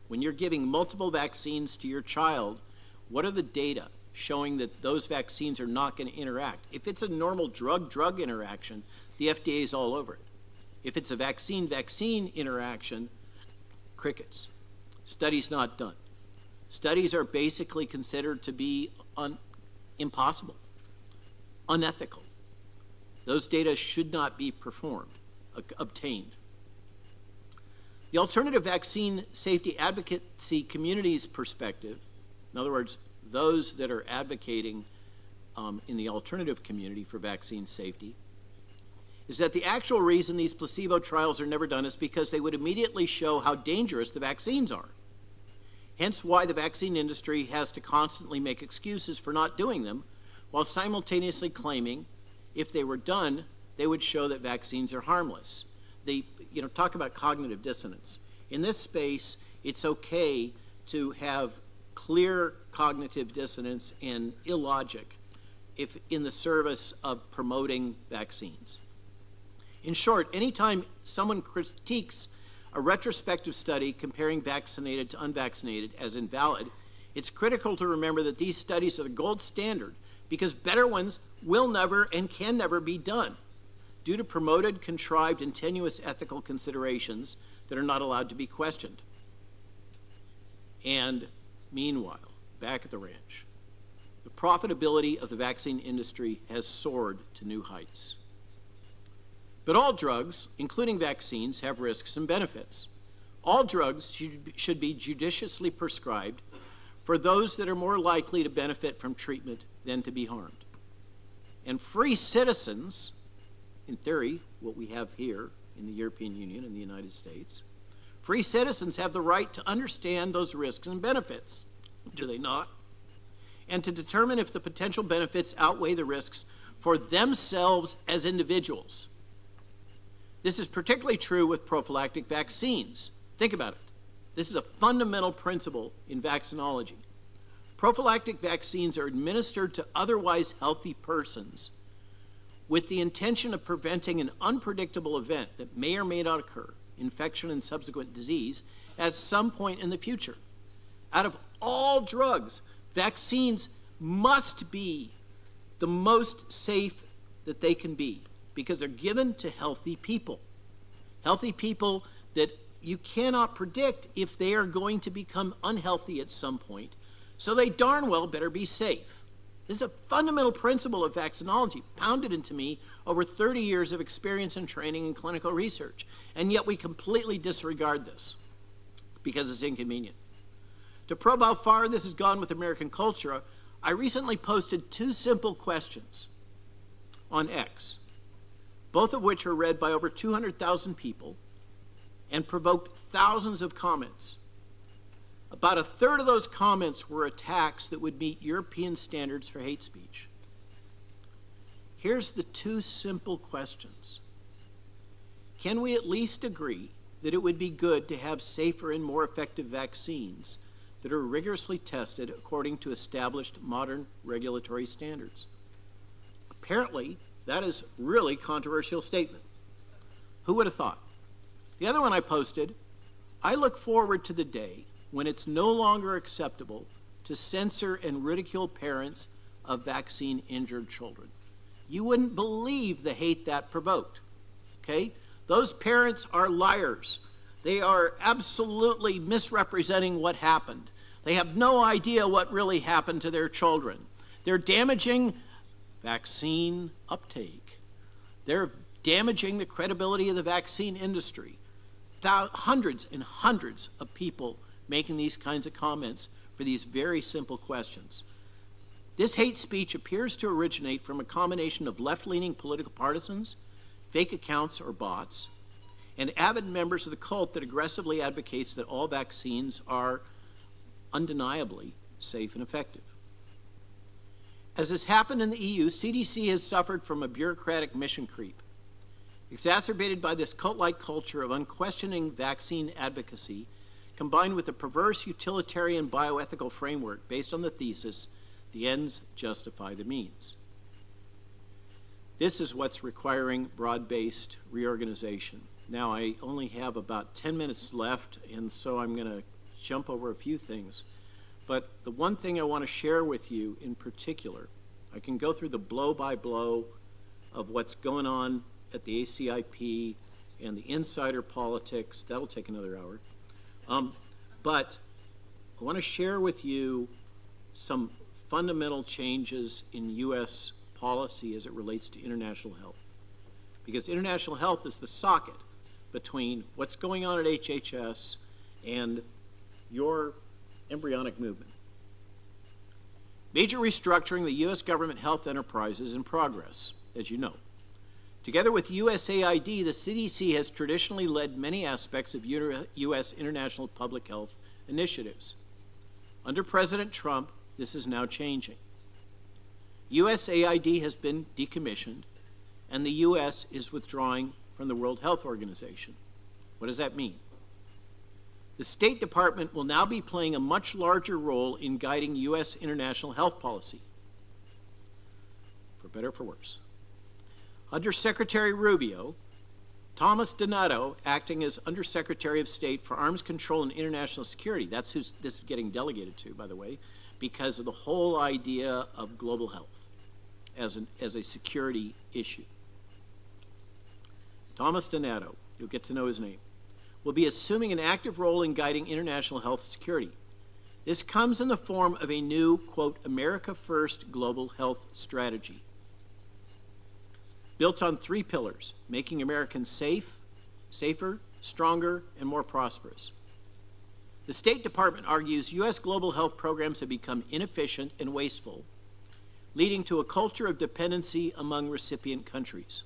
Speaker 6: When you're giving multiple vaccines to your child, what are the data showing that those vaccines are not going to interact? If it's a normal drug-drug interaction, the FDA is all over it. If it's a vaccine-vaccine interaction, crickets. Studies not done. Studies are basically considered to be impossible, unethical. Those data should not be obtained. The alternative vaccine safety advocacy community's perspective, in other words, those that are advocating in the alternative community for vaccine safety, is that the actual reason these placebo trials are never done is because they would immediately show how dangerous the vaccines are. Hence why the vaccine industry has to constantly make excuses for not doing them, while simultaneously claiming if they were done, they would show that vaccines are harmless. They, talk about cognitive dissonance. In this space, it's okay to have clear cognitive dissonance and illogic if in the service of promoting vaccines. In short, anytime someone critiques a retrospective study comparing vaccinated to unvaccinated as invalid, it's critical to remember that these studies are the gold standard because better ones will never and can never be done due to promoted, contrived, and tenuous ethical considerations that are not allowed to be questioned. And meanwhile, back at the ranch, the profitability of the vaccine industry has soared to new heights. But all drugs, including vaccines, have risks and benefits. All drugs should be judiciously prescribed for those that are more likely to benefit from treatment than to be harmed. And free citizens, in theory, what we have here in the European Union and the United States, free citizens have the right to understand those risks and benefits, do they not? And to determine if the potential benefits outweigh the risks for themselves as individuals. This is particularly true with prophylactic vaccines. Think about it. This is a fundamental principle in vaccinology. Prophylactic vaccines are administered to otherwise healthy persons with the intention of preventing an unpredictable event that may or may not occur, infection and subsequent disease, at some point in the future. Out of all drugs, vaccines must be the most safe that they can be because they're given to healthy people. Healthy people that you cannot predict if they are going to become unhealthy at some point, so they darn well better be safe. This is a fundamental principle of vaccinology, pounded into me over 30 years of experience and training in clinical research, and yet we completely disregard this because it's inconvenient. To probe how far this has gone with American culture, I recently posted 2 simple questions on X, both of which were read by over 200,000 people and provoked thousands of comments. About a third of those comments were attacks that would meet European standards for hate speech. Here's the 2 simple questions. Can we at least agree that it would be good to have safer and more effective vaccines that are rigorously tested according to established modern regulatory standards? Apparently, that is a really controversial statement. Who would have thought? The other one I posted, I look forward to the day when it's no longer acceptable to censor and ridicule parents of vaccine-injured children. You wouldn't believe the hate that provoked, okay? Those parents are liars. They are absolutely misrepresenting what happened. They have no idea what really happened to their children. They're damaging vaccine uptake. They're damaging the credibility of the vaccine industry. Hundreds and hundreds of people making these kinds of comments for these very simple questions. This hate speech appears to originate from a combination of left-leaning political partisans, fake accounts or bots, and avid members of the cult that aggressively advocates that all vaccines are undeniably safe and effective. As has happened in the EU, CDC has suffered from a bureaucratic mission creep, exacerbated by this cult-like culture of unquestioning vaccine advocacy, combined with a perverse utilitarian bioethical framework based on the thesis, the ends justify the means. This is what's requiring broad-based reorganization. Now, I only have about 10 minutes left, and so I'm going to jump over a few things. But the one thing I want to share with you in particular, I can go through the blow-by-blow of what's going on at the ACIP and the insider politics. That'll take another hour. But I want to share with you some fundamental changes in U.S. policy as it relates to international health. Because international health is the socket between what's going on at HHS and your embryonic movement. Major restructuring of the U.S. government health enterprise is in progress, as you know. Together with USAID, the CDC has traditionally led many aspects of U.S. international public health initiatives. Under President Trump, this is now changing. USAID has been decommissioned, and the U.S. is withdrawing from the World Health Organization. What does that mean? The State Department will now be playing a much larger role in guiding U.S. international health policy, for better or for worse. Under Secretary Rubio, Thomas Donato, acting as Undersecretary of State for Arms Control and International Security, that's who this is getting delegated to, by the way, because of the whole idea of global health as a security issue. Thomas Donato, you'll get to know his name, will be assuming an active role in guiding international health security. This comes in the form of a new, quote, America First global health strategy, built on 3 pillars: making Americans safer, stronger, and more prosperous. The State Department argues U.S. global health programs have become inefficient and wasteful, leading to a culture of dependency among recipient countries.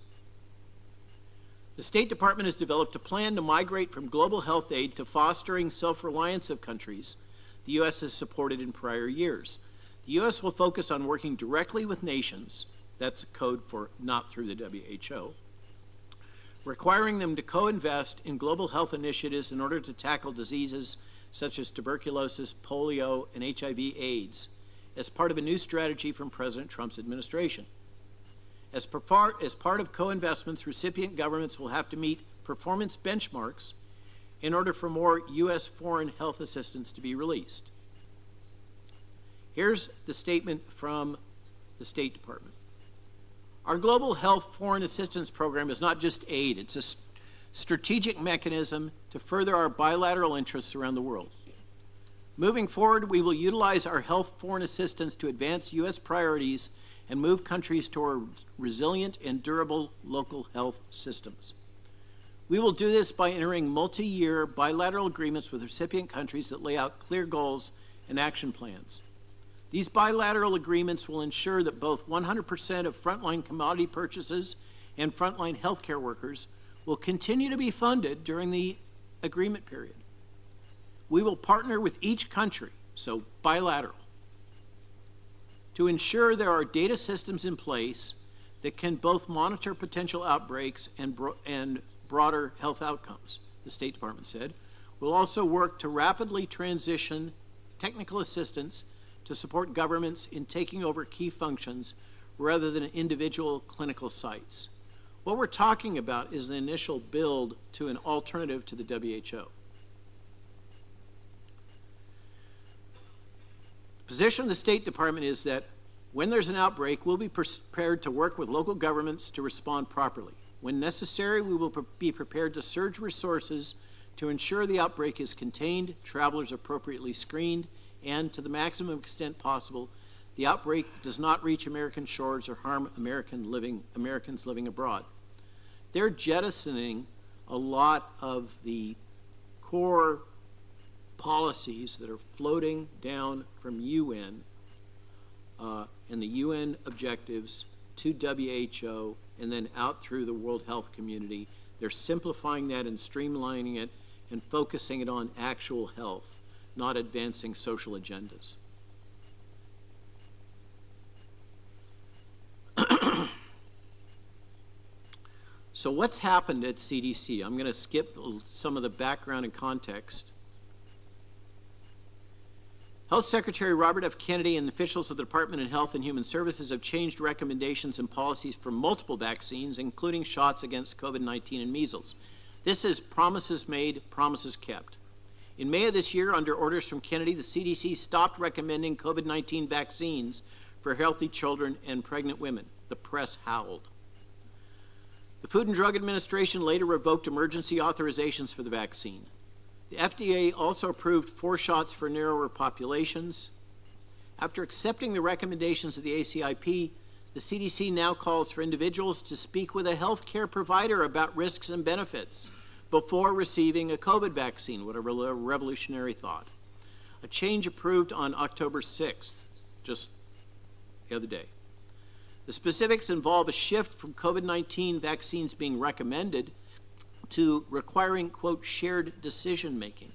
Speaker 6: The State Department has developed a plan to migrate from global health aid to fostering self-reliance of countries the U.S. has supported in prior years. The U.S. will focus on working directly with nations, that's code for not through the WHO, requiring them to co-invest in global health initiatives in order to tackle diseases such as tuberculosis, polio, and HIV/AIDS as part of a new strategy from President Trump's administration. As part of co-investments, recipient governments will have to meet performance benchmarks in order for more U.S. foreign health assistance to be released. Here's the statement from the State Department. Our global health foreign assistance program is not just aid, it's a strategic mechanism to further our bilateral interests around the world. Moving forward, we will utilize our health foreign assistance to advance U.S. priorities and move countries toward resilient and durable local health systems. We will do this by entering multi-year bilateral agreements with recipient countries that lay out clear goals and action plans. These bilateral agreements will ensure that both 100% of frontline commodity purchases and frontline healthcare workers will continue to be funded during the agreement period. We will partner with each country, so bilateral, to ensure there are data systems in place that can both monitor potential outbreaks and broader health outcomes, the State Department said. We'll also work to rapidly transition technical assistance to support governments in taking over key functions rather than individual clinical sites. What we're talking about is the initial build to an alternative to the WHO. The position of the State Department is that when there's an outbreak, we'll be prepared to work with local governments to respond properly. When necessary, we will be prepared to surge resources to ensure the outbreak is contained, travelers appropriately screened, and to the maximum extent possible, the outbreak does not reach American shores or harm Americans living abroad. They're jettisoning a lot of the core policies that are floating down from UN and the UN objectives to WHO and then out through the World Health Community. They're simplifying that and streamlining it and focusing it on actual health, not advancing social agendas. So what's happened at CDC? I'm going to skip some of the background and context. Health Secretary Robert F. Kennedy and officials of the Department of Health and Human Services have changed recommendations and policies for multiple vaccines, including shots against COVID-19 and measles. This is promises made, promises kept. In May of this year, under orders from Kennedy, the CDC stopped recommending COVID-19 vaccines for healthy children and pregnant women. The press howled. The Food and Drug Administration later revoked emergency authorizations for the vaccine. The FDA also approved 4 shots for narrower populations. After accepting the recommendations of the ACIP, the CDC now calls for individuals to speak with a healthcare provider about risks and benefits before receiving a COVID vaccine. What a revolutionary thought. A change approved on October 6th, just the other day. The specifics involve a shift from COVID-19 vaccines being recommended to requiring, quote, shared decision-making.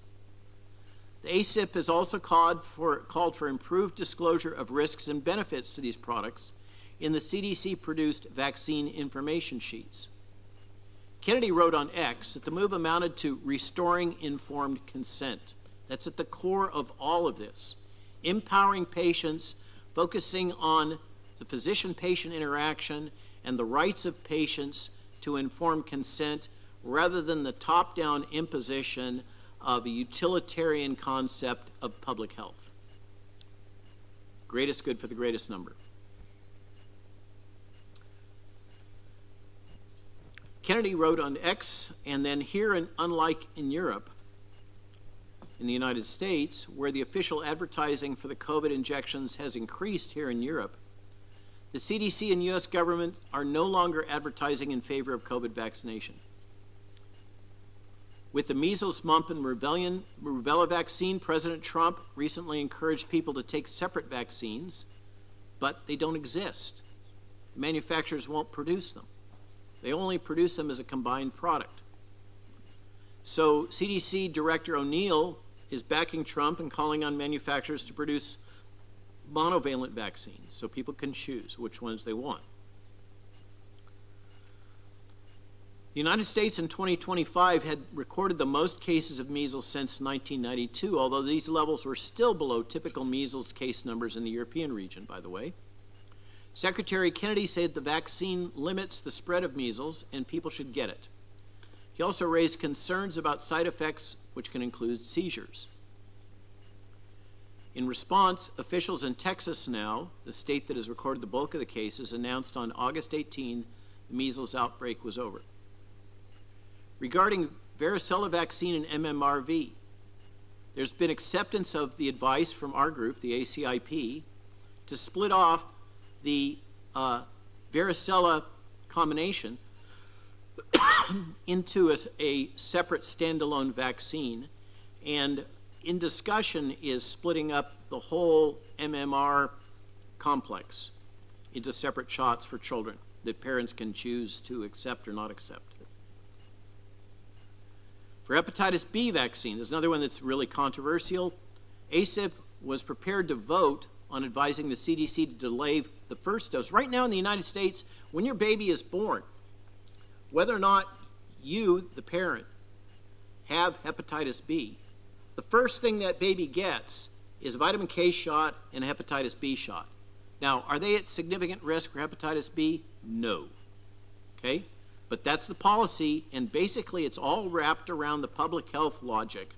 Speaker 6: The ACIP has also called for improved disclosure of risks and benefits to these products in the CDC-produced vaccine information sheets. Kennedy wrote on X that the move amounted to restoring informed consent. That's at the core of all of this. Empowering patients, focusing on the physician-patient interaction and the rights of patients to informed consent rather than the top-down imposition of a utilitarian concept of public health. Greatest good for the greatest number. Kennedy wrote on X, and then here, and unlike in Europe, in the United States, where the official advertising for the COVID injections has increased here in Europe, the CDC and U.S. government are no longer advertising in favor of COVID vaccination. With the measles, mumps, and rubella vaccine, President Trump recently encouraged people to take separate vaccines, but they don't exist. Manufacturers won't produce them. They only produce them as a combined product. So CDC Director O'Neill is backing Trump and calling on manufacturers to produce monovalent vaccines so people can choose which ones they want. The United States in 2025 had recorded the most cases of measles since 1992, although these levels were still below typical measles case numbers in the European region, by the way. Secretary Kennedy said the vaccine limits the spread of measles and people should get it. He also raised concerns about side effects, which can include seizures. In response, officials in Texas now, the state that has recorded the bulk of the cases, announced on August 18 the measles outbreak was over. Regarding varicella vaccine and MMRV, there's been acceptance of the advice from our group, the ACIP, to split off the varicella combination into a separate standalone vaccine, and in discussion is splitting up the whole MMR complex into separate shots for children that parents can choose to accept or not accept. For hepatitis B vaccine, there's another one that's really controversial. ACIP was prepared to vote on advising the CDC to delay the first dose. Right now in the United States, when your baby is born, whether or not you, the parent, have hepatitis B, the first thing that baby gets is a vitamin K shot and a hepatitis B shot. Now, are they at significant risk for hepatitis B? No. Okay? But that's the policy, and basically it's all wrapped around the public health logic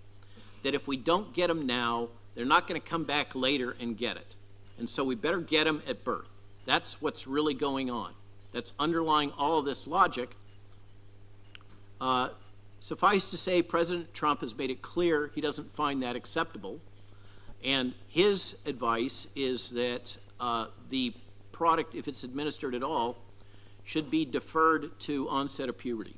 Speaker 6: that if we don't get them now, they're not going to come back later and get it. And so we better get them at birth. That's what's really going on. That's underlying all of this logic. Suffice to say, President Trump has made it clear he doesn't find that acceptable. And his advice is that the product, if it's administered at all, should be deferred to onset of puberty.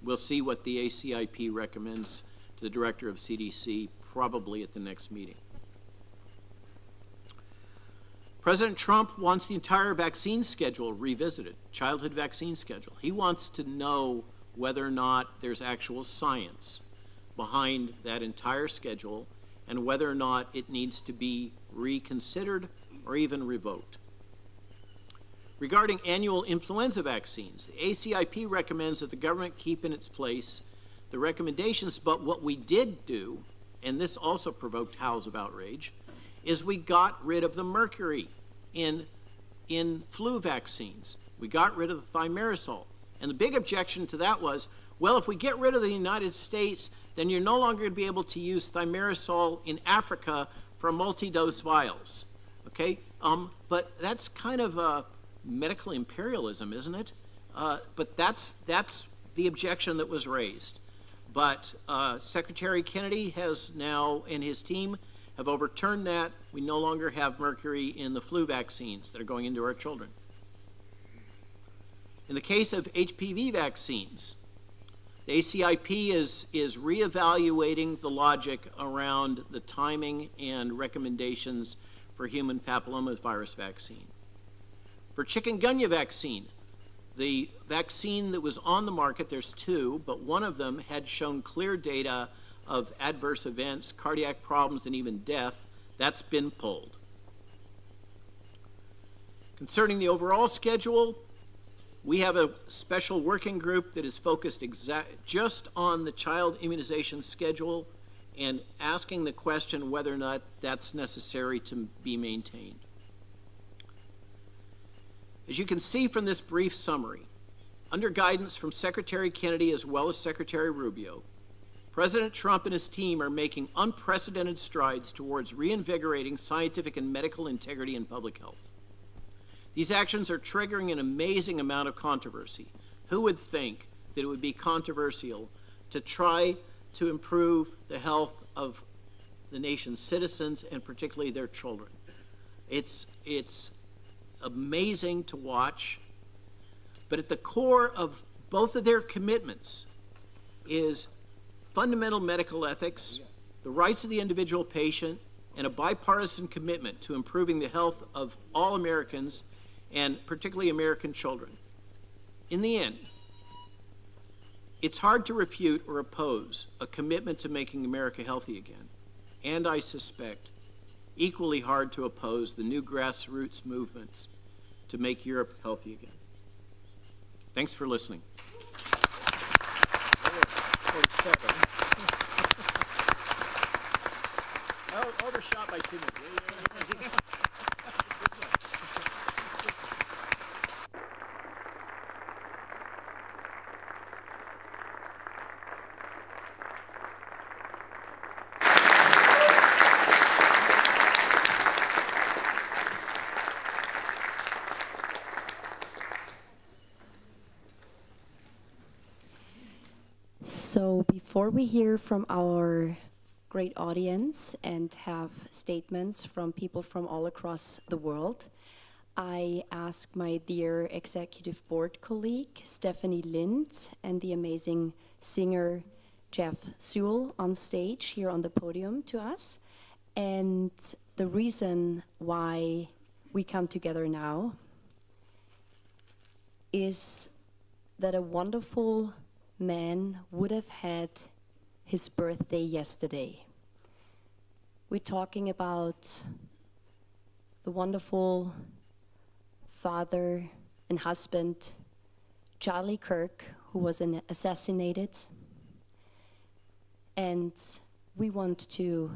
Speaker 6: We'll see what the ACIP recommends to the director of CDC probably at the next meeting. President Trump wants the entire vaccine schedule revisited, childhood vaccine schedule. He wants to know whether or not there's actual science behind that entire schedule and whether or not it needs to be reconsidered or even revoked. Regarding annual influenza vaccines, the ACIP recommends that the government keep in its place the recommendations, but what we did do, and this also provoked howls of outrage, is we got rid of the mercury in flu vaccines. We got rid of the thimerosal. And the big objection to that was, well, if we get rid of the United States, then you're no longer going to be able to use thimerosal in Africa for multi-dose vials. Okay? But that's kind of medical imperialism, isn't it? But that's the objection that was raised. But Secretary Kennedy has now, and his team, have overturned that. We no longer have mercury in the flu vaccines that are going into our children. In the case of HPV vaccines, the ACIP is reevaluating the logic around the timing and recommendations for human papillomavirus vaccine. For chikungunya vaccine, the vaccine that was on the market, there's two, but one of them had shown clear data of adverse events, cardiac problems, and even death. That's been pulled. Concerning the overall schedule, we have a special working group that is focused just on the child immunization schedule and asking the question whether or not that's necessary to be maintained. As you can see from this brief summary, under guidance from Secretary Kennedy as well as Secretary Rubio, President Trump and his team are making unprecedented strides towards reinvigorating scientific and medical integrity in public health. These actions are triggering an amazing amount of controversy. Who would think that it would be controversial to try to improve the health of the nation's citizens and particularly their children? It's amazing to watch, but at the core of both of their commitments is fundamental medical ethics, the rights of the individual patient, and a bipartisan commitment to improving the health of all Americans and particularly American children. In the end, it's hard to refute or oppose a commitment to making America healthy again, and I suspect equally hard to oppose the new grassroots movements to make Europe healthy again. Thanks for listening. Overshot by 2 minutes.
Speaker 1: So before we hear from our great audience and have statements from people from all across the world, I ask my dear executive board colleague, Stephanie Lind, and the amazing singer, Jeff Sewell, on stage here on the podium to us. And the reason why we come together now is that a wonderful man would have had his birthday yesterday. We're talking about the wonderful father and husband, Charlie Kirk, who was assassinated. And we want to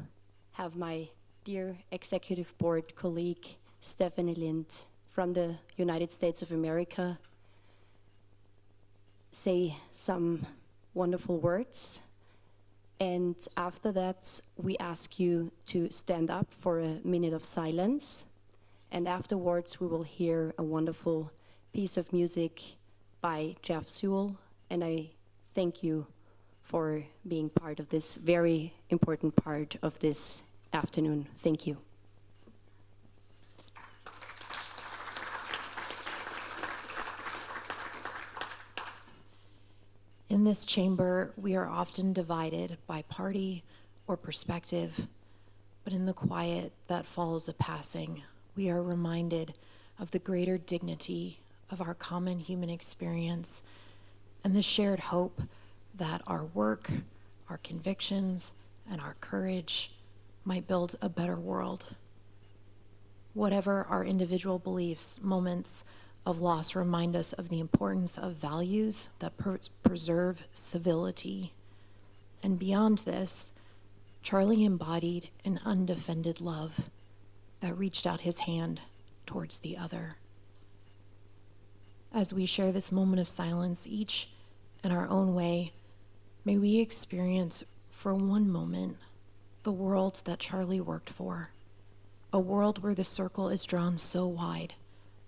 Speaker 1: have my dear executive board colleague, Stephanie Lind, from the United States of America, say some wonderful words. And after that, we ask you to stand up for a minute of silence. And afterwards, we will hear a wonderful piece of music by Jeff Sewell. And I thank you for being part of this very important part of this afternoon. Thank you.
Speaker 7: In this chamber, we are often divided by party or perspective, but in the quiet that follows a passing, we are reminded of the greater dignity of our common human experience and the shared hope that our work, our convictions, and our courage might build a better world. Whatever our individual beliefs, moments of loss remind us of the importance of values that preserve civility. And beyond this, Charlie embodied an undefended love that reached out his hand towards the other. As we share this moment of silence, each in our own way, may we experience for one moment the world that Charlie worked for, a world where the circle is drawn so wide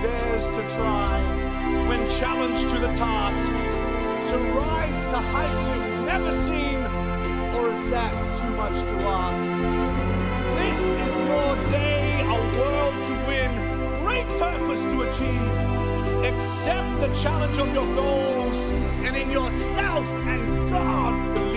Speaker 3: dares to try, when challenged to the task, to rise to heights you've never seen, or is that too much to ask? This is your day, a world to win, great purpose to achieve. Accept the challenge of your goals, and in yourself and God believe.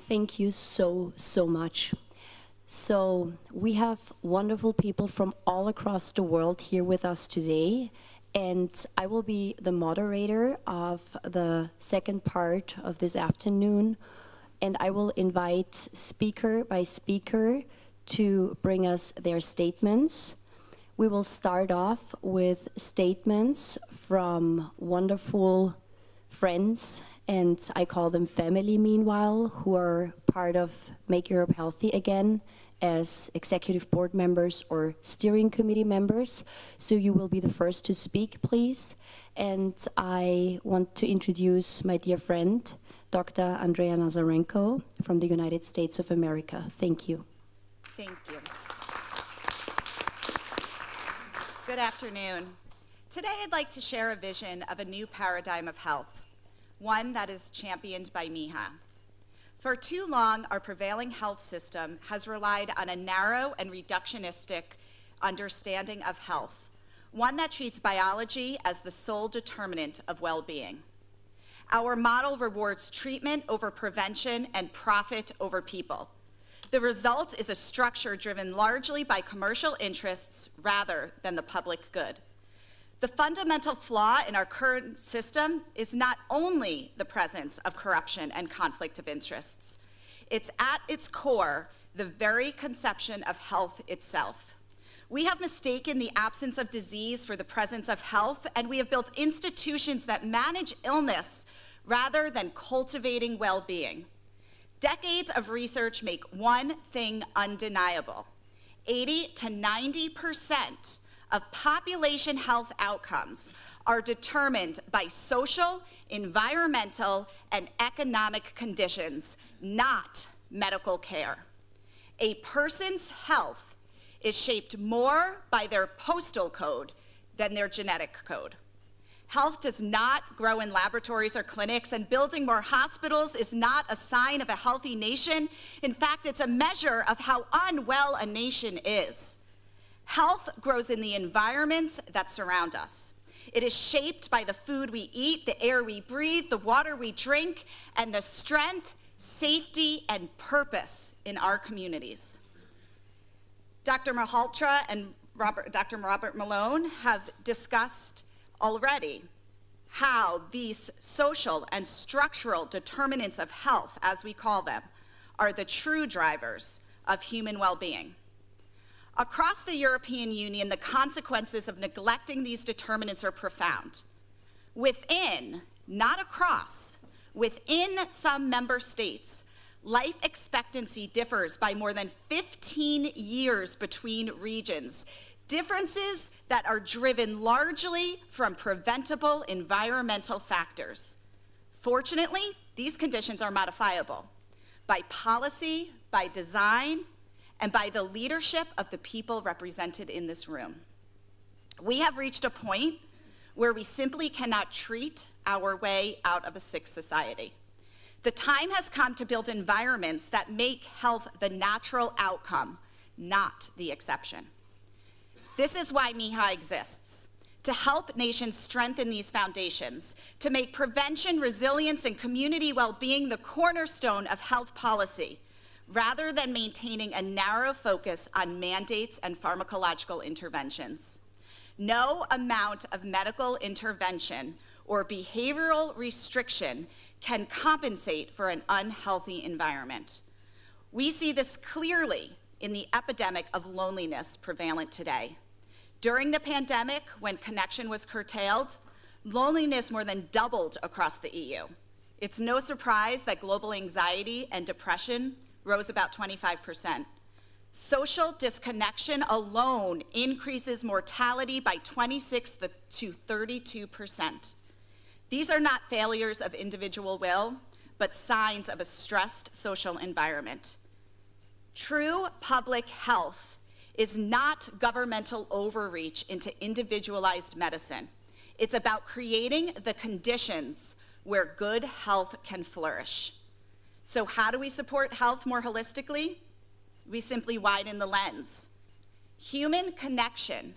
Speaker 1: Thank you so much. So we have wonderful people from all across the world here with us today, and I will be the moderator of the second part of this afternoon, and I will invite speaker by speaker to bring us their statements. We will start off with statements from wonderful friends, and I call them family meanwhile, who are part of Make Europe Healthy again as executive board members or steering committee members. So you will be the first to speak, please. And I want to introduce my dear friend, Dr. Andrea Nazarenko from the United States of America. Thank you.
Speaker 8: Thank you. Good afternoon. Today I'd like to share a vision of a new paradigm of health, one that is championed by MIHA. For too long, our prevailing health system has relied on a narrow and reductionistic understanding of health, one that treats biology as the sole determinant of well-being. Our model rewards treatment over prevention and profit over people. The result is a structure driven largely by commercial interests rather than the public good. The fundamental flaw in our current system is not only the presence of corruption and conflict of interests, it's at its core the very conception of health itself. We have mistaken the absence of disease for the presence of health, and we have built institutions that manage illness rather than cultivating well-being. Decades of research make one thing undeniable: 80 to 90% of population health outcomes are determined by social, environmental, and economic conditions, not medical care. A person's health is shaped more by their postal code than their genetic code. Health does not grow in laboratories or clinics, and building more hospitals is not a sign of a healthy nation. In fact, it's a measure of how unwell a nation is. Health grows in the environments that surround us. It is shaped by the food we eat, the air we breathe, the water we drink, and the strength, safety, and purpose in our communities. Dr. Malhotra and Dr. Robert Malone have discussed already how these social and structural determinants of health, as we call them, are the true drivers of human well-being. Across the European Union, the consequences of neglecting these determinants are profound. Within, not across, within some member states, life expectancy differs by more than 15 years between regions, differences that are driven largely from preventable environmental factors. Fortunately, these conditions are modifiable by policy, by design, and by the leadership of the people represented in this room. We have reached a point where we simply cannot treat our way out of a sick society. The time has come to build environments that make health the natural outcome, not the exception. This is why MIHA exists, to help nations strengthen these foundations, to make prevention, resilience, and community well-being the cornerstone of health policy, rather than maintaining a narrow focus on mandates and pharmacological interventions. No amount of medical intervention or behavioral restriction can compensate for an unhealthy environment. We see this clearly in the epidemic of loneliness prevalent today. During the pandemic, when connection was curtailed, loneliness more than doubled across the EU. It's no surprise that global anxiety and depression rose about 25%. Social disconnection alone increases mortality by 26 to 32%. These are not failures of individual will, but signs of a stressed social environment. True public health is not governmental overreach into individualized medicine. It's about creating the conditions where good health can flourish. So how do we support health more holistically? We simply widen the lens. Human connection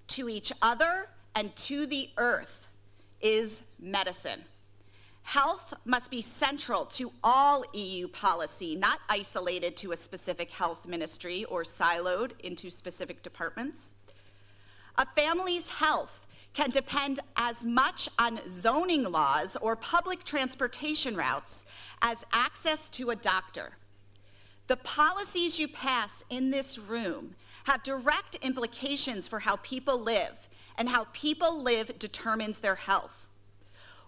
Speaker 8: to each other and to the earth is medicine. Health must be central to all EU policy, not isolated to a specific health ministry or siloed into specific departments. A family's health can depend as much on zoning laws or public transportation routes as access to a doctor. The policies you pass in this room have direct implications for how people live, and how people live determines their health.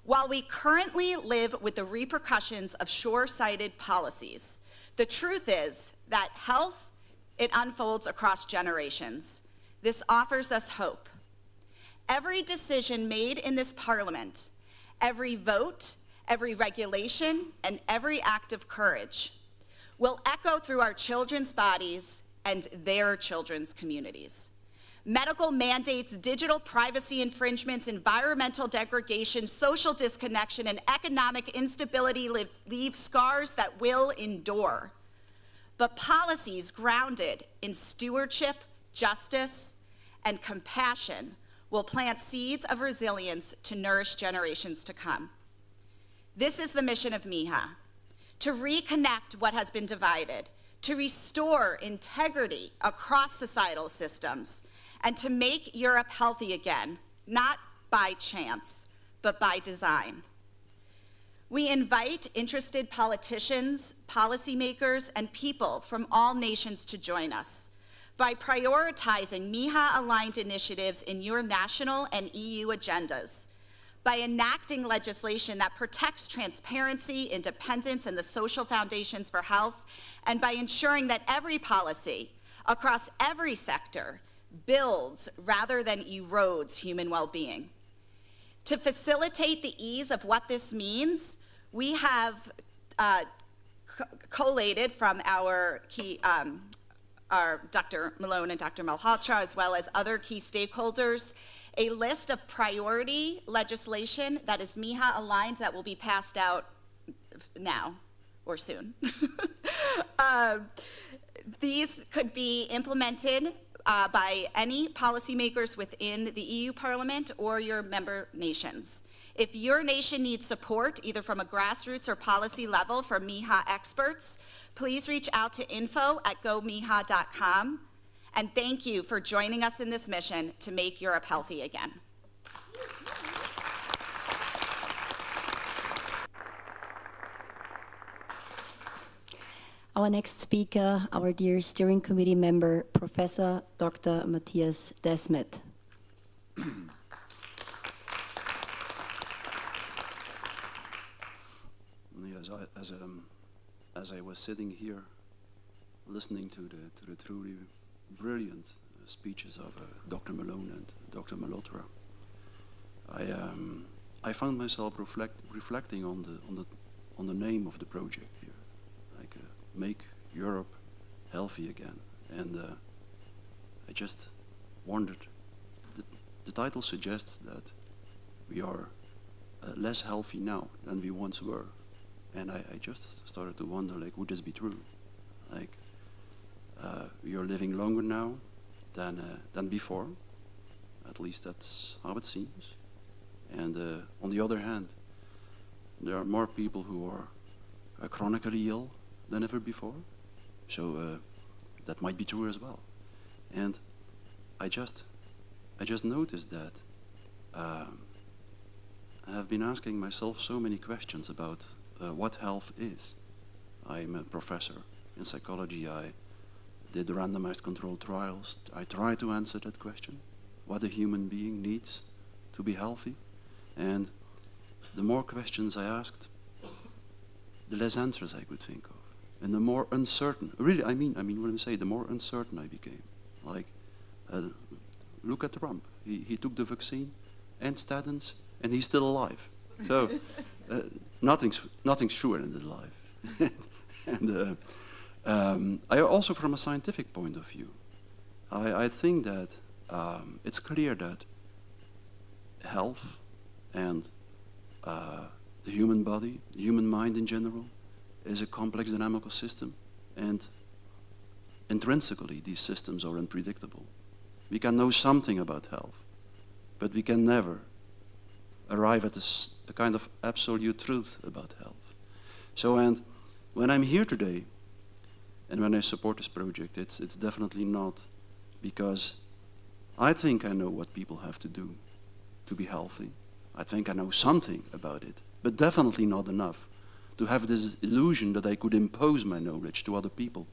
Speaker 8: While we currently live with the repercussions of short-sighted policies, the truth is that health, it unfolds across generations. This offers us hope. Every decision made in this Parliament, every vote, every regulation, and every act of courage will echo through our children's bodies and their children's communities. Medical mandates, digital privacy infringements, environmental degradation, social disconnection, and economic instability leave scars that will endure. But policies grounded in stewardship, justice, and compassion will plant seeds of resilience to nourish generations to come. This is the mission of MIHA, to reconnect what has been divided, to restore integrity across societal systems, and to make Europe healthy again, not by chance, but by design. We invite interested politicians, policymakers, and people from all nations to join us by prioritizing MIHA-aligned initiatives in your national and EU agendas, by enacting legislation that protects transparency, independence, and the social foundations for health, and by ensuring that every policy across every sector builds rather than erodes human well-being. To facilitate the ease of what this means, we have collated from our key, our Dr. Malone and Dr. Malhotra, as well as other key stakeholders, a list of priority legislation that is MIHA aligned that will be passed out now or soon. These could be implemented by any policymakers within the EU Parliament or your member nations. If your nation needs support, either from a grassroots or policy level from MIHA experts, please reach out to info@gomiha.com. And thank you for joining us in this mission to make Europe healthy again.
Speaker 1: Our next speaker, our dear steering committee member, Professor Dr. Matthias Desmet.
Speaker 9: As as I was sitting here listening to the truly brilliant speeches of Dr. Malone and Dr. Malhotra, I found myself reflecting on the name of the project here, like make Europe healthy again. And I just wondered, the title suggests that we are less healthy now than we once were. And I just started to wonder, like, would this be true? Like, we are living longer now than before. At least that's how it seems. And on the other hand, there are more people who are chronically ill than ever before. So that might be true as well. And I just noticed that I have been asking myself so many questions about what health is. I'm a professor in psychology. I did randomized controlled trials. I try to answer that question, what a human being needs to be healthy. And the more questions I asked, the less answers I could think of. And the more uncertain, really, I mean when I say the more uncertain I became. Like, look at Trump. He took the vaccine and statins, and he's still alive. So nothing's sure in his life. And I also, from a scientific point of view, I think that it's clear that health and the human body, the human mind in general, is a complex dynamical system, and intrinsically these systems are unpredictable. We can know something about health, but we can never arrive at a kind of absolute truth about health. So, and when I'm here today, and when I support this project, it's definitely not because I think I know what people have to do to be healthy. I think I know something about it, but definitely not enough to have this illusion that I could impose my knowledge to other people.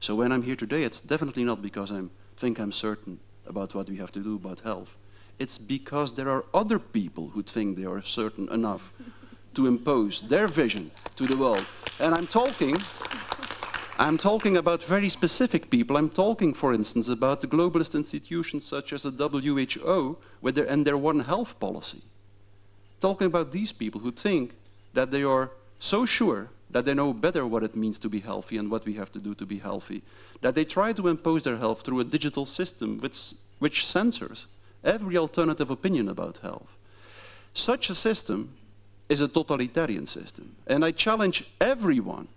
Speaker 9: So when I'm here today, it's definitely not because I think I'm certain about what we have to do about health. It's because there are other people who think they are certain enough to impose their vision to the world. And I'm talking about very specific people. I'm talking, for instance, about the globalist institutions such as the WHO and their One Health policy. Talking about these people who think that they are so sure that they know better what it means to be healthy and what we have to do to be healthy, that they try to impose their health through a digital system which censors every alternative opinion about health. Such a system is a totalitarian system. And I challenge everyone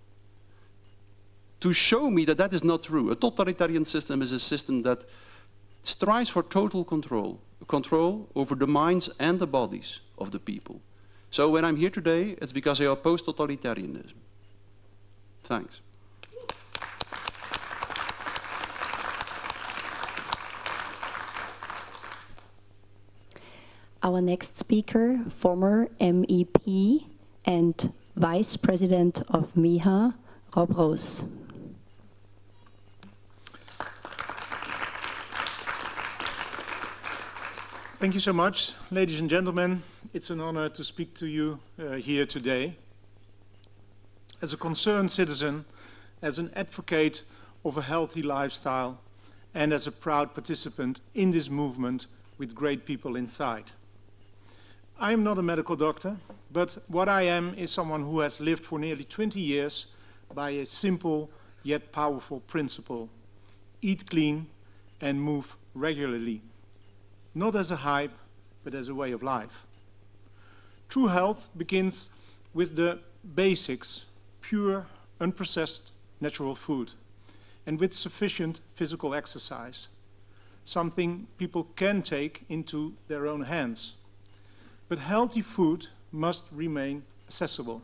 Speaker 9: to show me that that is not true. A totalitarian system is a system that strives for total control over the minds and the bodies of the people. So when I'm here today, it's because I oppose totalitarianism. Thanks.
Speaker 1: Our next speaker, former MEP and Vice President of MIHA, Rob Roos.
Speaker 10: Thank you so much, ladies and gentlemen. It's an honor to speak to you here today. As a concerned citizen, as an advocate of a healthy lifestyle, and as a proud participant in this movement with great people inside. I am not a medical doctor, but what I am is someone who has lived for nearly 20 years by a simple yet powerful principle: eat clean and move regularly. Not as a hype, but as a way of life. True health begins with the basics: pure, unprocessed, natural food, and with sufficient physical exercise, something people can take into their own hands. But healthy food must remain accessible.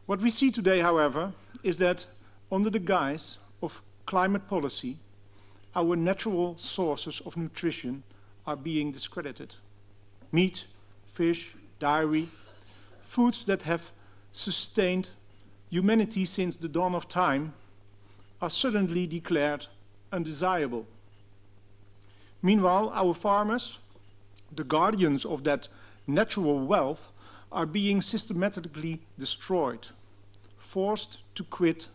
Speaker 10: What we see today, however, is that under the guise of climate policy, our natural sources of nutrition are being discredited. Meat, fish, dairy, foods that have sustained humanity since the dawn of time, are suddenly declared undesirable. Meanwhile, our farmers, the guardians of that natural wealth, are being systematically destroyed. forced to quit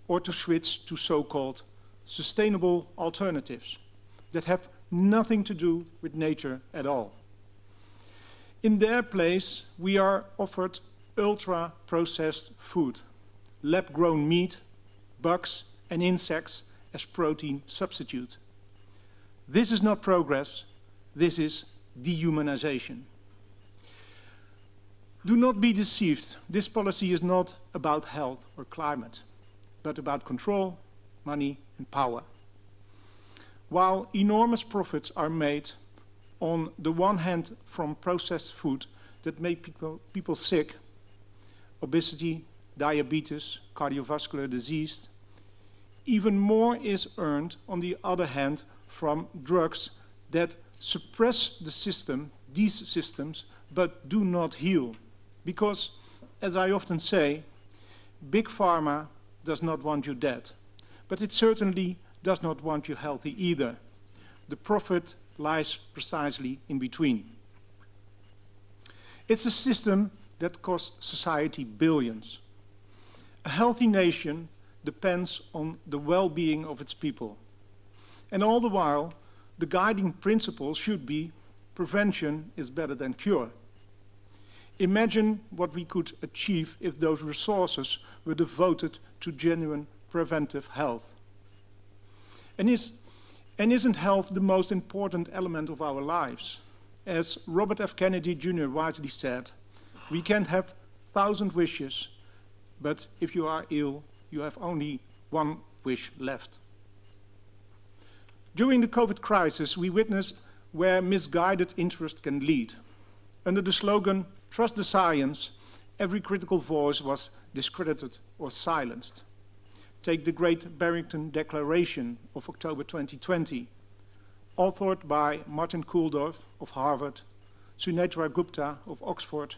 Speaker 10: or to switch to so-called sustainable alternatives that have nothing to do with nature at all. In their place, we are offered ultra-processed food, lab-grown meat, bugs and insects as protein substitute. This is not progress, this is dehumanization. Do not be deceived, this policy is not about health or climate, but about control, money and power. While enormous profits are made on the one hand from processed food that make people sick, obesity, diabetes, cardiovascular disease, even more is earned on the other hand from drugs that suppress the system, these systems, but do not heal. Because, as I often say, Big Pharma does not want you dead, but it certainly does not want you healthy either. The profit lies precisely in between. It's a system that costs society billions. A healthy nation depends on the well-being of its people. And all the while, the guiding principle should be prevention is better than cure. Imagine what we could achieve if those resources were devoted to genuine preventive health. And isn't health the most important element of our lives? As Robert F. Kennedy Jr. wisely said, we can't have 1,000 wishes, but if you are ill, you have only one wish left. During the COVID crisis, we witnessed where misguided interest can lead. Under the slogan, "Trust the science," every critical voice was discredited or silenced. Take the Great Barrington Declaration of October 2020, authored by Martin Kulldorff of Harvard, Sunetra Gupta of Oxford,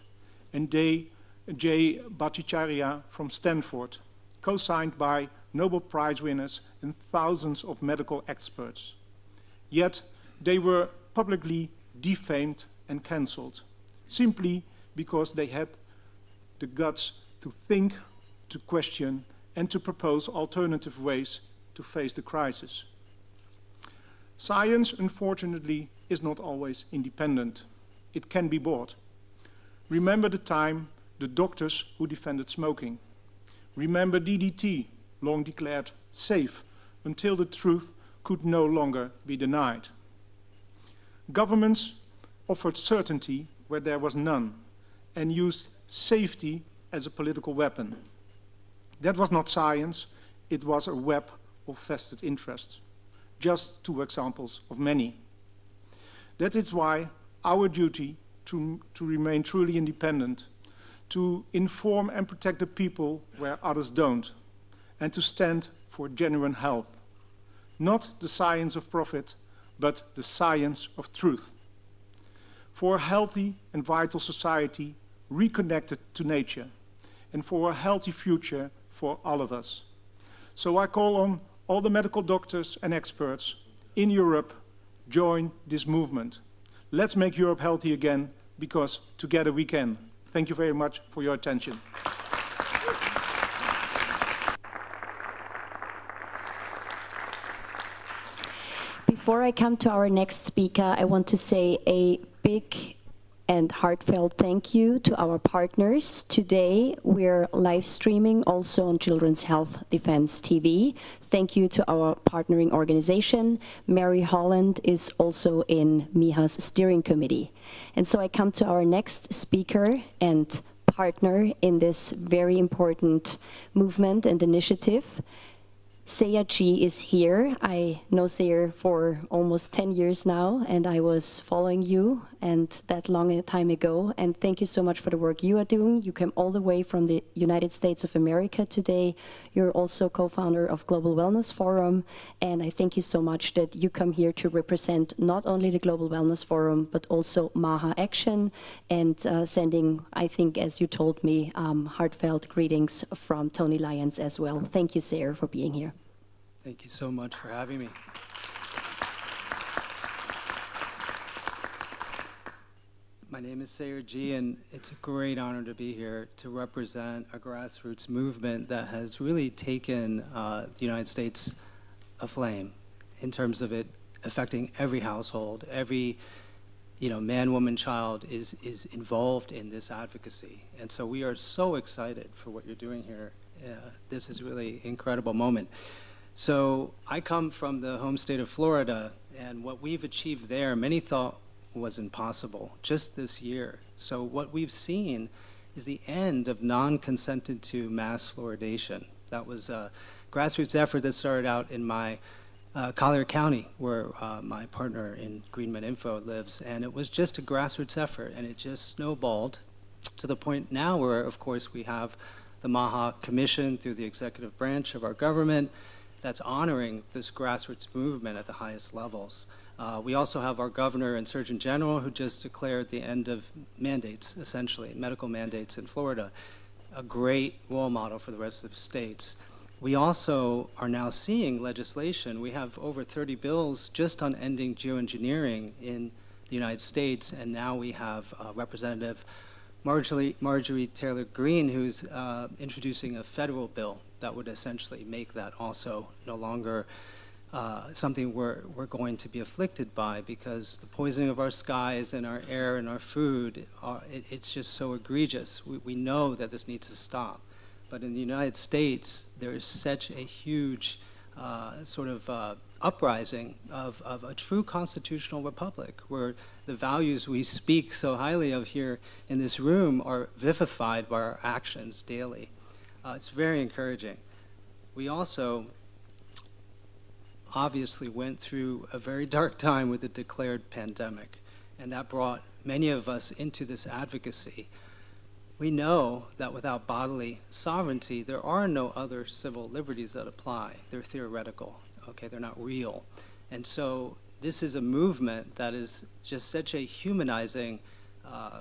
Speaker 10: and J. Bhattacharya from Stanford, co-signed by Nobel Prize winners and thousands of medical experts. Yet they were publicly defamed and cancelled, simply because they had the guts to think, to question, and to propose alternative ways to face the crisis. Science, unfortunately, is not always independent. It can be bought. Remember the time the doctors who defended smoking. Remember DDT, long declared safe, until the truth could no longer be denied. Governments offered certainty where there was none, and used safety as a political weapon. That was not science, it was a web of vested interests. Just two examples of many. That is why our duty to remain truly independent, to inform and protect the people where others don't, and to stand for genuine health. Not the science of profit, but the science of truth. For a healthy and vital society reconnected to nature, and for a healthy future for all of us. So I call on all the medical doctors and experts in Europe, join this movement. Let's make Europe healthy again, because together we can. Thank you very much for your attention.
Speaker 1: Before I come to our next speaker, I want to say a big and heartfelt thank you to our partners. Today we're live streaming also on Children's Health Defense TV. Thank you to our partnering organization. Mary Holland is also in MIHA's steering committee. And so I come to our next speaker and partner in this very important movement and initiative. Seya Chi is here. I know Seya for almost 10 years now, and I was following you and that long a time ago. And thank you so much for the work you are doing. You came all the way from the United States of America today. You're also co-founder of Global Wellness Forum, and I thank you so much that you come here to represent not only the Global Wellness Forum, but also MAHA Action, and sending, I think, as you told me, heartfelt greetings from Tony Lyons as well. Thank you, Seya, for being here.
Speaker 11: Thank you so much for having me. My name is Sayer G, and it's a great honor to be here to represent a grassroots movement that has really taken the United States aflame in terms of it affecting every household. Every man, woman, child is involved in this advocacy. And so we are so excited for what you're doing here. This is really an incredible moment. So I come from the home state of Florida, and what we've achieved there, many thought was impossible just this year. So what we've seen is the end of non-consented to mass fluoridation. That was a grassroots effort that started out in my Collier County, where my partner in Greenman Info lives, and it was just a grassroots effort, and it just snowballed to the point now where, of course, we have the MAHA Commission through the executive branch of our government that's honoring this grassroots movement at the highest levels. We also have our governor and surgeon general who just declared the end of mandates, essentially, medical mandates in Florida, a great role model for the rest of the states. We also are now seeing legislation. We have over 30 bills just on ending geoengineering in the United States, and now we have Representative Marjorie Taylor Greene, who's introducing a federal bill that would essentially make that also no longer something we're going to be afflicted by, because the poisoning of our skies and our air and our food, it's just so egregious. We know that this needs to stop. But in the United States, there is such a huge uprising of a true constitutional republic, where the values we speak so highly of here in this room are vivified by our actions daily. It's very encouraging. We also obviously went through a very dark time with the declared pandemic, and that brought many of us into this advocacy. We know that without bodily sovereignty, there are no other civil liberties that apply. They're theoretical, okay? They're not real. And so this is a movement that is just such a humanizing,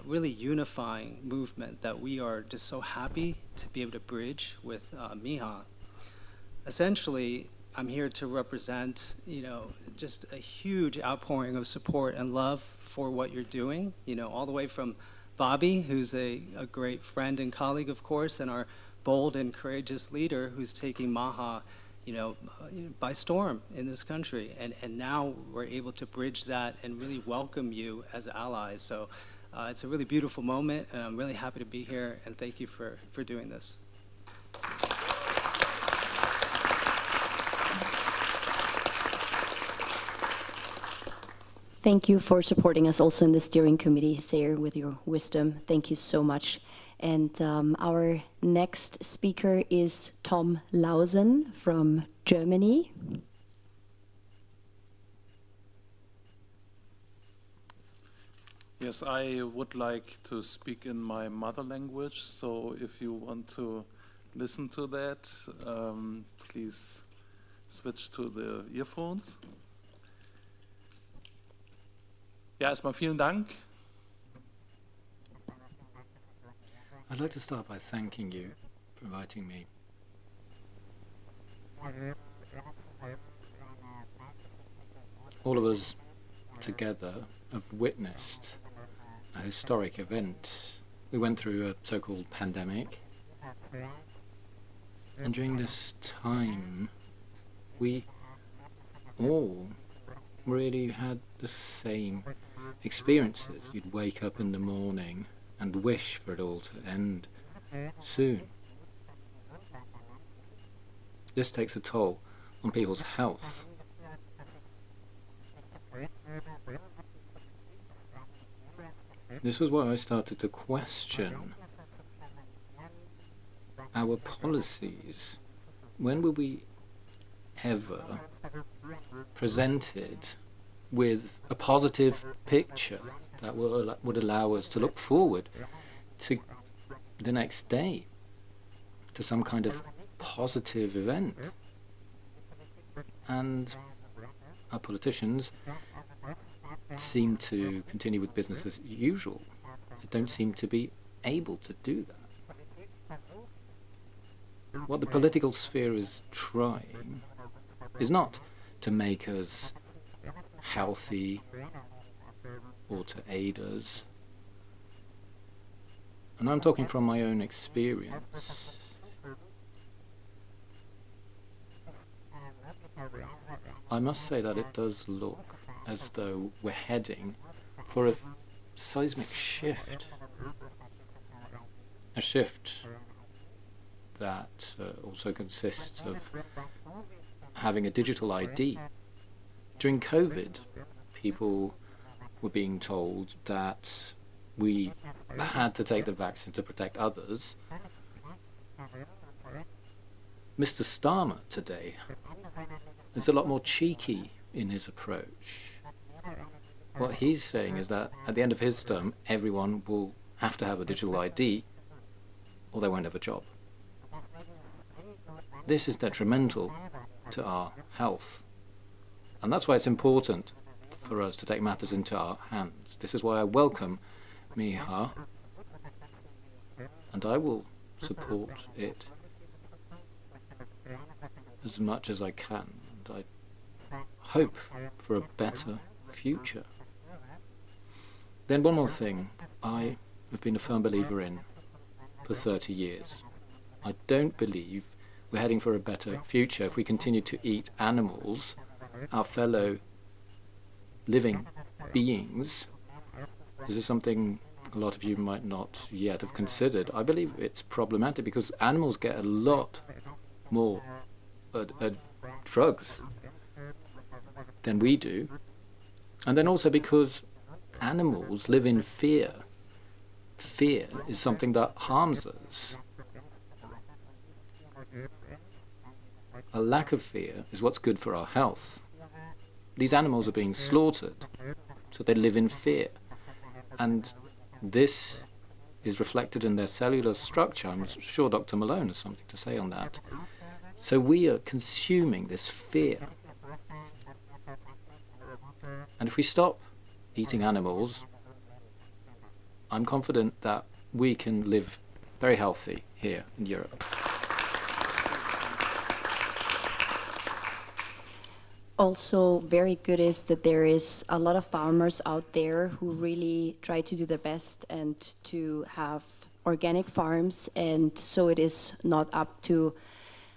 Speaker 11: really unifying movement that we are just so happy to be able to bridge with MIHA. Essentially, I'm here to represent, just a huge outpouring of support and love for what you're doing, all the way from Bobby, who's a great friend and colleague, of course, and our bold and courageous leader who's taking MAHA, by storm in this country. And now we're able to bridge that and really welcome you as allies. So it's a really beautiful moment, and I'm really happy to be here, and thank you for doing this.
Speaker 1: Thank you for supporting us also in the steering committee, Sayer, with your wisdom. Thank you so much. And our next speaker is Tom Lausen from Germany.
Speaker 12: Yes, I would like to speak in my mother language, so if you want to listen to that, please switch to the earphones. Ja, erstmal vielen Dank.
Speaker 4: I'd like to start by thanking you for inviting me. All of us together have witnessed a historic event. We went through a so-called pandemic, and during this time we all really had the same experiences. You'd wake up in the morning and wish for it all to end soon. This takes a toll on people's health. This was why I started to question our policies. When were we ever presented with a positive picture that would allow us to look forward to the next day, to some kind of positive event? And our politicians seem to continue with business as usual. They don't seem to be able to do that. What the political sphere is trying is not to make us healthy or to aid us, and I'm talking from my own experience, I must say that it does look as though we're heading for a seismic shift. A shift that also consists of having a digital ID. During COVID, people were being told that we had to take the vaccine to protect others. Mr. Starmer today is a lot more cheeky in his approach. What he's saying is that at the end of his term, everyone will have to have a digital ID or they won't have a job. This is detrimental to our health. And that's why it's important for us to take matters into our hands. This is why I welcome Miha, and I will support it as much as I can. And I hope for a better future. Then one more thing I have been a firm believer in for 30 years. I don't believe we're heading for a better future if we continue to eat animals, our fellow living beings. This is something a lot of you might not yet have considered. I believe it's problematic because animals get a lot more drugs than we do. And then also because animals live in fear. Fear is something that harms us. A lack of fear is what's good for our health. These animals are being slaughtered, so they live in fear. And this is reflected in their cellular structure. I'm sure Dr. Malone has something to say on that. So we are consuming this fear. And if we stop eating animals, I'm confident that we can live very healthy here in Europe.
Speaker 1: Also very good is that there is a lot of farmers out there who really try to do their best and to have organic farms, and so it is not up to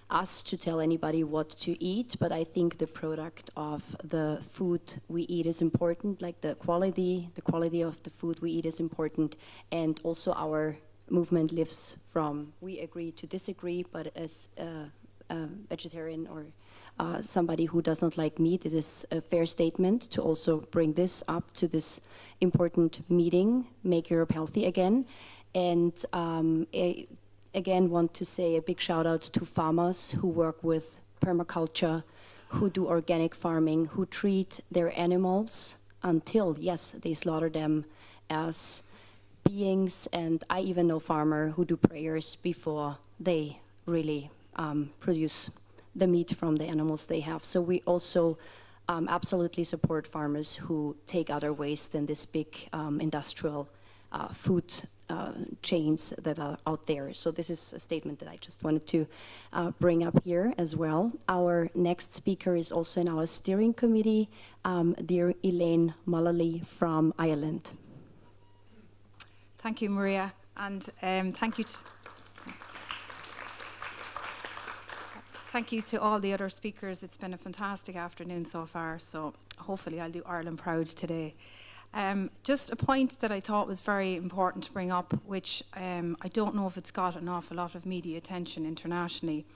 Speaker 1: us to tell anybody what to eat, but I think the product of the food we eat is important, like the quality of the food we eat is important, and also our movement lives from we agree to disagree, but as a vegetarian or somebody who does not like meat, it is a fair statement to also bring this up to this important meeting, Make Europe Healthy Again. And again, want to say a big shout out to farmers who work with permaculture, who do organic farming, who treat their animals until, yes, they slaughter them as beings. And I even know farmers who do prayers before they really produce the meat from the animals they have. So we also absolutely support farmers who take other ways than this big industrial food chains that are out there. So this is a statement that I just wanted to bring up here as well. Our next speaker is also in our steering committee, dear Elaine Mullally from Ireland.
Speaker 13: Thank you, Maria, and thank you to all the other speakers. It's been a fantastic afternoon so far, so hopefully I'll do Ireland proud today. Just a point that I thought was very important to bring up, which I don't know if it's got an awful lot of media attention internationally,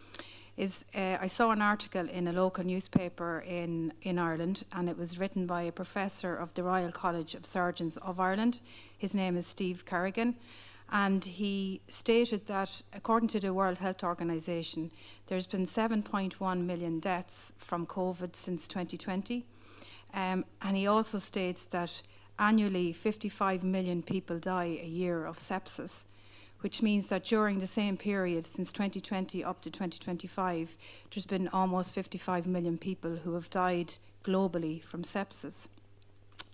Speaker 13: is I saw an article in a local newspaper in Ireland, and it was written by a professor of the Royal College of Surgeons of Ireland. His name is Steve Carrigan, and he stated that according to the World Health Organization, there's been 7.1 million deaths from COVID since 2020. And he also states that annually 55 million people die a year of sepsis, which means that during the same period since 2020 up to 2025, there's been almost 55 million people who have died globally from sepsis.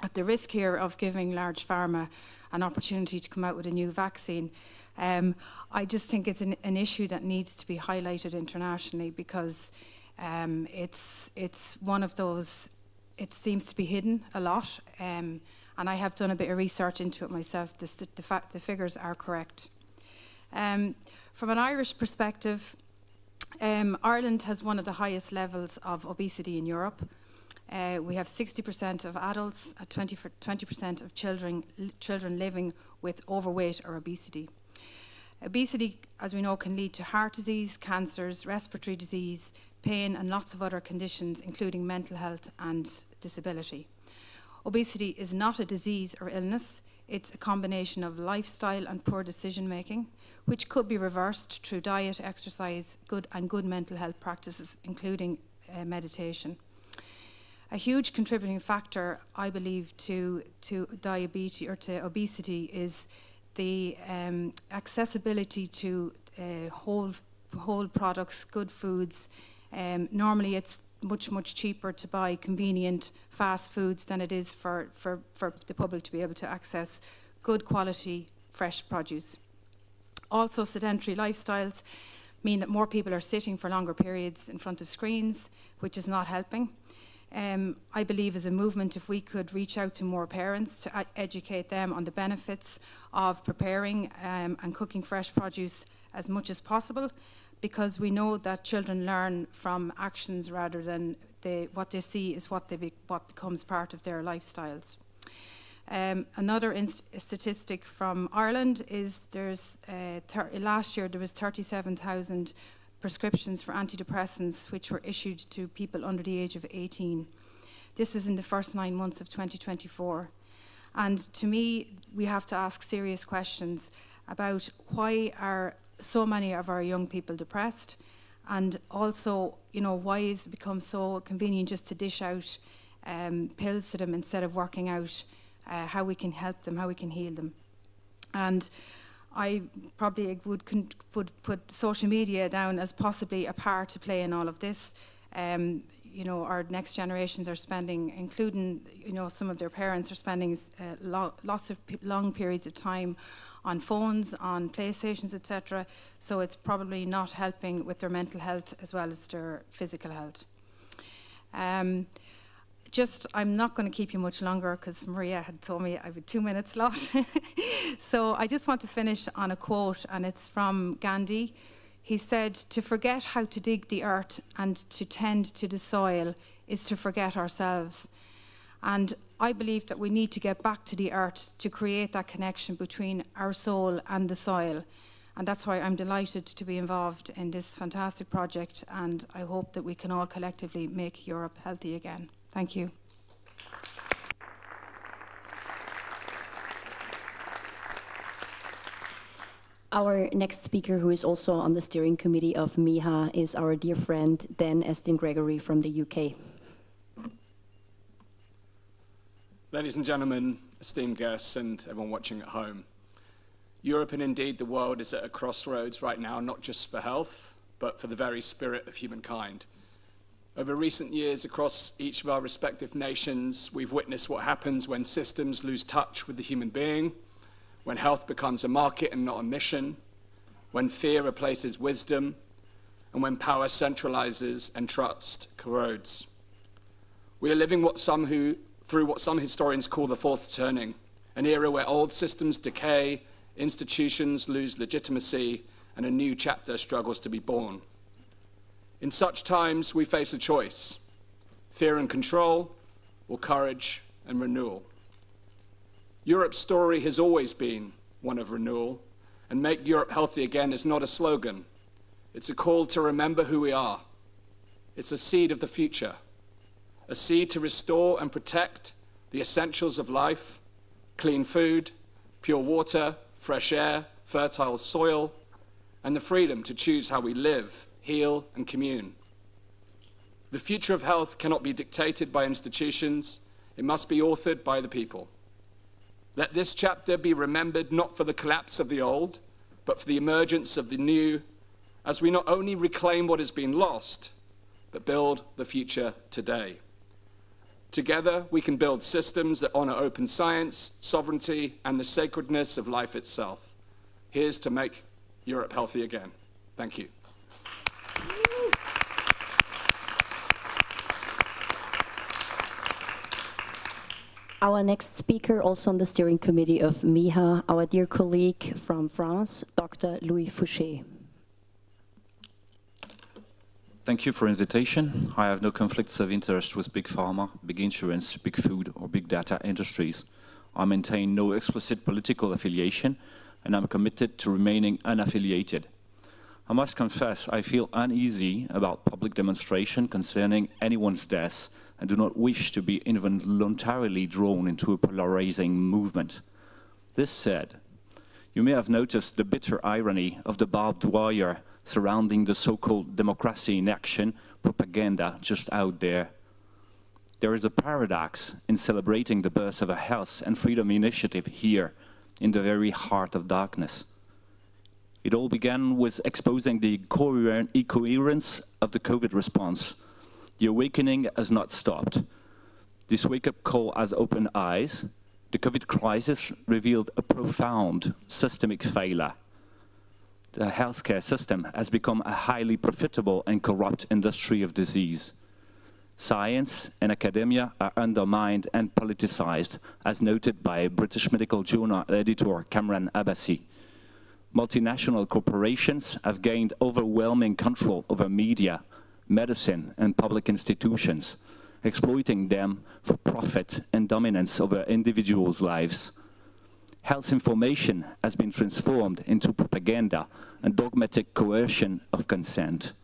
Speaker 13: At the risk here of giving large pharma an opportunity to come out with a new vaccine, I just think it's an issue that needs to be highlighted internationally, because it's one of those, it seems to be hidden a lot, and I have done a bit of research into it myself. The figures are correct. From an Irish perspective, Ireland has one of the highest levels of obesity in Europe. We have 60% of adults, 20% of children living with overweight or obesity. Obesity, as we know, can lead to heart disease, cancers, respiratory disease, pain, and lots of other conditions, including mental health and disability. Obesity is not a disease or illness. It's a combination of lifestyle and poor decision making, which could be reversed through diet, exercise, good mental health practices, including meditation. A huge contributing factor, I believe, to diabetes or to obesity is the accessibility to whole products, good foods. Normally it's much cheaper to buy convenient fast foods than it is for the public to be able to access good quality fresh produce. Also, sedentary lifestyles mean that more people are sitting for longer periods in front of screens, which is not helping. I believe as a movement, if we could reach out to more parents to educate them on the benefits of preparing and cooking fresh produce as much as possible, because we know that children learn from actions rather than what they see is what becomes part of their lifestyles. Another statistic from Ireland is last year there was 37,000 prescriptions for antidepressants which were issued to people under the age of 18. This was in the first 9 months of 2024. And to me, we have to ask serious questions about why are so many of our young people depressed, and also, why it's become so convenient just to dish out pills to them instead of working out how we can help them, how we can heal them. And I probably would put social media down as possibly a part to play in all of this. Our next generations are spending, including, some of their parents are spending lots of long periods of time on phones, on PlayStations, etc. So it's probably not helping with their mental health as well as their physical health. I'm not going to keep you much longer because Maria had told me I have a 2 minute slot. So I just want to finish on a quote, and it's from Gandhi. He said, "To forget how to dig the earth and to tend to the soil is to forget ourselves." And I believe that we need to get back to the earth to create that connection between our soul and the soil. And that's why I'm delighted to be involved in this fantastic project, and I hope that we can all collectively make Europe healthy again. Thank you.
Speaker 1: Our next speaker, who is also on the steering committee of MIHA, is our dear friend Dan Estin Gregory from the UK.
Speaker 14: Ladies and gentlemen, esteemed guests, and everyone watching at home, Europe and indeed the world is at a crossroads right now, not just for health, but for the very spirit of humankind. Over recent years, across each of our respective nations, we've witnessed what happens when systems lose touch with the human being, when health becomes a market and not a mission, when fear replaces wisdom, and when power centralizes and trust corrodes. We are living through what some historians call the fourth turning, an era where old systems decay, institutions lose legitimacy, and a new chapter struggles to be born. In such times, we face a choice: fear and control, or courage and renewal. Europe's story has always been one of renewal, and Make Europe Healthy Again is not a slogan. It's a call to remember who we are. It's a seed of the future, a seed to restore and protect the essentials of life: clean food, pure water, fresh air, fertile soil, and the freedom to choose how we live, heal, and commune. The future of health cannot be dictated by institutions. It must be authored by the people. Let this chapter be remembered not for the collapse of the old, but for the emergence of the new, as we not only reclaim what has been lost, but build the future today. Together, we can build systems that honor open science, sovereignty, and the sacredness of life itself. Here's to Make Europe Healthy Again. Thank you.
Speaker 1: Our next speaker, also on the steering committee of MIHA, our dear colleague from France, Dr. Louis Fouché.
Speaker 15: Thank you for the invitation. I have no conflicts of interest with big pharma, big insurance, big food, or big data industries. I maintain no explicit political affiliation, and I'm committed to remaining unaffiliated. I must confess I feel uneasy about public demonstration concerning anyone's death and do not wish to be involuntarily drawn into a polarizing movement. This said, you may have noticed the bitter irony of the barbed wire surrounding the so-called democracy in action propaganda just out there. There is a paradox in celebrating the birth of a health and freedom initiative here, in the very heart of darkness. It all began with exposing the incoherence of the COVID response. The awakening has not stopped. This wake-up call has opened eyes. The COVID crisis revealed a profound systemic failure. The healthcare system has become a highly profitable and corrupt industry of disease. Science and academia are undermined and politicized, as noted by British medical journal editor Cameron Abbasi. Multinational corporations have gained overwhelming control over media, medicine, and public institutions, exploiting them for profit and dominance over individuals' lives. Health information has been transformed into propaganda and dogmatic coercion of consent.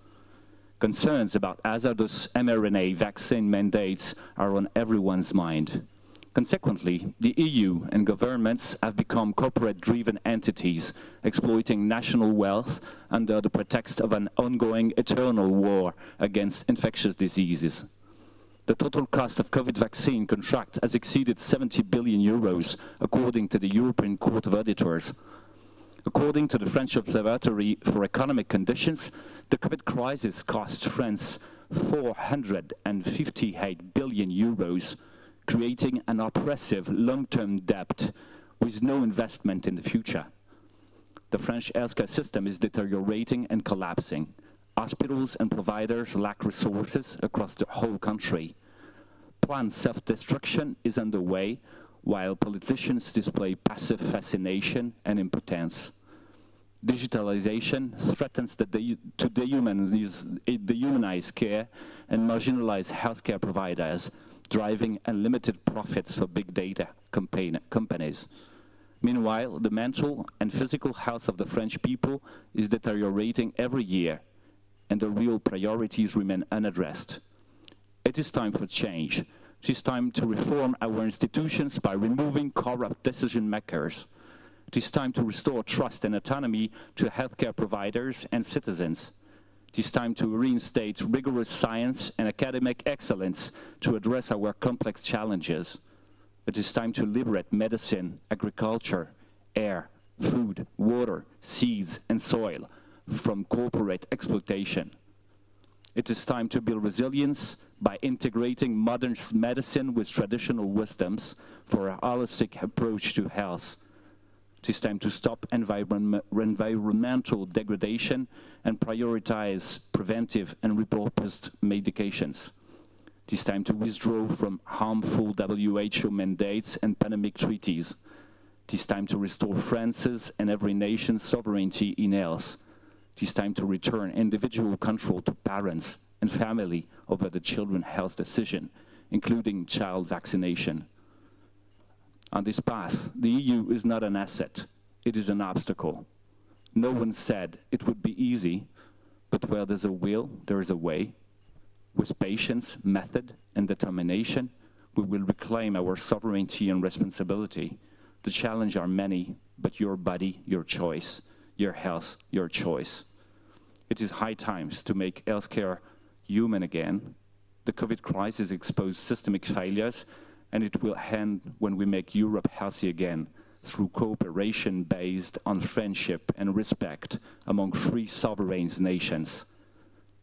Speaker 15: Concerns about hazardous mRNA vaccine mandates are on everyone's mind. Consequently, the EU and governments have become corporate-driven entities, exploiting national wealth under the pretext of an ongoing eternal war against infectious diseases. The total cost of COVID vaccine contract has exceeded 70 billion euros, according to the European Court of Auditors. According to the French Observatory for Economic Conditions, the COVID crisis cost France 458 billion euros, creating an oppressive long-term debt with no investment in the future. The French healthcare system is deteriorating and collapsing. Hospitals and providers lack resources across the whole country. Planned self-destruction is underway, while politicians display passive fascination and impotence. Digitalization threatens to dehumanize care and marginalize healthcare providers, driving unlimited profits for big data companies. Meanwhile, the mental and physical health of the French people is deteriorating every year, and the real priorities remain unaddressed. It is time for change. It is time to reform our institutions by removing corrupt decision makers. It is time to restore trust and autonomy to healthcare providers and citizens. It is time to reinstate rigorous science and academic excellence to address our complex challenges. It is time to liberate medicine, agriculture, air, food, water, seeds, and soil from corporate exploitation. It is time to build resilience by integrating modern medicine with traditional wisdoms for a holistic approach to health. It is time to stop environmental degradation and prioritize preventive and repurposed medications. It is time to withdraw from harmful WHO mandates and pandemic treaties. It is time to restore France's and every nation's sovereignty in health. It is time to return individual control to parents and family over the children's health decision, including child vaccination. On this path, the EU is not an asset, it is an obstacle. No one said it would be easy, but where there's a will, there is a way. With patience, method, and determination, we will reclaim our sovereignty and responsibility. The challenges are many, but your body, your choice. Your health, your choice. It is high times to make healthcare human again. The COVID crisis exposed systemic failures, and it will end when we make Europe healthy again through cooperation based on friendship and respect among free sovereign nations.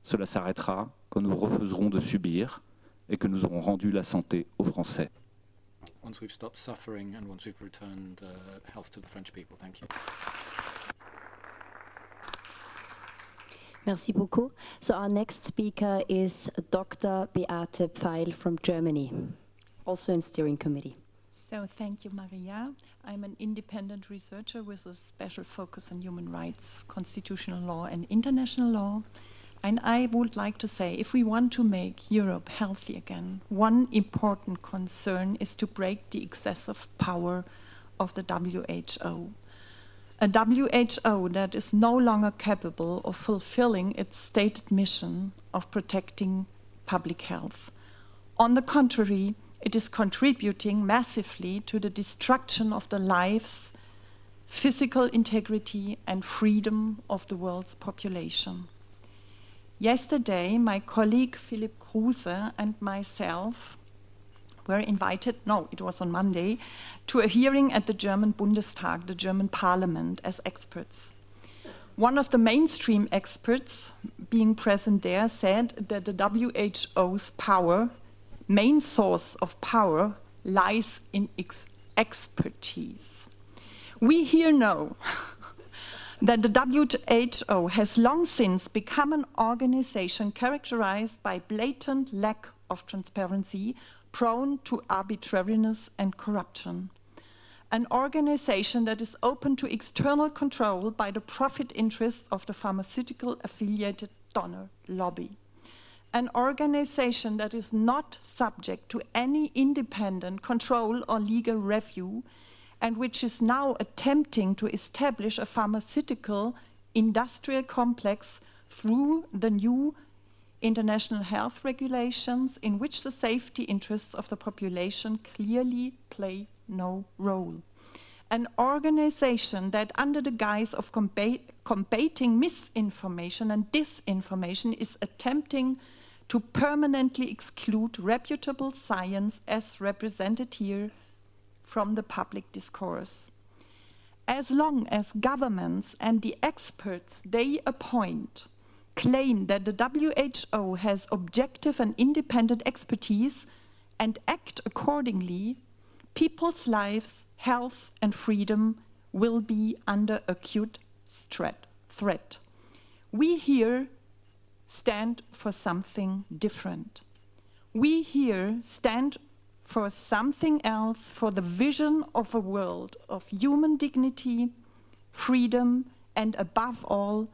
Speaker 15: Cela s'arrêtera quand nous refuserons de subir et que nous aurons rendu la santé aux Français.
Speaker 4: Once we've stopped suffering and once we've returned health to the French people. Thank you.
Speaker 1: Merci beaucoup. So our next speaker is Dr. Beate Pfeil from Germany, also in steering committee.
Speaker 16: So thank you, Maria. I'm an independent researcher with a special focus on human rights, constitutional law, and international law. And I would like to say, if we want to make Europe healthy again, one important concern is to break the excessive power of the WHO. A WHO that is no longer capable of fulfilling its stated mission of protecting public health. On the contrary, it is contributing massively to the destruction of the lives, physical integrity, and freedom of the world's population. Yesterday, my colleague Philipp Kruse and myself were invited, no, it was on Monday, to a hearing at the German Bundestag, the German Parliament, as experts. One of the mainstream experts being present there said that the WHO's power, main source of power, lies in expertise. We here know that the WHO has long since become an organization characterized by blatant lack of transparency, prone to arbitrariness and corruption. An organization that is open to external control by the profit interests of the pharmaceutical-affiliated donor lobby. An organization that is not subject to any independent control or legal review, and which is now attempting to establish a pharmaceutical industrial complex through the new international health regulations in which the safety interests of the population clearly play no role. An organization that, under the guise of combating misinformation and disinformation, is attempting to permanently exclude reputable science as represented here from the public discourse. As long as governments and the experts they appoint claim that the WHO has objective and independent expertise and act accordingly, people's lives, health, and freedom will be under acute threat. We here stand for something different. We here stand for something else, for the vision of a world of human dignity, freedom, and above all,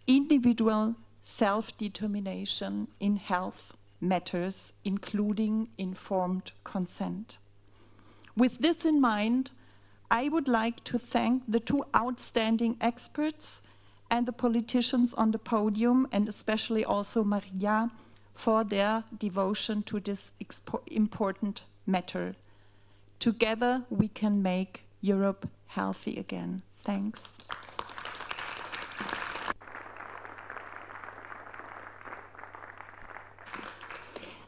Speaker 16: individual self-determination in health matters, including informed consent. With this in mind, I would like to thank the two outstanding experts and the politicians on the podium, and especially also Maria, for their devotion to this important matter. Together we can make Europe healthy again. Thanks.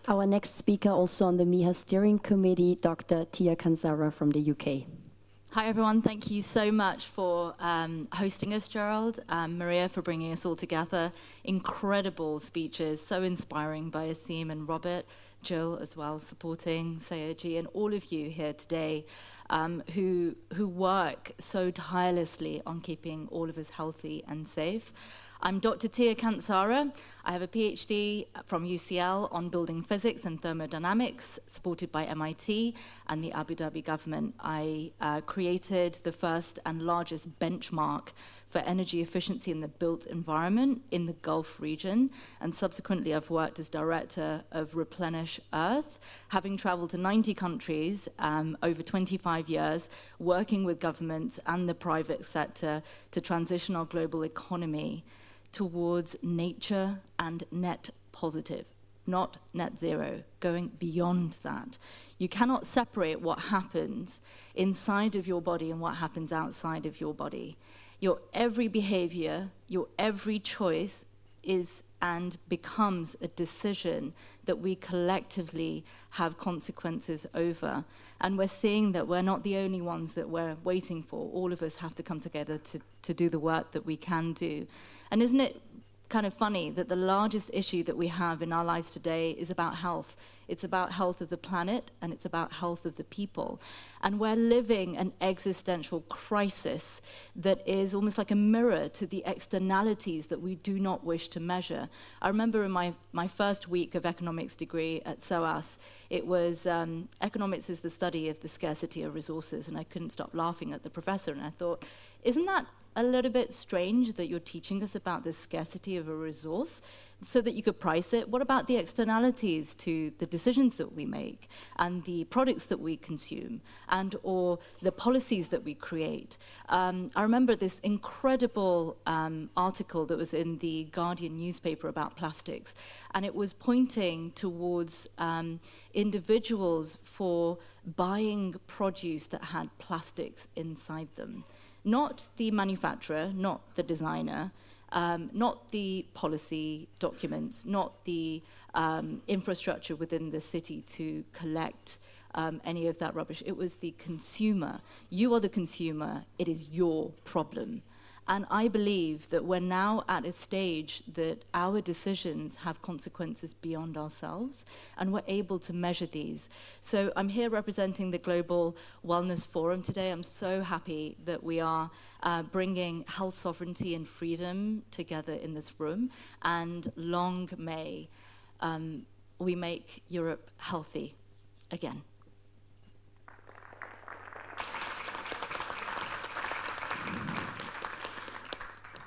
Speaker 1: Our next speaker, also on the MIHA steering committee, Dr. Tia Kansara from the UK.
Speaker 17: Hi everyone, thank you so much for hosting us, Gerald, Maria, for bringing us all together. Incredible speeches, so inspiring by Asim and Robert, Jill as well, supporting Sayoji, and all of you here today who work so tirelessly on keeping all of us healthy and safe. I'm Dr. Tia Kansara. I have a PhD from UCL on building physics and thermodynamics, supported by MIT and the Abu Dhabi government. I created the first and largest benchmark for energy efficiency in the built environment in the Gulf region, and subsequently I've worked as director of Replenish Earth, having traveled to 90 countries over 25 years, working with governments and the private sector to transition our global economy towards nature and net positive, not net zero, going beyond that. You cannot separate what happens inside of your body and what happens outside of your body. Your every behavior, your every choice is and becomes a decision that we collectively have consequences over. And we're seeing that we're not the only ones that we're waiting for. All of us have to come together to do the work that we can do. And isn't it kind of funny that the largest issue that we have in our lives today is about health. It's about health of the planet, and it's about health of the people. And we're living an existential crisis that is almost like a mirror to the externalities that we do not wish to measure. I remember in my first week of economics degree at SOAS, it was economics is the study of the scarcity of resources, and I couldn't stop laughing at the professor, and I thought, isn't that a little bit strange that you're teaching us about the scarcity of a resource so that you could price it? What about the externalities to the decisions that we make and the products that we consume and or the policies that we create? I remember this incredible article that was in the Guardian newspaper about plastics, and it was pointing towards individuals for buying produce that had plastics inside them. Not the manufacturer, not the designer, not the policy documents, not the infrastructure within the city to collect any of that rubbish. It was the consumer. You are the consumer. It is your problem. And I believe that we're now at a stage that our decisions have consequences beyond ourselves, and we're able to measure these. So I'm here representing the Global Wellness Forum today. I'm so happy that we are bringing health sovereignty and freedom together in this room, and long may we make Europe healthy again.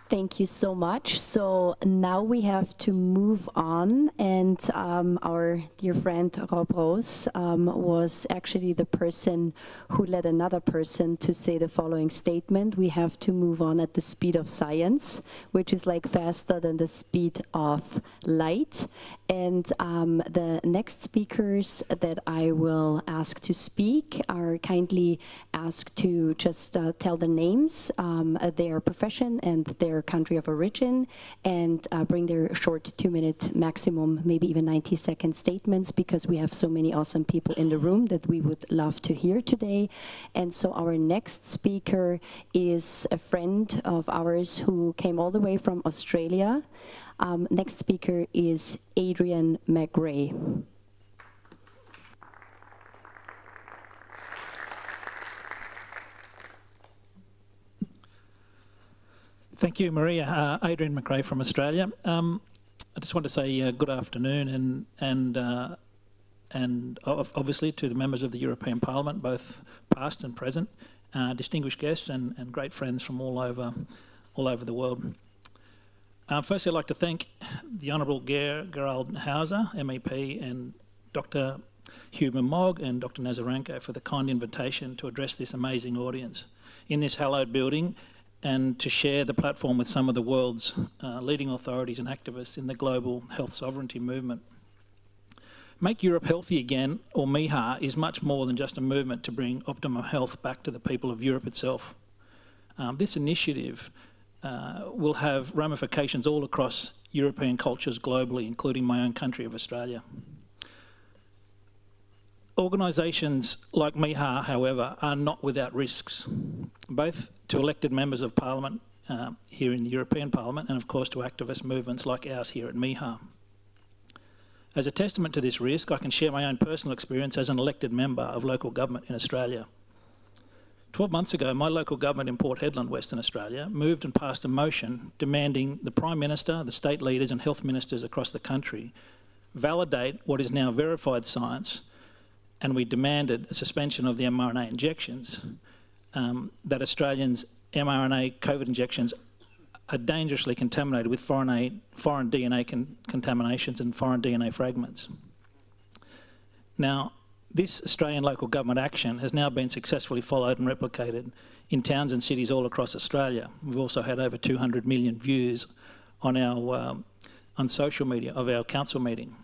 Speaker 1: Thank you so much. So now we have to move on, and our dear friend Rob Rose was actually the person who led another person to say the following statement: we have to move on at the speed of science, which is like faster than the speed of light. And the next speakers that I will ask to speak are kindly asked to just tell the names, their profession and their country of origin, and bring their short 2-minute maximum, maybe even 90-second statements, because we have so many awesome people in the room that we would love to hear today. And so our next speaker is a friend of ours who came all the way from Australia. Next speaker is Adrian McRae.
Speaker 18: Thank you, Maria. Adrian McRae from Australia. I just want to say good afternoon and obviously to the members of the European Parliament, both past and present, distinguished guests and great friends from all over the world. Firstly, I'd like to thank the Honourable Gerald Hauser, MEP, and Dr. Huber Mogg and Dr. Nazarenko for the kind invitation to address this amazing audience in this hallowed building, and to share the platform with some of the world's leading authorities and activists in the global health sovereignty movement. Make Europe Healthy Again, or MIHA, is much more than just a movement to bring optimum health back to the people of Europe itself. This initiative will have ramifications all across European cultures globally, including my own country of Australia. Organisations like MIHA, however, are not without risks, both to elected members of Parliament here in the European Parliament, and of course to activist movements like ours here at MIHA. As a testament to this risk, I can share my own personal experience as an elected member of local government in Australia. 12 months ago, my local government in Port Hedland, Western Australia, moved and passed a motion demanding the Prime Minister, the state leaders and health ministers across the country validate what is now verified science, and we demanded a suspension of the mRNA injections, that Australians' mRNA COVID injections are dangerously contaminated with foreign DNA contaminations and foreign DNA fragments. Now, this Australian local government action has now been successfully followed and replicated in towns and cities all across Australia. We've also had over 200 million views on our on social media of our council meeting.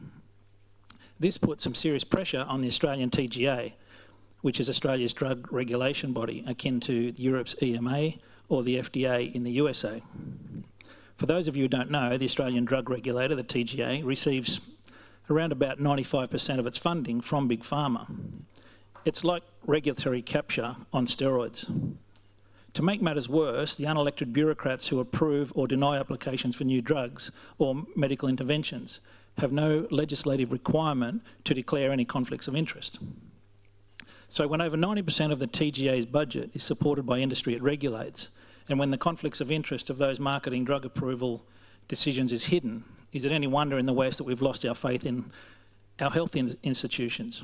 Speaker 18: This put some serious pressure on the Australian TGA, which is Australia's drug regulation body, akin to Europe's EMA or the FDA in the USA. For those of you who don't know, the Australian drug regulator, the TGA, receives around about 95% of its funding from Big Pharma. It's like regulatory capture on steroids. To make matters worse, the unelected bureaucrats who approve or deny applications for new drugs or medical interventions have no legislative requirement to declare any conflicts of interest. So when over 90% of the TGA's budget is supported by industry it regulates, and when the conflicts of interest of those marketing drug approval decisions is hidden, is it any wonder in the West that we've lost our faith in our health institutions?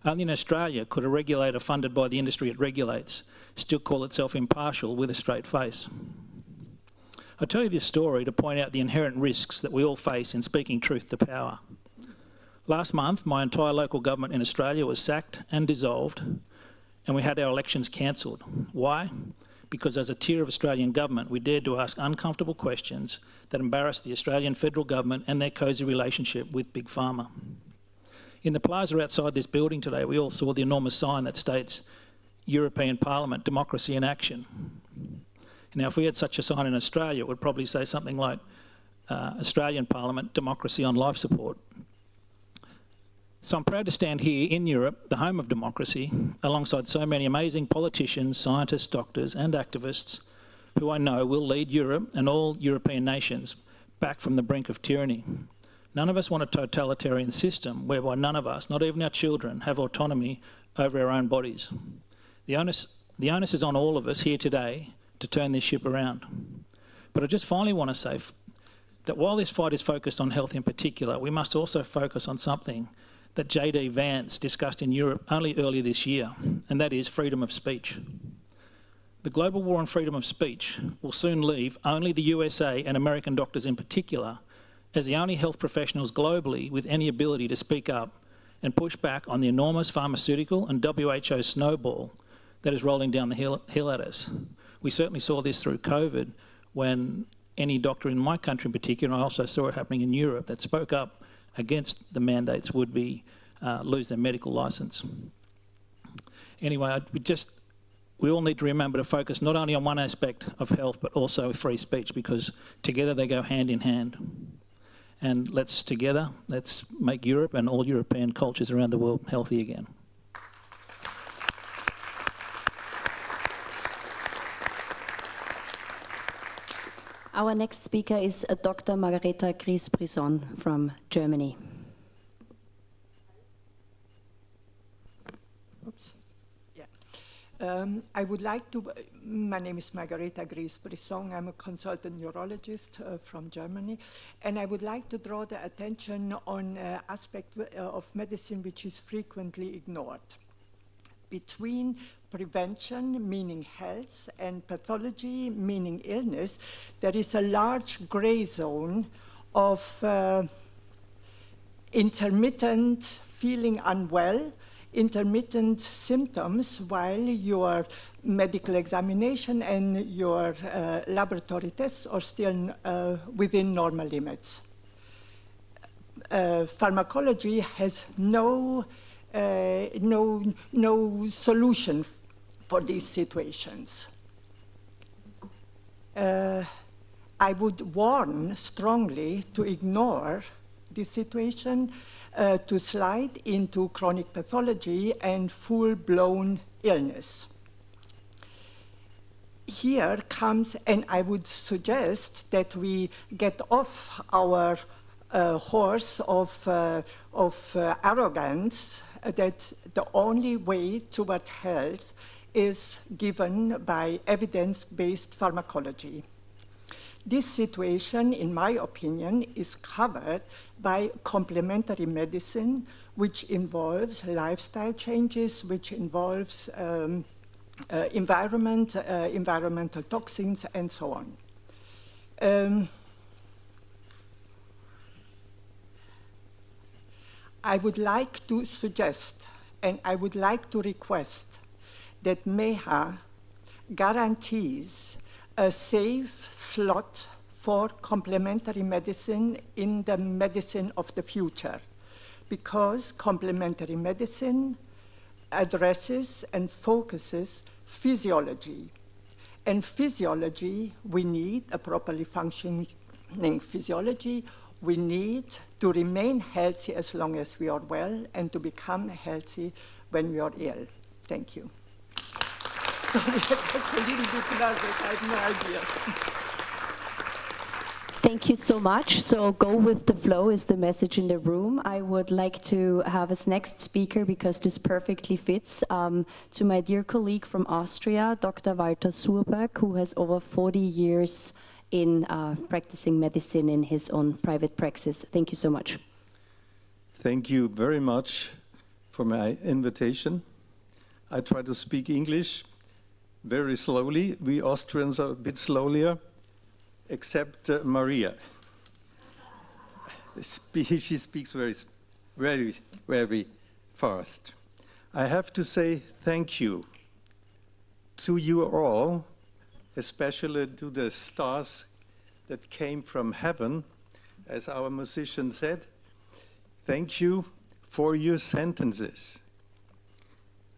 Speaker 18: Only in Australia could a regulator funded by the industry it regulates still call itself impartial with a straight face. I tell you this story to point out the inherent risks that we all face in speaking truth to power. Last month, my entire local government in Australia was sacked and dissolved, and we had our elections cancelled. Why? Because as a tier of Australian government, we dared to ask uncomfortable questions that embarrassed the Australian federal government and their cosy relationship with Big Pharma. In the plaza outside this building today, we all saw the enormous sign that states, European Parliament, Democracy in Action. Now, if we had such a sign in Australia, it would probably say something like, Australian Parliament, Democracy on Life Support. So I'm proud to stand here in Europe, the home of democracy, alongside so many amazing politicians, scientists, doctors and activists who I know will lead Europe and all European nations back from the brink of tyranny. None of us want a totalitarian system whereby none of us, not even our children, have autonomy over our own bodies. The onus is on all of us here today to turn this ship around. But I just finally want to say that while this fight is focused on health in particular, we must also focus on something that J.D. Vance discussed in Europe only earlier this year, and that is freedom of speech. The global war on freedom of speech will soon leave only the USA and American doctors in particular as the only health professionals globally with any ability to speak up and push back on the enormous pharmaceutical and WHO snowball that is rolling down the hill at us. We certainly saw this through COVID when any doctor in my country in particular, and I also saw it happening in Europe, that spoke up against the mandates would be lose their medical licence. Anyway, we all need to remember to focus not only on one aspect of health but also free speech, because together they go hand in hand. And let's make Europe and all European cultures around the world healthy again.
Speaker 19: Our next speaker is Dr. Margareta Gries-Brisson from Germany.
Speaker 20: Oops. Yeah. I would like to, my name is Margareta Gries-Brisson. I'm a consultant neurologist from Germany, and I would like to draw the attention on an aspect of medicine which is frequently ignored. Between prevention, meaning health, and pathology, meaning illness, there is a large gray zone of intermittent feeling unwell, intermittent symptoms while your medical examination and your laboratory tests are still within normal limits. Pharmacology has no solution for these situations. I would warn strongly to ignore this situation, to slide into chronic pathology and full-blown illness. Here comes, and I would suggest that we get off our horse of arrogance, that the only way toward health is given by evidence-based pharmacology. This situation, in my opinion, is covered by complementary medicine, which involves lifestyle changes, which involves environmental toxins, and so on. I would like to suggest, and I would like to request, that MEHA guarantees a safe slot for complementary medicine in the medicine of the future, because complementary medicine addresses and focuses physiology. And physiology, we need a properly functioning physiology. We need to remain healthy as long as we are well and to become healthy when we are ill. Thank you. Sorry, that's a little bit nervous, I have no idea.
Speaker 19: Thank you so much. So go with the flow is the message in the room. I would like to have as next speaker, because this perfectly fits, to my dear colleague from Austria, Dr. Walter Surberg, who has over 40 years in practicing medicine in his own private practice. Thank you so much.
Speaker 2: Thank you very much for my invitation. I try to speak English very slowly. We Austrians are a bit slower, except Maria. She speaks very fast. I have to say thank you to you all, especially to the stars that came from heaven, as our musician said. Thank you for your sentences.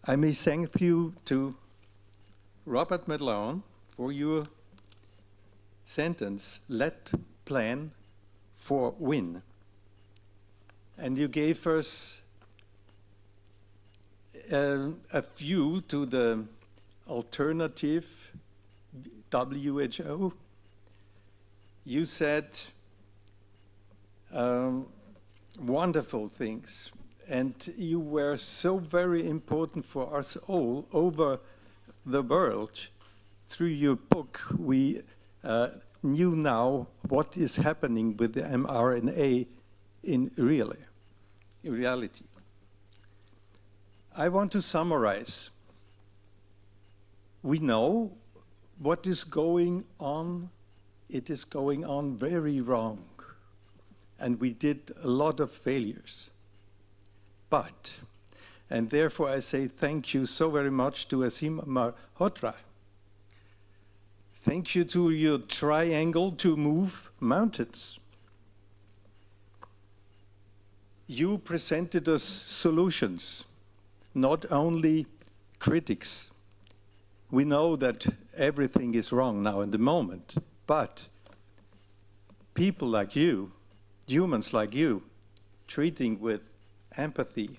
Speaker 2: I may thank you to Robert Malone for your sentence, let plan for win. And you gave us a view to the alternative WHO. You said wonderful things, and you were so very important for us all over the world. Through your book, we knew now what is happening with the mRNA in reality. I want to summarize. We know what is going on. It is going on very wrong. And we did a lot of failures. But, and therefore I say thank you so very much to Asim Malhotra. Thank you to your triangle to move mountains. You presented us solutions, not only critics. We know that everything is wrong now in the moment, but people like you, humans like you, treating with empathy,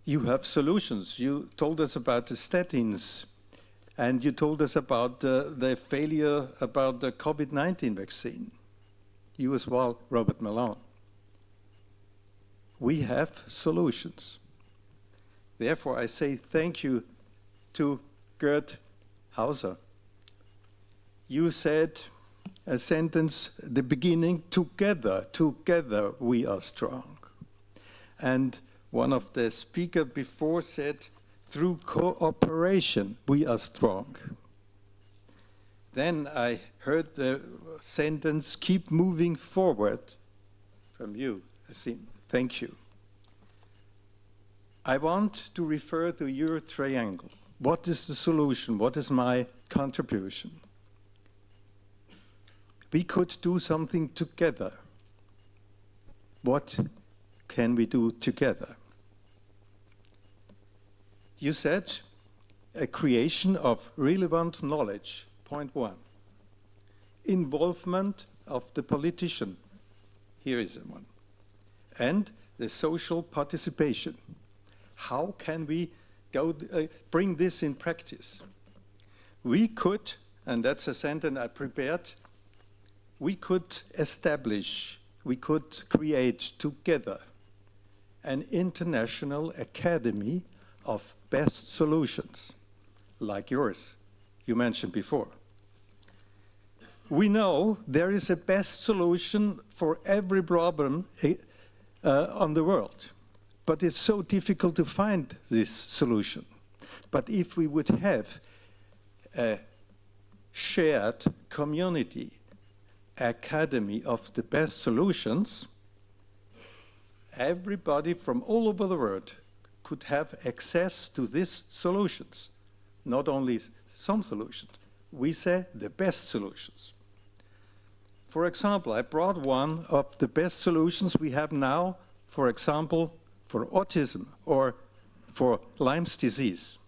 Speaker 2: you have solutions. You told us about the statins, and you told us about the failure about the COVID-19 vaccine. You as well, Robert Malone. We have solutions. Therefore, I say thank you to Gerd Hauser. You said a sentence at the beginning, together we are strong. And one of the speakers before said, through cooperation we are strong. Then I heard the sentence, keep moving forward, from you, Asim. Thank you. I want to refer to your triangle. What is the solution? What is my contribution? We could do something together. What can we do together? You said a creation of relevant knowledge, point one. Involvement of the politician, here is one. And the social participation. How can we bring this in practice? We could, and that's a sentence I prepared, we could establish, we could create together an international academy of best solutions, like yours, you mentioned before. We know there is a best solution for every problem on the world, but it's so difficult to find this solution. But if we would have a shared community academy of the best solutions, everybody from all over the world could have access to these solutions. Not only some solutions, we say the best solutions. For example, I brought one of the best solutions we have now, for example, for autism or for Lyme's disease.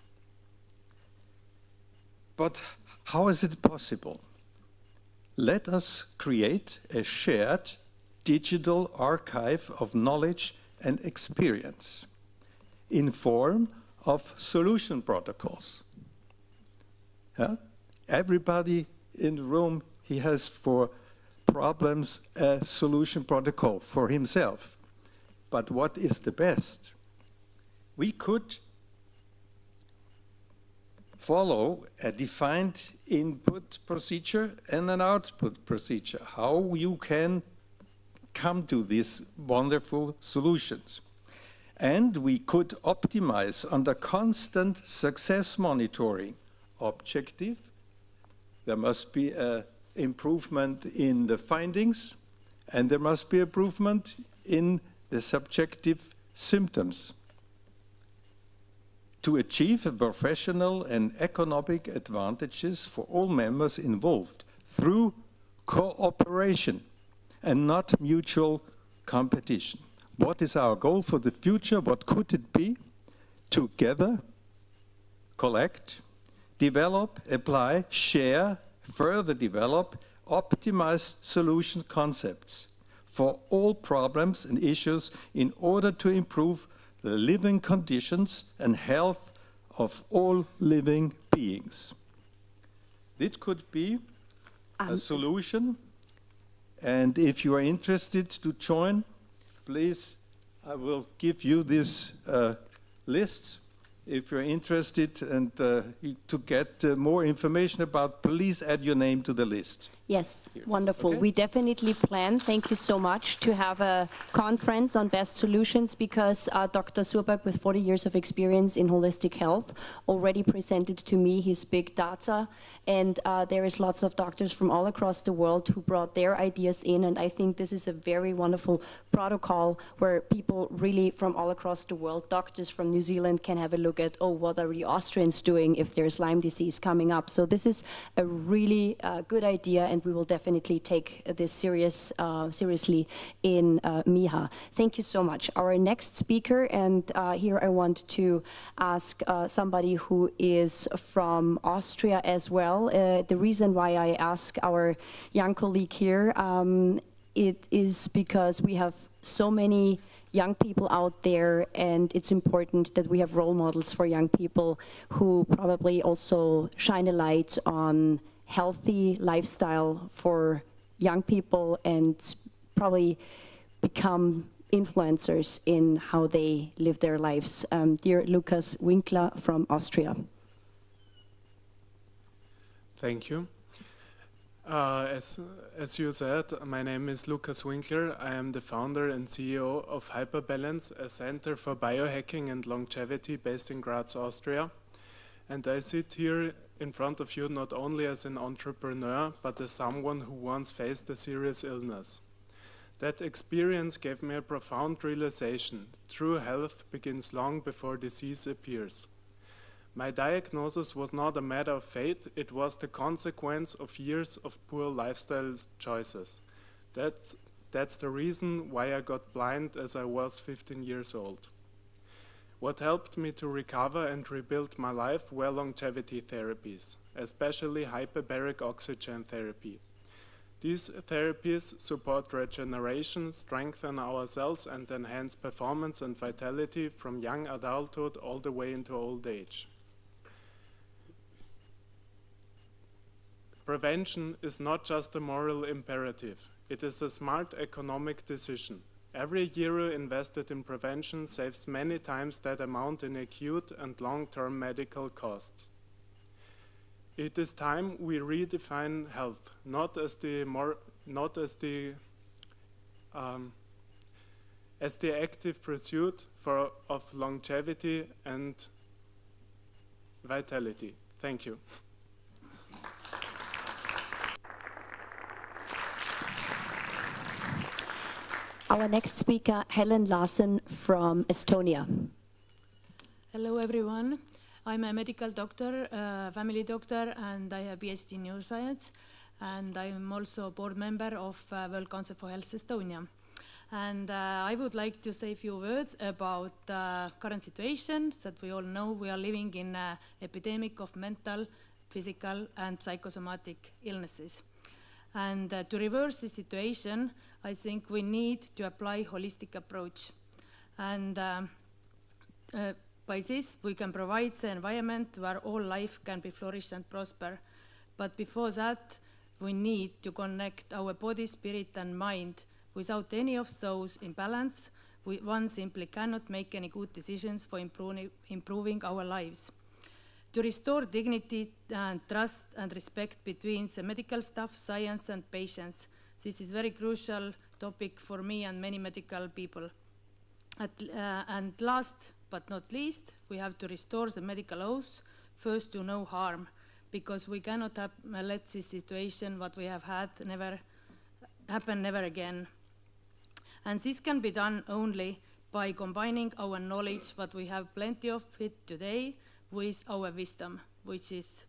Speaker 2: But how is it possible? Let us create a shared digital archive of knowledge and experience in form of solution protocols. Huh? Everybody in the room, he has for problems a solution protocol for himself. But what is the best? We could follow a defined input procedure and an output procedure, how you can come to these wonderful solutions. And we could optimize under constant success monitoring. Objective, there must be an improvement in the findings, and there must be improvement in the subjective symptoms. To achieve professional and economic advantages for all members involved through cooperation and not mutual competition. What is our goal for the future? What could it be? Together, collect, develop, apply, share, further develop, optimized solution concepts for all problems and issues in order to improve the living conditions and health of all living beings. It could be a solution, and if you are interested to join, please, I will give you this list. If you're interested and to get more information about, please add your name to the list.
Speaker 19: Yes, wonderful. Okay. We definitely plan, thank you so much, to have a conference on best solutions because Dr. Surberg, with 40 years of experience in holistic health, already presented to me his big data, and there is lots of doctors from all across the world who brought their ideas in, and I think this is a very wonderful protocol where people really from all across the world, doctors from New Zealand can have a look at, oh, what are the Austrians doing if there's Lyme disease coming up? So this is a really good idea, and we will definitely take this seriously in MIHA. Thank you so much. Our next speaker, and here I want to ask somebody who is from Austria as well. The reason why I ask our young colleague here, it is because we have so many young people out there, and it's important that we have role models for young people who probably also shine a light on healthy lifestyle for young people and probably become influencers in how they live their lives. Dear Lukas Winkler from Austria.
Speaker 5: Thank you. As you said, my name is Lukas Winkler. I am the founder and CEO of Hyperbalance, a center for biohacking and longevity based in Graz, Austria. And I sit here in front of you not only as an entrepreneur, but as someone who once faced a serious illness. That experience gave me a profound realization. True health begins long before disease appears. My diagnosis was not a matter of fate, it was the consequence of years of poor lifestyle choices. That's the reason why I got blind as I was 15 years old. What helped me to recover and rebuild my life were longevity therapies, especially hyperbaric oxygen therapy. These therapies support regeneration, strengthen our cells, and enhance performance and vitality from young adulthood all the way into old age. Prevention is not just a moral imperative, it is a smart economic decision. Every euro invested in prevention saves many times that amount in acute and long-term medical costs. It is time we redefine health, not as the active pursuit of longevity and vitality. Thank you.
Speaker 19: Our next speaker, Helen Larsen from Estonia.
Speaker 21: Hello everyone. I'm a medical doctor, family doctor, and I have a PhD in neuroscience. And I'm also a board member of World Council for Health Estonia. And I would like to say a few words about the current situation that we all know we are living in an epidemic of mental, physical, and psychosomatic illnesses. And to reverse the situation, I think we need to apply a holistic approach. And By this, we can provide the environment where all life can be flourished and prosper. But before that, we need to connect our body, spirit, and mind. Without any of those in balance, one simply cannot make any good decisions for improving our lives. To restore dignity and trust and respect between the medical staff, science, and patients. This is a very crucial topic for me and many medical people. And last but not least, we have to restore the medical oath, first to no harm, because we cannot let this situation, what we have had, never again. And this can be done only by combining our knowledge, what we have plenty of it today, with our wisdom, which is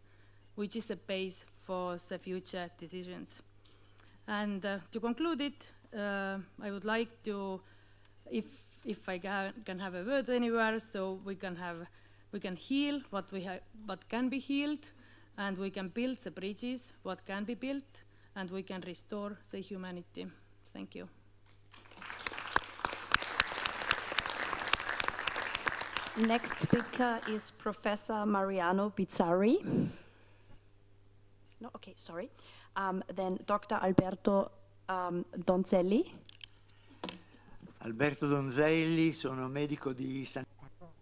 Speaker 21: a base for the future decisions. And to conclude it, I would like to, if I can have a word anywhere, so we can heal what can be healed, and we can build the bridges, what can be built, and we can restore the humanity. Thank you.
Speaker 19: Next speaker is Professor Mariano Bizzarri. No, okay, sorry. Then Dr. Alberto Donzelli.
Speaker 6: Alberto Donzelli, sono medico di San...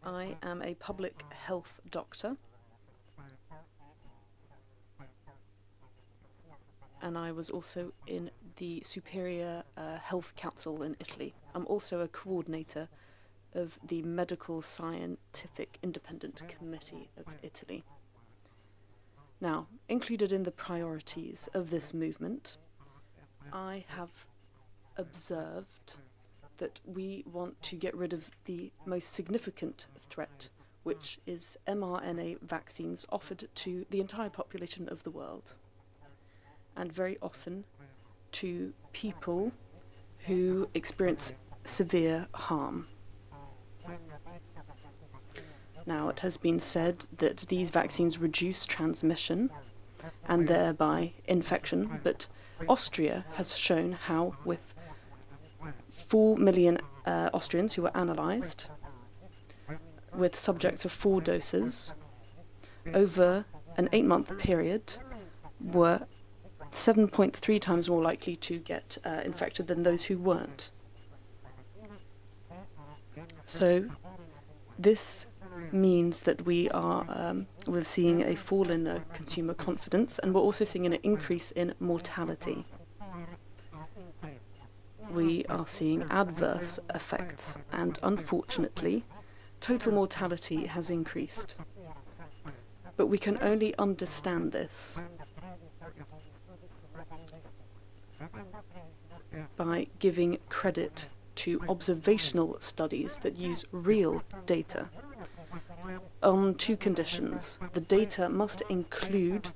Speaker 7: I am a public health doctor, and I was also in the Superior Health Council in Italy. I'm also a coordinator of the Medical Scientific Independent Committee of Italy. Now, included in the priorities of this movement, I have observed that we want to get rid of the most significant threat, which is mRNA vaccines offered to the entire population of the world, and very often to people who experience severe harm. Now, it has been said that these vaccines reduce transmission and thereby infection, but Austria has shown how, with 4 million Austrians who were analysed, with subjects of 4 doses, over an 8-month period, were 7.3 times more likely to get infected than those who weren't. So this means that we're seeing a fall in consumer confidence, and we're also seeing an increase in mortality. We are seeing adverse effects, and unfortunately, total mortality has increased. But we can only understand this by giving credit to observational studies that use real data on 2 conditions. The data must include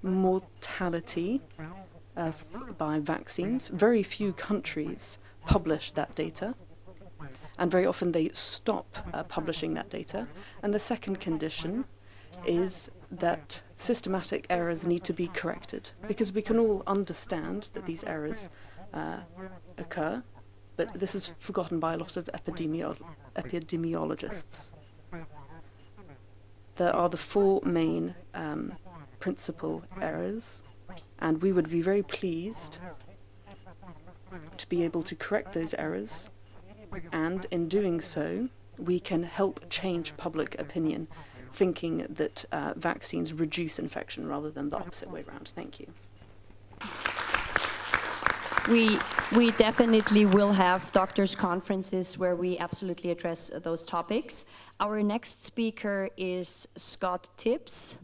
Speaker 7: mortality by vaccines. Very few countries publish that data, and very often they stop publishing that data. And the second condition is that systematic errors need to be corrected, because we can all understand that these errors occur, but this is forgotten by a lot of epidemiologists. There are the 4 main principal errors, and we would be very pleased to be able to correct those errors, and in doing so, we can help change public opinion, thinking that vaccines reduce infection rather than the opposite way around. Thank you.
Speaker 19: We definitely will have doctors' conferences where we absolutely address those topics. Our next speaker is Scott Tibbs.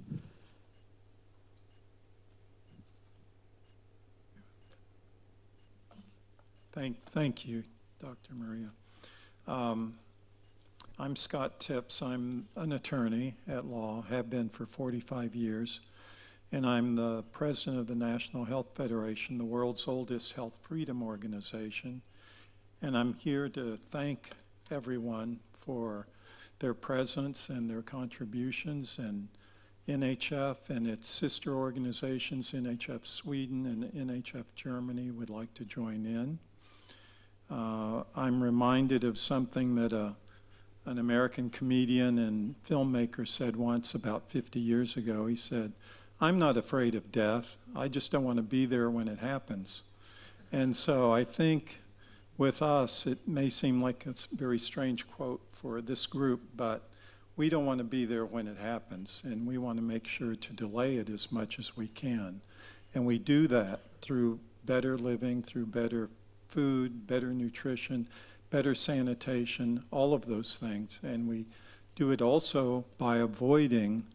Speaker 2: Thank you, Dr. Maria. I'm Scott Tibbs. I'm an attorney at law, have been for 45 years, and I'm the president of the National Health Federation, the world's oldest health freedom organization. And I'm here to thank everyone for their presence and their contributions, and NHF and its sister organizations, NHF Sweden and NHF Germany, would like to join in. I'm reminded of something that a
Speaker 10: an American comedian and filmmaker said once about 50 years ago. He said, "I'm not afraid of death. I just don't want to be there when it happens." And so I think with us, it may seem like it's a very strange quote for this group, but we don't want to be there when it happens, and we want to make sure to delay it as much as we can. And we do that through better living, through better food, better nutrition, better sanitation, all of those things. And we do it also by avoiding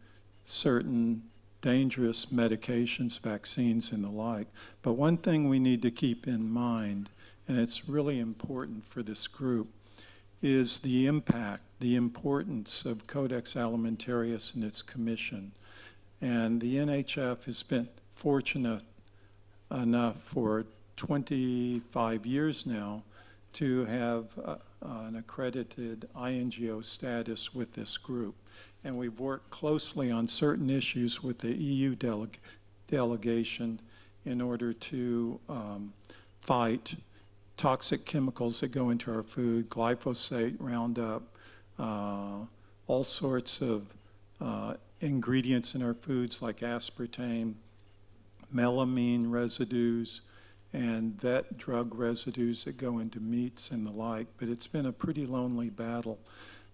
Speaker 10: certain dangerous medications, vaccines, and the like. But one thing we need to keep in mind, and it's really important for this group, is the impact, the importance of Codex Alimentarius and its commission. And the NHF has been fortunate enough for 25 years now to have an accredited INGO status with this group. And we've worked closely on certain issues with the EU delegation in order to fight toxic chemicals that go into our food, glyphosate, Roundup, all sorts of ingredients in our foods like aspartame, melamine residues, and vet drug residues that go into meats and the like. But it's been a pretty lonely battle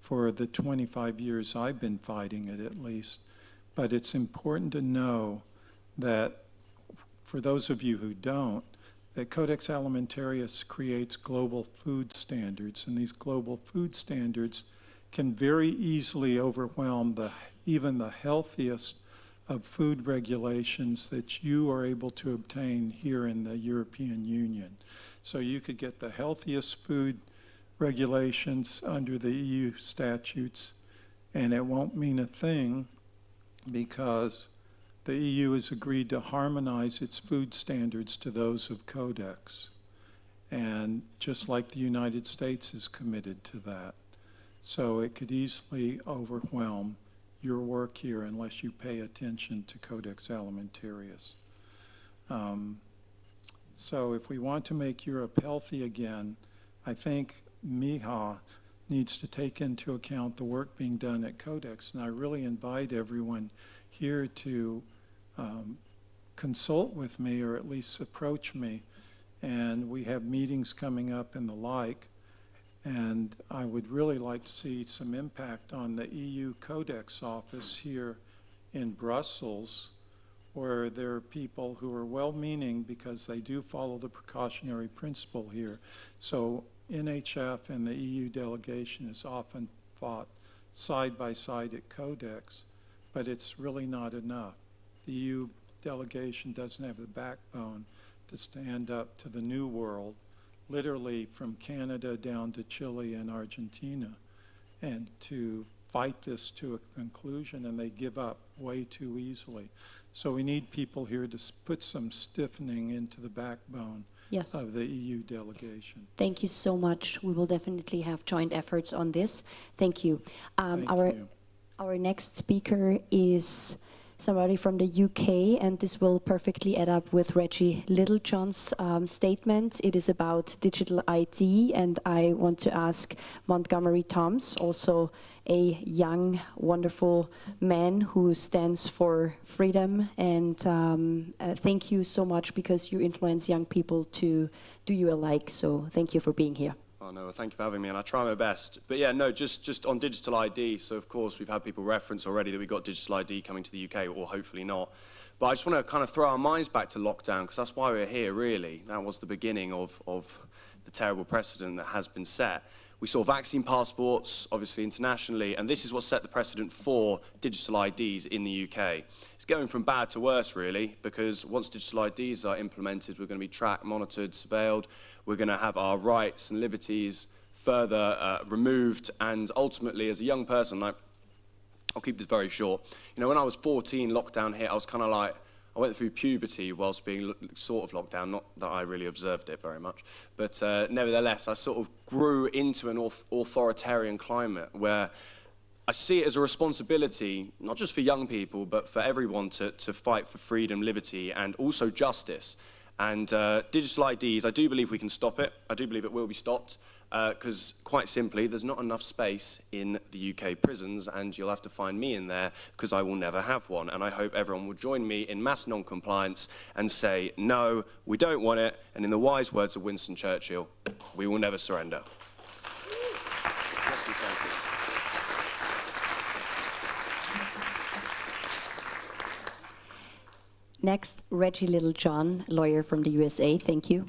Speaker 10: for the 25 years I've been fighting it, at least. But it's important to know that, for those of you who don't, that Codex Alimentarius creates global food standards, and these global food standards can very easily overwhelm even the healthiest of food regulations that you are able to obtain here in the European Union. So you could get the healthiest food regulations under the EU statutes, and it won't mean a thing because the EU has agreed to harmonize its food standards to those of Codex. And just like the United States is committed to that. So it could easily overwhelm your work here unless you pay attention to Codex Alimentarius. So if we want to make Europe healthy again, I think Miha needs to take into account the work being done at Codex. And I really invite everyone here to consult with me, or at least approach me. And we have meetings coming up and the like. And I would really like to see some impact on the EU Codex office here in Brussels, where there are people who are well-meaning because they do follow the precautionary principle here. So NHF and the EU delegation is often fought side by side at Codex, but it's really not enough. The EU delegation doesn't have the backbone to stand up to the New World, literally from Canada down to Chile and Argentina, and to fight this to a conclusion, and they give up way too easily. So we need people here to put some stiffening into the backbone of the EU delegation.
Speaker 19: Thank you so much. We will definitely have joint efforts on this. Thank you. Our next speaker is somebody from the UK, and this will perfectly add up with Reggie Littlejohn's statement. It is about digital ID, and I want to ask Montgomery Toms, also a young, wonderful man who stands for freedom, and thank you so much because you influence young people to do you alike, so thank you for being here.
Speaker 3: Oh no, well, thank you for having me, and I try my best. But yeah, no, just on digital ID, so of course we've had people reference already that we've got digital ID coming to the UK, or hopefully not. But I just want to kind of throw our minds back to lockdown, because that's why we're here, really. That was the beginning of the terrible precedent that has been set. We saw vaccine passports, obviously internationally, and this is what set the precedent for digital IDs in the UK. It's going from bad to worse, really, because once digital IDs are implemented, we're going to be tracked, monitored, surveilled. We're going to have our rights and liberties further removed, and ultimately, as a young person, I'll keep this very short. You know, when I was 14, lockdown hit, I was kind of like, I went through puberty whilst being sort of locked down, not that I really observed it very much, but nevertheless, I sort of grew into an authoritarian climate where I see it as a responsibility, not just for young people, but for everyone to fight for freedom, liberty, and also justice. And digital IDs, I do believe we can stop it. I do believe it will be stopped. because quite simply, there's not enough space in the UK prisons, and you'll have to find me in there because I will never have one. And I hope everyone will join me in mass non-compliance and say, no, we don't want it. And in the wise words of Winston Churchill, we will never surrender. Yes, we thank you.
Speaker 19: Next, Reggie Littlejohn, lawyer from the USA. Thank you.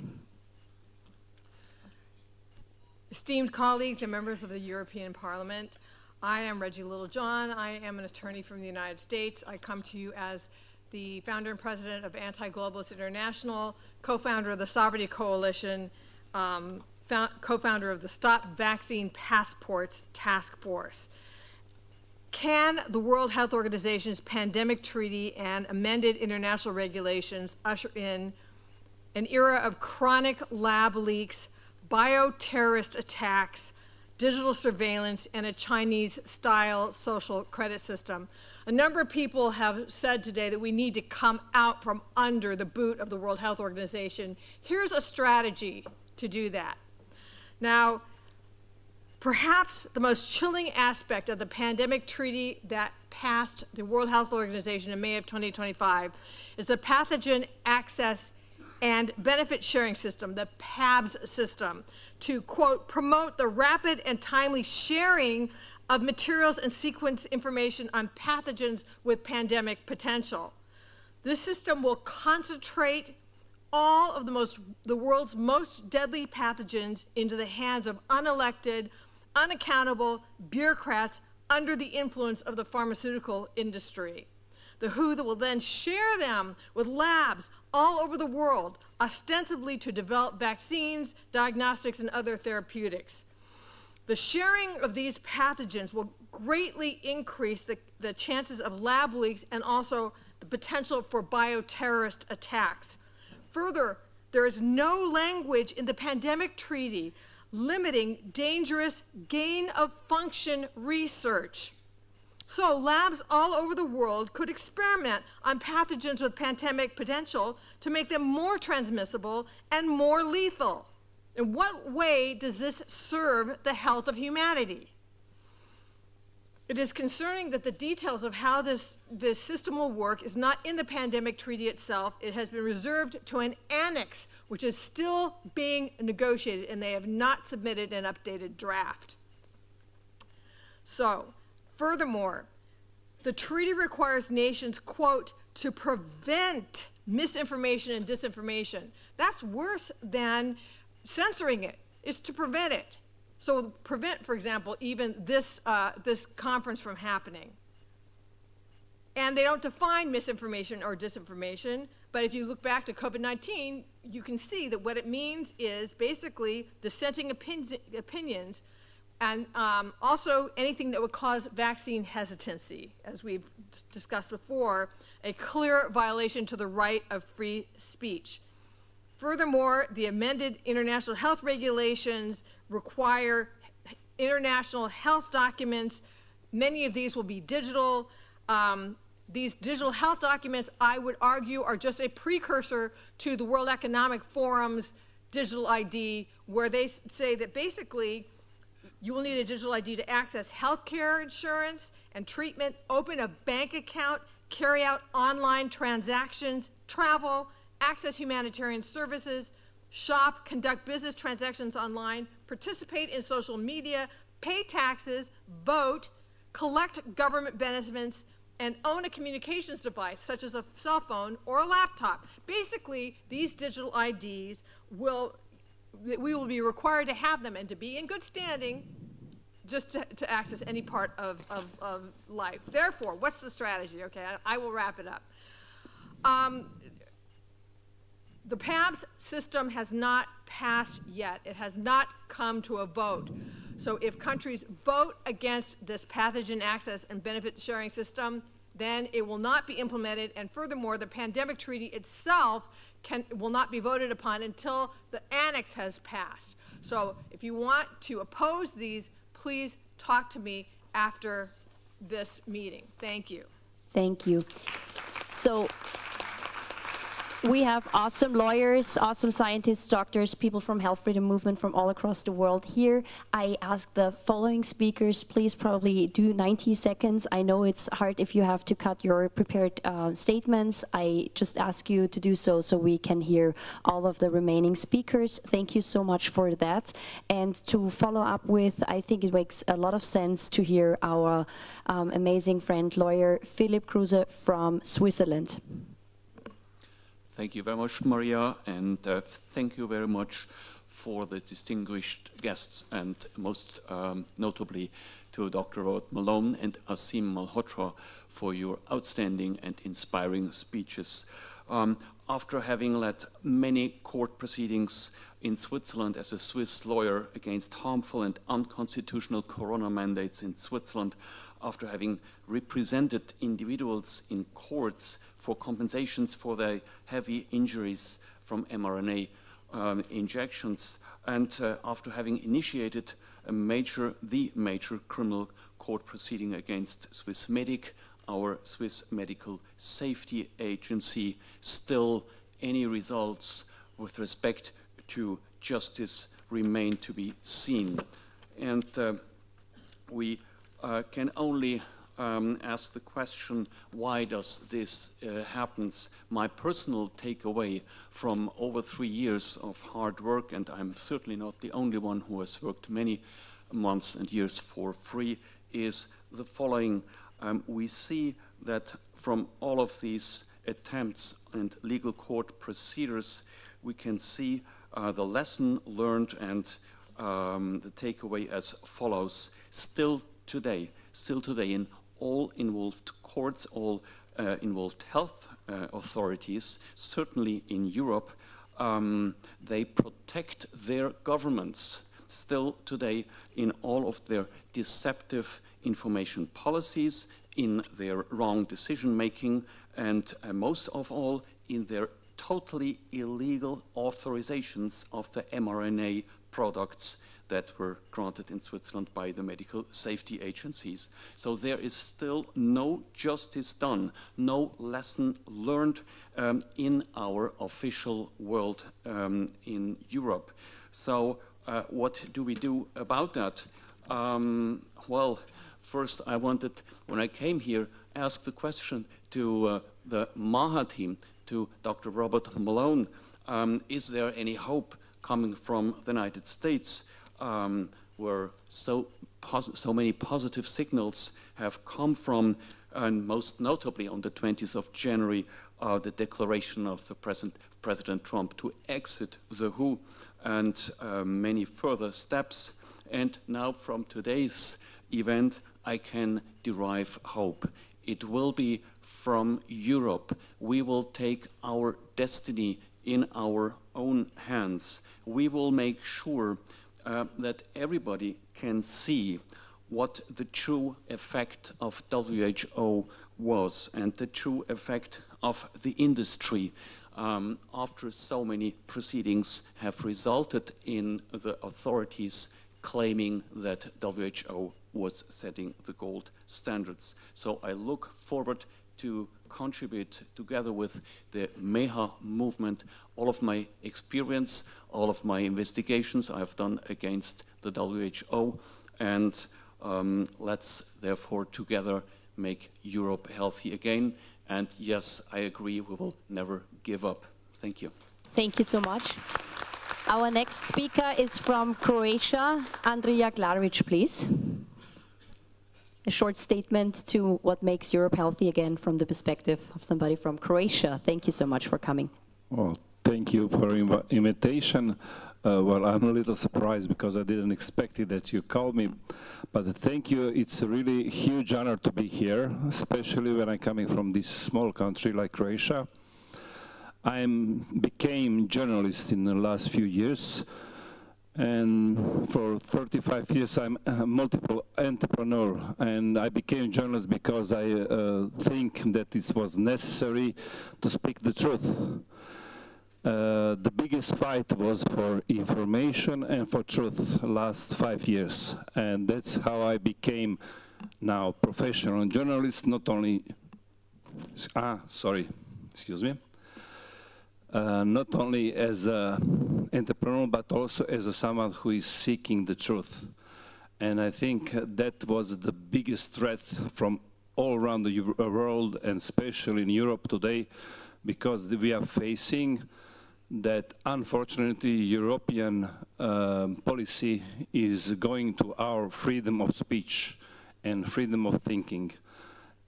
Speaker 22: Esteemed colleagues and members of the European Parliament, I am Reggie Littlejohn. I am an attorney from the United States. I come to you as the founder and president of Anti-Globalist International, co-founder of the Sovereignty Coalition, co-founder of the Stop Vaccine Passports Task Force. Can the World Health Organization's pandemic treaty and amended international regulations usher in an era of chronic lab leaks, bioterrorist attacks, digital surveillance, and a Chinese-style social credit system? A number of people have said today that we need to come out from under the boot of the World Health Organization. Here's a strategy to do that. Now, perhaps the most chilling aspect of the pandemic treaty that passed the World Health Organization in May of 2025 is the Pathogen Access and Benefit Sharing System, the PABS system, to, quote, promote the rapid and timely sharing of materials and sequence information on pathogens with pandemic potential. This system will concentrate all of the world's most deadly pathogens into the hands of unelected, unaccountable bureaucrats under the influence of the pharmaceutical industry. The WHO that will then share them with labs all over the world, ostensibly to develop vaccines, diagnostics, and other therapeutics. The sharing of these pathogens will greatly increase the chances of lab leaks and also the potential for bioterrorist attacks. Further, there is no language in the pandemic treaty limiting dangerous gain-of-function research. So labs all over the world could experiment on pathogens with pandemic potential to make them more transmissible and more lethal. In what way does this serve the health of humanity? It is concerning that the details of how this system will work is not in the pandemic treaty itself. It has been reserved to an annex, which is still being negotiated, and they have not submitted an updated draft. So, furthermore, the treaty requires nations, quote, to prevent misinformation and disinformation. That's worse than censoring it. It's to prevent it. So prevent, for example, even this conference from happening. And they don't define misinformation or disinformation, but if you look back to COVID-19, you can see that what it means is basically dissenting opinions and also anything that would cause vaccine hesitancy, as we've discussed before, a clear violation to the right of free speech. Furthermore, the amended international health regulations require international health documents. Many of these will be digital. These digital health documents, I would argue, are just a precursor to the World Economic Forum's digital ID, where they say that basically you will need a digital ID to access healthcare insurance and treatment, open a bank account, carry out online transactions, travel, access humanitarian services, shop, conduct business transactions online, participate in social media, pay taxes, vote, collect government benefits, and own a communications device, such as a cell phone or a laptop. Basically, these digital IDs we will be required to have them and to be in good standing just to access any part of life. Therefore, what's the strategy? Okay, I will wrap it up. The PABS system has not passed yet. It has not come to a vote. So if countries vote against this pathogen access and benefit sharing system, then it will not be implemented. And furthermore, the pandemic treaty itself will not be voted upon until the annex has passed. So if you want to oppose these, please talk to me after this meeting. Thank you.
Speaker 19: Thank you. So We have awesome lawyers, awesome scientists, doctors, people from health freedom movement from all across the world here. I ask the following speakers, please probably do 90 seconds. I know it's hard if you have to cut your prepared statements. I just ask you to do so we can hear all of the remaining speakers. Thank you so much for that. And to follow up with, I think it makes a lot of sense to hear our amazing friend, lawyer Philipp Kruse from Switzerland.
Speaker 8: Thank you very much, Maria, and thank you very much for the distinguished guests, and most notably to Dr. Robert Malone and Asim Malhotra for your outstanding and inspiring speeches. After having led many court proceedings in Switzerland as a Swiss lawyer against harmful and unconstitutional corona mandates in Switzerland, after having represented individuals in courts for compensations for their heavy injuries from mRNA injections, and after having initiated the major criminal court proceeding against Swissmedic, our Swiss medical safety agency, still any results with respect to justice remain to be seen. And we can only ask the question, why does this happen? My personal takeaway from over 3 years of hard work, and I'm certainly not the only one who has worked many months and years for free, is the following. We see that from all of these attempts and legal court procedures, we can see the lesson learned and the takeaway as follows. Still today in all involved courts, all involved health authorities, certainly in Europe, they protect their governments still today in all of their deceptive information policies, in their wrong decision making, and most of all in their totally illegal authorizations of the mRNA products that were granted in Switzerland by the medical safety agencies. So there is still no justice done, no lesson learned in our official world in Europe. So what do we do about that? Well, first I wanted, when I came here, ask the question to the MAHA team, to Dr. Robert Malone, is there any hope coming from the United States, where so many positive signals have come from, and most notably on the 20th of January, the declaration of the President Trump to exit the WHO, and many further steps. And now from today's event, I can derive hope. It will be from Europe. We will take our destiny in our own hands. We will make sure that everybody can see what the true effect of WHO was and the true effect of the industry after so many proceedings have resulted in the authorities claiming that WHO was setting the gold standards. So I look forward to contribute together with the MEHA movement all of my experience, all of my investigations I've done against the WHO, and let's therefore together make Europe healthy again. And yes, I agree, we will never give up. Thank you.
Speaker 19: Thank you so much. Our next speaker is from Croatia. Andrija Glarovic, please. A short statement to what makes Europe healthy again from the perspective of somebody from Croatia. Thank you so much for coming.
Speaker 9: Well, thank you for the invitation. Well, I'm a little surprised because I didn't expect it that you called me. But thank you. It's a really huge honor to be here, especially when I'm coming from this small country like Croatia. I became journalist in the last few years. And for 35 years, I'm a multiple entrepreneur, and I became journalist because I think that it was necessary to speak the truth. The biggest fight was for information and for truth last 5 years, and that's how I became now professional journalist, not only, excuse me. not only as an entrepreneur, but also as someone who is seeking the truth. And I think that was the biggest threat from all around the world, and especially in Europe today, because we are facing that, unfortunately, European policy is going to our freedom of speech and freedom of thinking.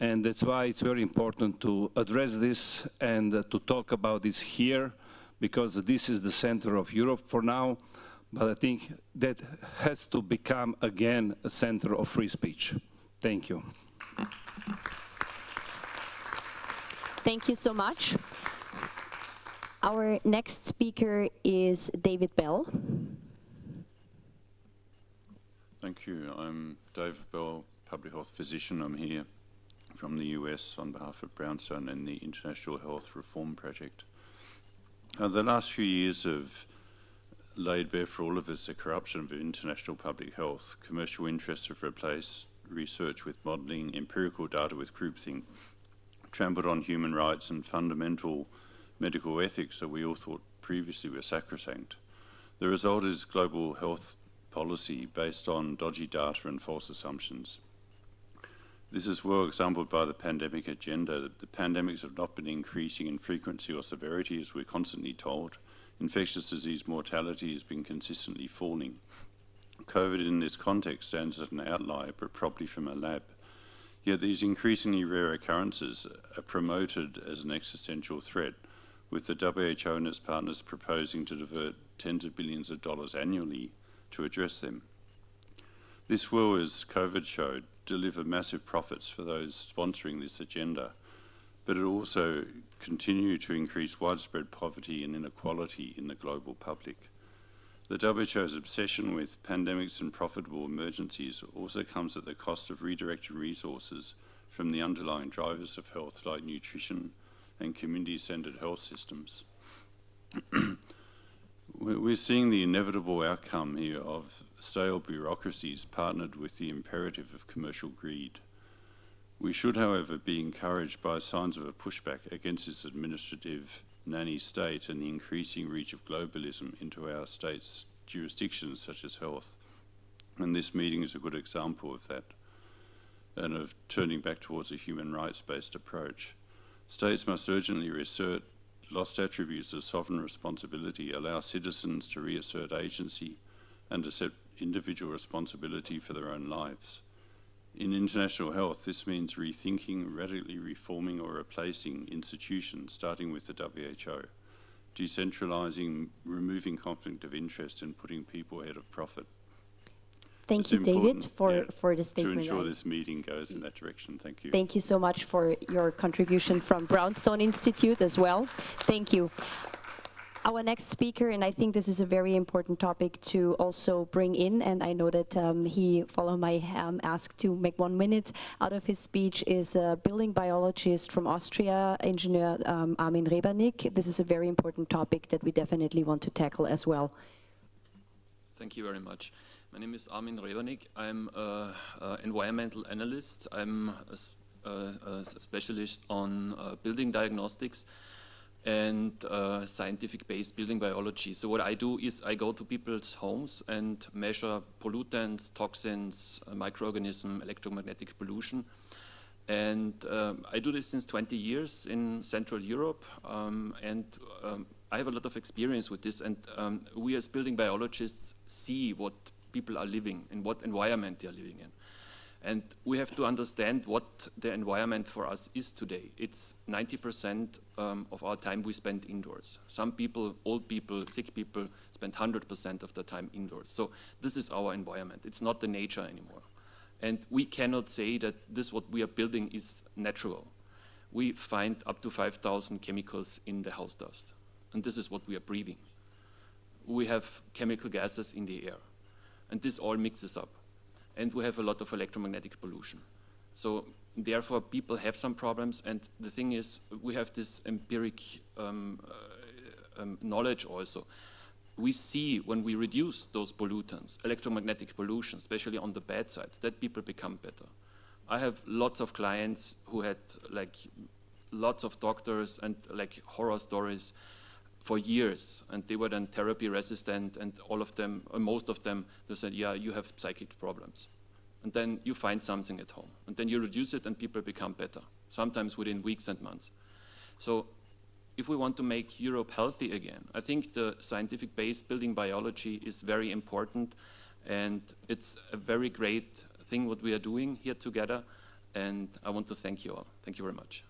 Speaker 9: And that's why it's very important to address this and to talk about this here, because this is the center of Europe for now, but I think that has to become again a center of free speech. Thank you.
Speaker 1: Thank you so much. Our next speaker is David Bell.
Speaker 11: Thank you. I'm David Bell, public health physician. I'm here from the US on behalf of Brownstone and the International Health Reform Project. The last few years have laid bare for all of us the corruption of international public health. Commercial interests have replaced research with modelling, empirical data with groupthink, trampled on human rights and fundamental medical ethics that we all thought previously were sacrosanct. The result is global health policy based on dodgy data and false assumptions. This is well exampled by the pandemic agenda. The pandemics have not been increasing in frequency or severity, as we're constantly told. Infectious disease mortality has been consistently falling. COVID in this context stands as an outlier, but probably from a lab. Yet these increasingly rare occurrences are promoted as an existential threat, with the WHO and its partners proposing to divert tens of billions of dollars annually to address them. This will, as COVID showed, deliver massive profits for those sponsoring this agenda, but it also continue to increase widespread poverty and inequality in the global public. The WHO's obsession with pandemics and profitable emergencies also comes at the cost of redirecting resources from the underlying drivers of health, like nutrition and community-centred health systems. We're seeing the inevitable outcome here of stale bureaucracies partnered with the imperative of commercial greed. We should, however, be encouraged by signs of a pushback against this administrative nanny state and the increasing reach of globalism into our state's jurisdictions, such as health. And this meeting is a good example of that, and of turning back towards a human rights-based approach. States must urgently reassert lost attributes of sovereign responsibility, allow citizens to reassert agency, and accept individual responsibility for their own lives. In international health, this means rethinking, radically reforming or replacing institutions, starting with the WHO, decentralizing, removing conflict of interest, and putting people ahead of profit.
Speaker 1: Thank you, David, for the statement.
Speaker 11: To ensure this meeting goes in that direction. Thank you.
Speaker 1: Thank you so much for your contribution from Brownstone Institute as well. Thank you. Our next speaker, and I think this is a very important topic to also bring in, and I know that he followed my ask to make 1 minute out of his speech, is a building biologist from Austria, Engineer Armin Rebernik. This is a very important topic that we definitely want to tackle as well.
Speaker 12: Thank you very much. My name is Armin Rebernik. I'm an environmental analyst. I'm a specialist on building diagnostics and scientific-based building biology. So what I do is I go to people's homes and measure pollutants, toxins, microorganisms, electromagnetic pollution. And I do this since 20 years in Central Europe, and I have a lot of experience with this, and we as building biologists see what people are living, in what environment they are living in. And we have to understand what the environment for us is today. It's 90% of our time we spend indoors. Some people, old people, sick people, spend 100% of their time indoors. So this is our environment. It's not the nature anymore. And we cannot say that this, what we are building, is natural. We find up to 5,000 chemicals in the house dust. And this is what we are breathing. We have chemical gases in the air. And this all mixes up. And we have a lot of electromagnetic pollution. So therefore, people have some problems. And the thing is, we have this empiric knowledge also. We see when we reduce those pollutants, electromagnetic pollution, especially on the bad sides, that people become better. I have lots of clients who had like lots of doctors and like horror stories for years, and they were then therapy resistant, and all of them, or most of them, they said, yeah, you have psychic problems. And then you find something at home, and then you reduce it and people become better, sometimes within weeks and months. So if we want to make Europe healthy again, I think the scientific base building biology is very important, and it's a very great thing what we are doing here together, and I want to thank you all. Thank you very much.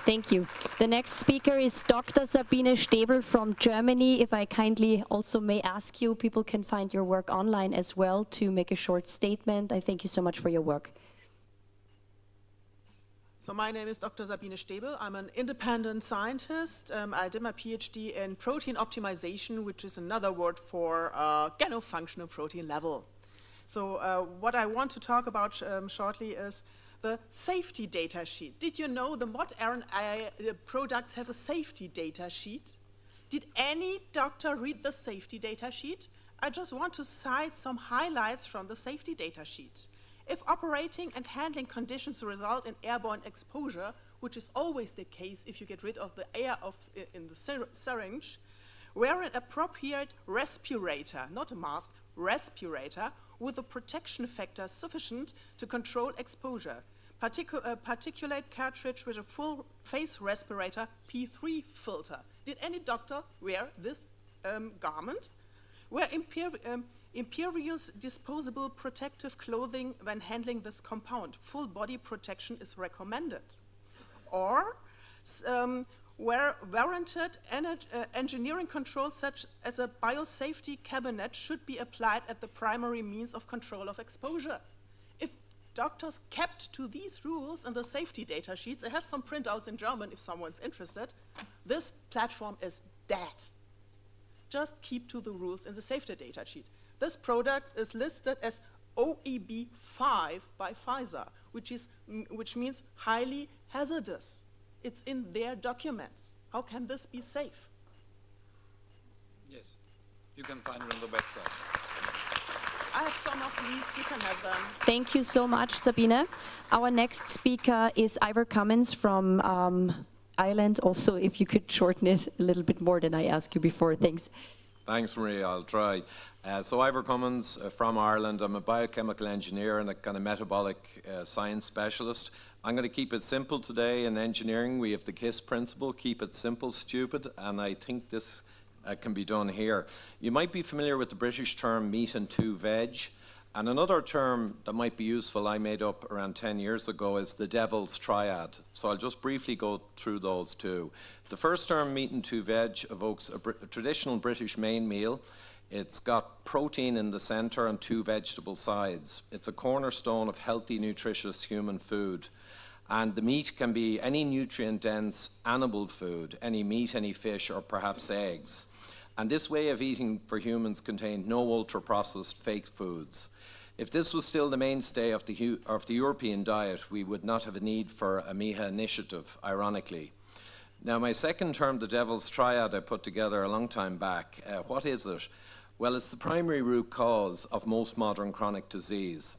Speaker 19: Thank you. The next speaker is Dr. Sabine Stäbel from Germany. If I kindly also may ask you, people can find your work online as well to make a short statement. I thank you so much for your work.
Speaker 13: So my name is Dr. Sabine Stäbel. I'm an independent scientist. I did my PhD in protein optimization, which is another word for genofunctional protein level. So what I want to talk about shortly is the safety data sheet. Did you know the mRNA products have a safety data sheet? Did any doctor read the safety data sheet? I just want to cite some highlights from the safety data sheet. If operating and handling conditions result in airborne exposure, which is always the case if you get rid of the air in the syringe, wear an appropriate respirator, not a mask, respirator, with a protection factor sufficient to control exposure. Particulate cartridge with a full face respirator P3 filter. Did any doctor wear this garment? Wear impervious disposable protective clothing when handling this compound. Full body protection is recommended. Or where warranted engineering controls such as a biosafety cabinet should be applied at the primary means of control of exposure. If doctors kept to these rules in the safety data sheets, I have some printouts in German if someone's interested, this platform is dead. Just keep to the rules in the safety data sheet. This product is listed as OEB5 by Pfizer, which means highly hazardous. It's in their documents. How can this be safe?
Speaker 14: Yes, you can find it on the website.
Speaker 13: I have some of these, you can have them.
Speaker 19: Thank you so much, Sabine. Our next speaker is Ivor Cummins from Ireland. Also, if you could shorten it a little bit more than I asked you before, thanks.
Speaker 14: Thanks, Maria, I'll try. So Ivor Cummins from Ireland. I'm a biochemical engineer and a kind of metabolic science specialist. I'm going to keep it simple today. In engineering, we have the KISS principle, keep it simple, stupid, and I think this can be done here. You might be familiar with the British term meat and two veg, and another term that might be useful I made up around 10 years ago is the devil's triad. So I'll just briefly go through those two. The first term, meat and two veg, evokes a traditional British main meal. It's got protein in the center and two vegetable sides. It's a cornerstone of healthy, nutritious human food. And the meat can be any nutrient-dense animal food, any meat, any fish, or perhaps eggs. And this way of eating for humans contained no ultra-processed fake foods. If this was still the mainstay of the European diet, we would not have a need for a MIHA initiative, ironically. Now, my second term, the devil's triad, I put together a long time back. What is it? Well, it's the primary root cause of most modern chronic disease.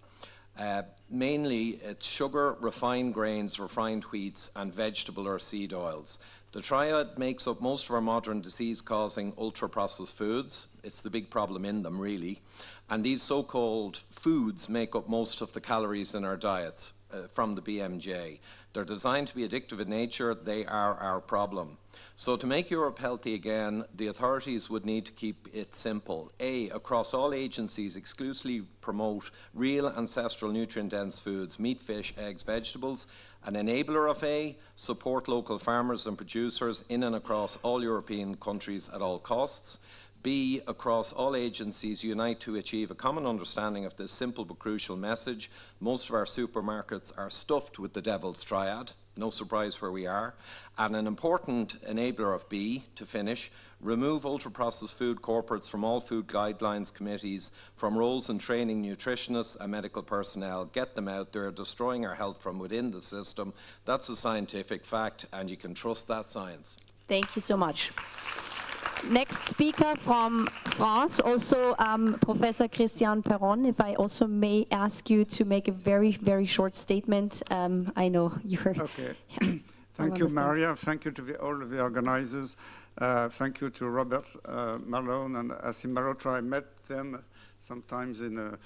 Speaker 14: Mainly, it's sugar, refined grains, refined wheats, and vegetable or seed oils. The triad makes up most of our modern disease-causing ultra-processed foods. It's the big problem in them, really. And these so-called foods make up most of the calories in our diets from the BMJ. They're designed to be addictive in nature. They are our problem. So to make Europe healthy again, the authorities would need to keep it simple. A, across all agencies, exclusively promote real ancestral nutrient-dense foods, meat, fish, eggs, vegetables. An enabler of A, support local farmers and producers in and across all European countries at all costs. B, across all agencies, unite to achieve a common understanding of this simple but crucial message. Most of our supermarkets are stuffed with the devil's triad. No surprise where we are. And an important enabler of B, to finish, remove ultra-processed food corporates from all food guidelines committees, from roles in training nutritionists and medical personnel. Get them out. They're destroying our health from within the system. That's a scientific fact, and you can trust that science.
Speaker 19: Thank you so much. Next speaker from France, also Professor Christian Perron. If I also may ask you to make a very, very short statement. I know you're...
Speaker 23: Okay. Thank you, Maria. Thank you to all of the organizers.
Speaker 4: Thank you to Robert Malone and Asim Marotra. I met them sometimes in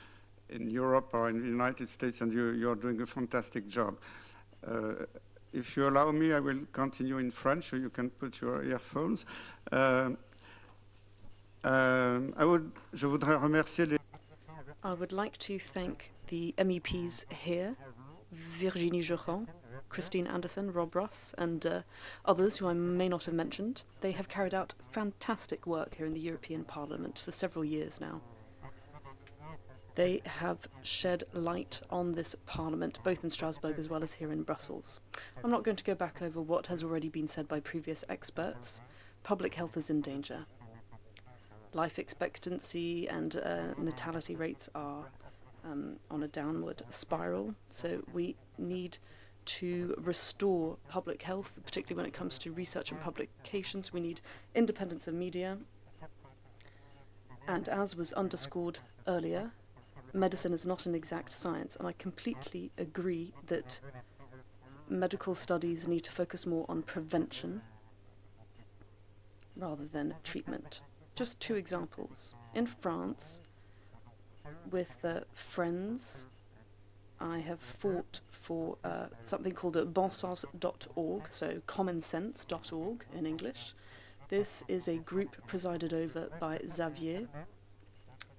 Speaker 4: Europe or in the United States, and you are doing a fantastic job. If you allow me, I will continue in French, so you can put your earphones. Je voudrais remercier les...
Speaker 7: I would like to thank the MEPs here, Virginie Jourand, Christine Anderson, Rob Ross, and others who I may not have mentioned. They have carried out fantastic work here in the European Parliament for several years now. They have shed light on this Parliament, both in Strasbourg as well as here in Brussels. I'm not going to go back over what has already been said by previous experts. Public health is in danger. Life expectancy and natality rates are on a downward spiral, so we need to restore public health, particularly when it comes to research and publications. We need independence of media, and as was underscored earlier, medicine is not an exact science, and I completely agree that medical studies need to focus more on prevention rather than treatment. Just two examples. In France, with friends, I have fought for something called bonsens.org, so commonsense.org in English. This is a group presided over by Xavier,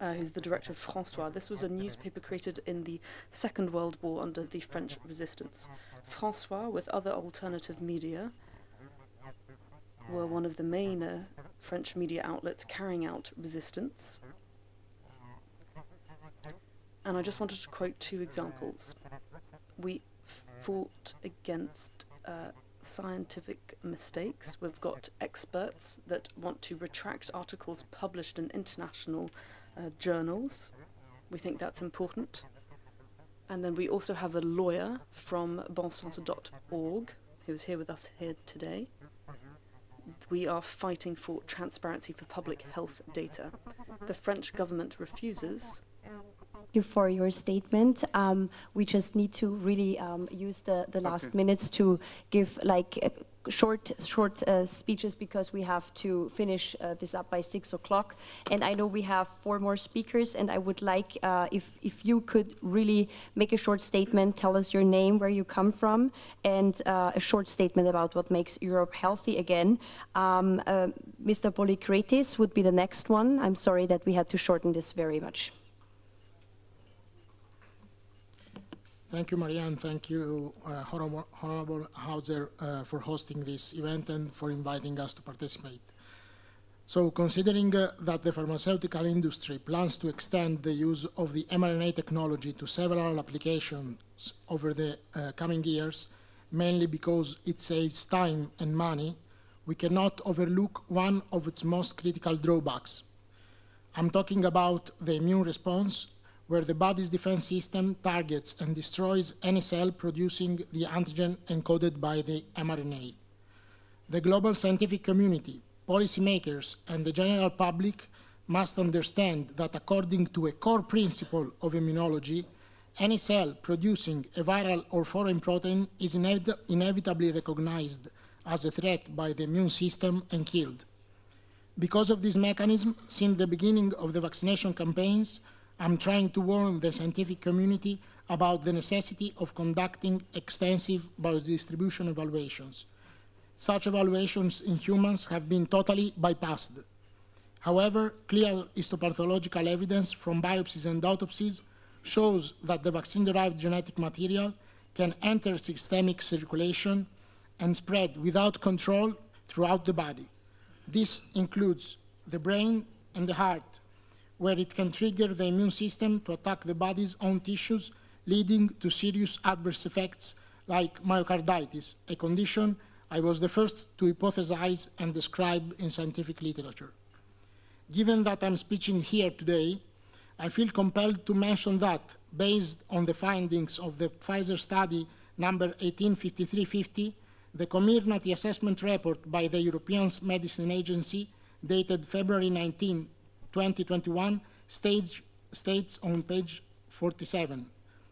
Speaker 7: who's the director of François. This was a newspaper created in the Second World War under the French resistance. François, with other alternative media, were one of the main French media outlets carrying out resistance. And I just wanted to quote two examples. We fought against scientific mistakes. We've got experts that want to retract articles published in international journals. We think that's important. And then we also have a lawyer from bonsens.org who is here with us here today. We are fighting for transparency for public health data. The French government refuses.
Speaker 19: Thank you for your statement. We just need to really use the last minutes to give short speeches, because we have to finish this up by 6 o'clock. And I know we have 4 more speakers, and I would like if you could really make a short statement, tell us your name, where you come from, and a short statement about what makes Europe healthy again. Mr. Polikretis would be the next one. I'm sorry that we had to shorten this very much.
Speaker 15: Thank you, Maria, and thank you, Honorable Hauser, for hosting this event and for inviting us to participate. So, considering that the pharmaceutical industry plans to extend the use of the mRNA technology to several applications over the coming years, mainly because it saves time and money, we cannot overlook one of its most critical drawbacks. I'm talking about the immune response, where the body's defense system targets and destroys any cell producing the antigen encoded by the mRNA. The global scientific community, policymakers, and the general public must understand that according to a core principle of immunology, any cell producing a viral or foreign protein is inevitably recognized as a threat by the immune system and killed. Because of this mechanism, since the beginning of the vaccination campaigns, I'm trying to warn the scientific community about the necessity of conducting extensive biodistribution evaluations. Such evaluations in humans have been totally bypassed. However, clear histopathological evidence from biopsies and autopsies shows that the vaccine-derived genetic material can enter systemic circulation and spread without control throughout the body. This includes the brain and the heart, where it can trigger the immune system to attack the body's own tissues, leading to serious adverse effects like myocarditis, a condition I was the first to hypothesize and describe in scientific literature. Given that I'm speaking here today, I feel compelled to mention that, based on the findings of the Pfizer study number 185350, the Comirnaty assessment report by the European Medicine Agency, dated February 19, 2021, states on page 47,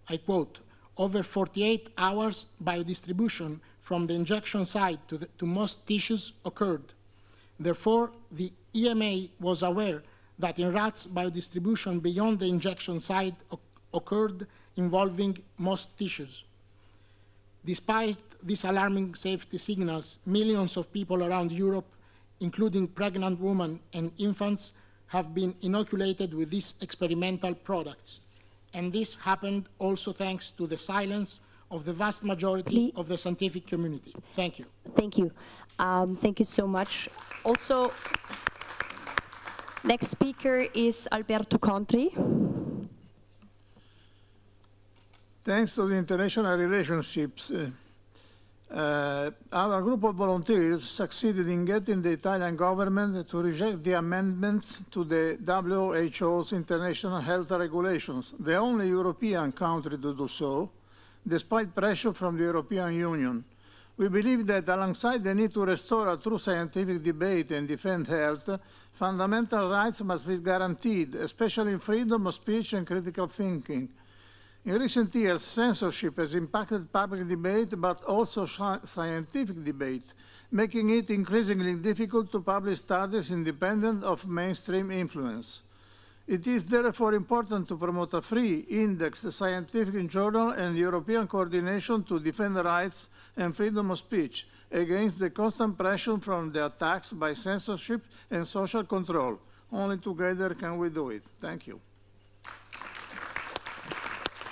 Speaker 15: I quote, over 48 hours biodistribution from the injection site to most tissues occurred. Therefore, the EMA was aware that in rats, biodistribution beyond the injection site occurred involving most tissues. Despite these alarming safety signals, millions of people around Europe, including pregnant women and infants, have been inoculated with these experimental products. And this happened also thanks to the silence of the vast majority of the scientific community. Thank you.
Speaker 19: Thank you. Thank you so much. Also, next speaker is Alberto Contri.
Speaker 16: Thanks to the international relationships, our group of volunteers succeeded in getting the Italian government to reject the amendments to the WHO's international health regulations, the only European country to do so, despite pressure from the European Union. We believe that alongside the need to restore a true scientific debate and defend health, fundamental rights must be guaranteed, especially freedom of speech and critical thinking. In recent years, censorship has impacted public debate, but also scientific debate, making it increasingly difficult to publish studies independent of mainstream influence. It is therefore important to promote a free, indexed scientific journal and European coordination to defend rights and freedom of speech against the constant pressure from the attacks by censorship and social control. Only together can we do it. Thank you.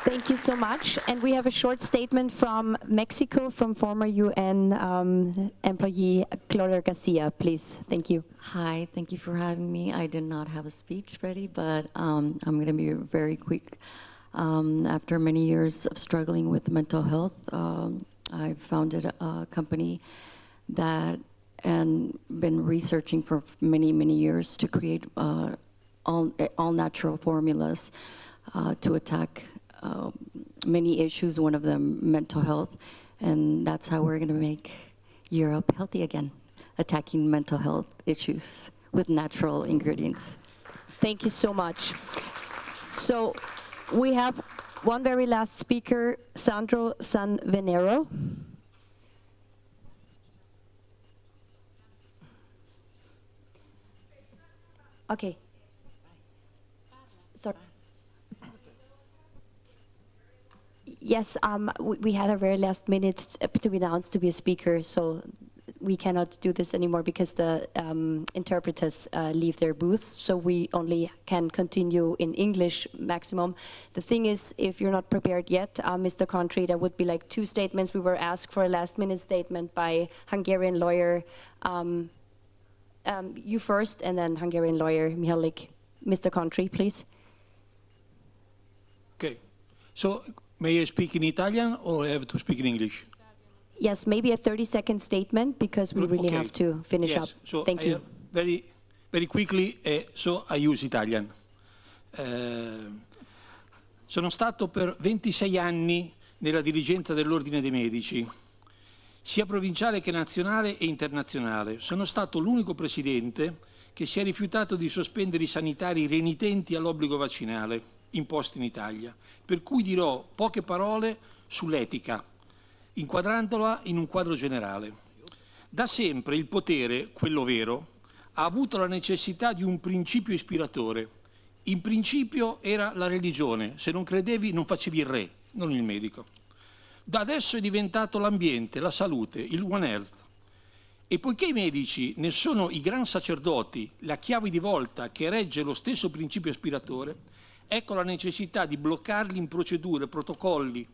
Speaker 19: Thank you so much. And we have a short statement from Mexico from former UN employee Gloria Garcia, please. Thank you.
Speaker 17: Hi, thank you for having me. I did not have a speech ready, but I'm going to be very quick. After many years of struggling with mental health, I founded a company that and been researching for many, many years to create all natural formulas to attack many issues, one of them mental health, and that's how we're going to make Europe healthy again, attacking mental health issues with natural ingredients.
Speaker 19: Thank you so much. So we have one very last speaker, Sandro Sanvenero. Okay. Sorry. Yes, we had a very last minute to be announced to be a speaker, so we cannot do this anymore because the interpreters leave their booths, so we only can continue in English maximum. The thing is, if you're not prepared yet, Mr. Contri, there would be like 2 statements. We were asked for a last minute statement by Hungarian lawyer, you first, and then Hungarian lawyer Mihalik. Mr. Contri, please.
Speaker 23: Okay, so may I speak in Italian or I have to speak in English?
Speaker 19: Yes, maybe a 30-second statement because we really have to finish up.
Speaker 23: So
Speaker 19: Thank you.
Speaker 23: Very, very quickly, so I use Italian. Sono stato per 26 anni nella dirigenza dell'Ordine dei Medici, sia provinciale che nazionale e internazionale. Sono stato l'unico presidente che si è rifiutato di sospendere i sanitari renitenti all'obbligo vaccinale imposto in Italia, per cui dirò poche parole sull'etica, inquadrandola in un quadro generale. Da sempre il potere, quello vero, ha avuto la necessità di un principio ispiratore. In principio era la religione, se non credevi non facevi il re, non il medico. Da adesso è diventato l'ambiente, la salute, il One Health. E poiché i medici ne sono i gran sacerdoti, la chiave di volta che regge lo stesso principio ispiratore, ecco la necessità di bloccarli in procedure, protocolli,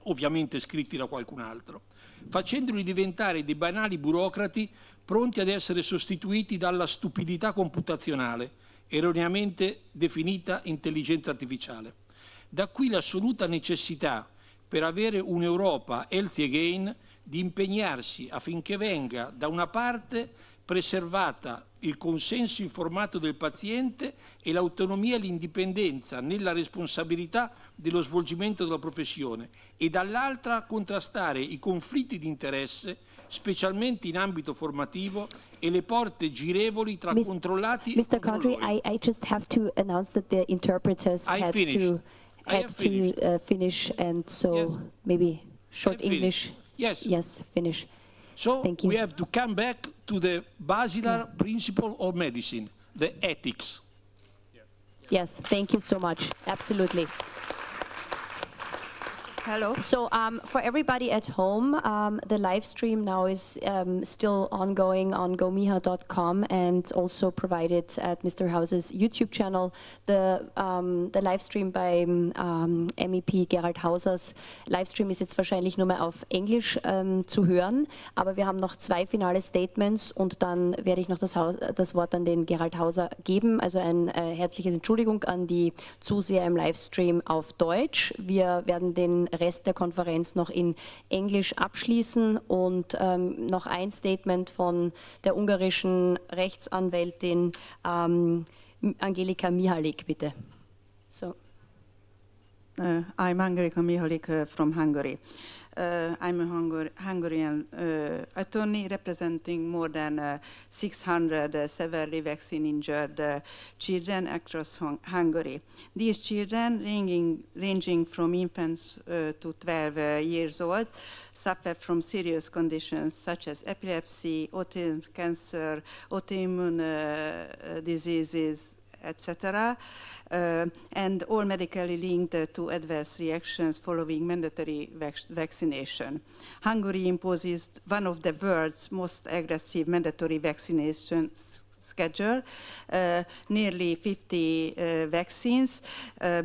Speaker 23: ovviamente scritti da qualcun altro, facendoli diventare dei banali burocrati pronti ad essere sostituiti dalla stupidità computazionale, erroneamente definita intelligenza artificiale. Da qui l'assoluta necessità, per avere un'Europa healthy again, di impegnarsi affinché venga da una parte preservata il consenso informato del paziente e l'autonomia e l'indipendenza nella responsabilità dello svolgimento della professione e dall'altra contrastare i conflitti di interesse, specialmente in ambito formativo, e le porte girevoli tra controllati e
Speaker 19: Mr. Contri, I just have to announce that the interpreters had to finish, and so maybe short English.
Speaker 23: Yes.
Speaker 19: Yes, finish.
Speaker 23: So we have to come back to the basilar principle of medicine, the ethics.
Speaker 1: Yes, thank you so much. Absolutely. Hello. So for everybody at home, the live stream now is still ongoing on gomiha.com and also provided at Mr. Hause's YouTube channel. The live stream bei MEP Gerald Hausers Livestream ist jetzt wahrscheinlich nur mehr auf Englisch zu hören, aber wir haben noch 2 finale Statements und dann werde ich noch das Wort an den Gerald Hauser geben. Also ein herzliches Entschuldigung an die Zuseher im Livestream auf Deutsch. Wir werden den Rest der Konferenz noch in Englisch abschließen und noch ein Statement von der ungarischen Rechtsanwältin Angelika Mihalik, bitte. So.
Speaker 5: I'm Angelika Mihalik from Hungary. I'm a Hungarian attorney representing more than 600 severely vaccine-injured children across Hungary. These children, ranging from infants to 12 years old, suffer from serious conditions such as epilepsy, autism, cancer, autoimmune diseases, etc., and all medically linked to adverse reactions following mandatory vaccination. Hungary imposes one of the world's most aggressive mandatory vaccination schedule, nearly 50 vaccines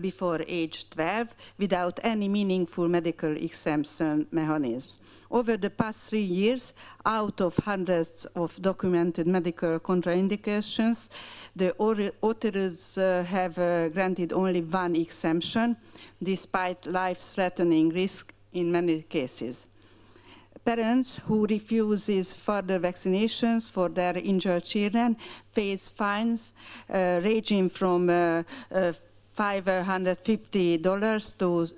Speaker 5: before age 12, without any meaningful medical exemption mechanism. Over the past 3 years, out of hundreds of documented medical contraindications, the authorities have granted only 1 exemption, despite life-threatening risk in many cases. Parents who refuse further vaccinations for their injured children face fines ranging from $550 to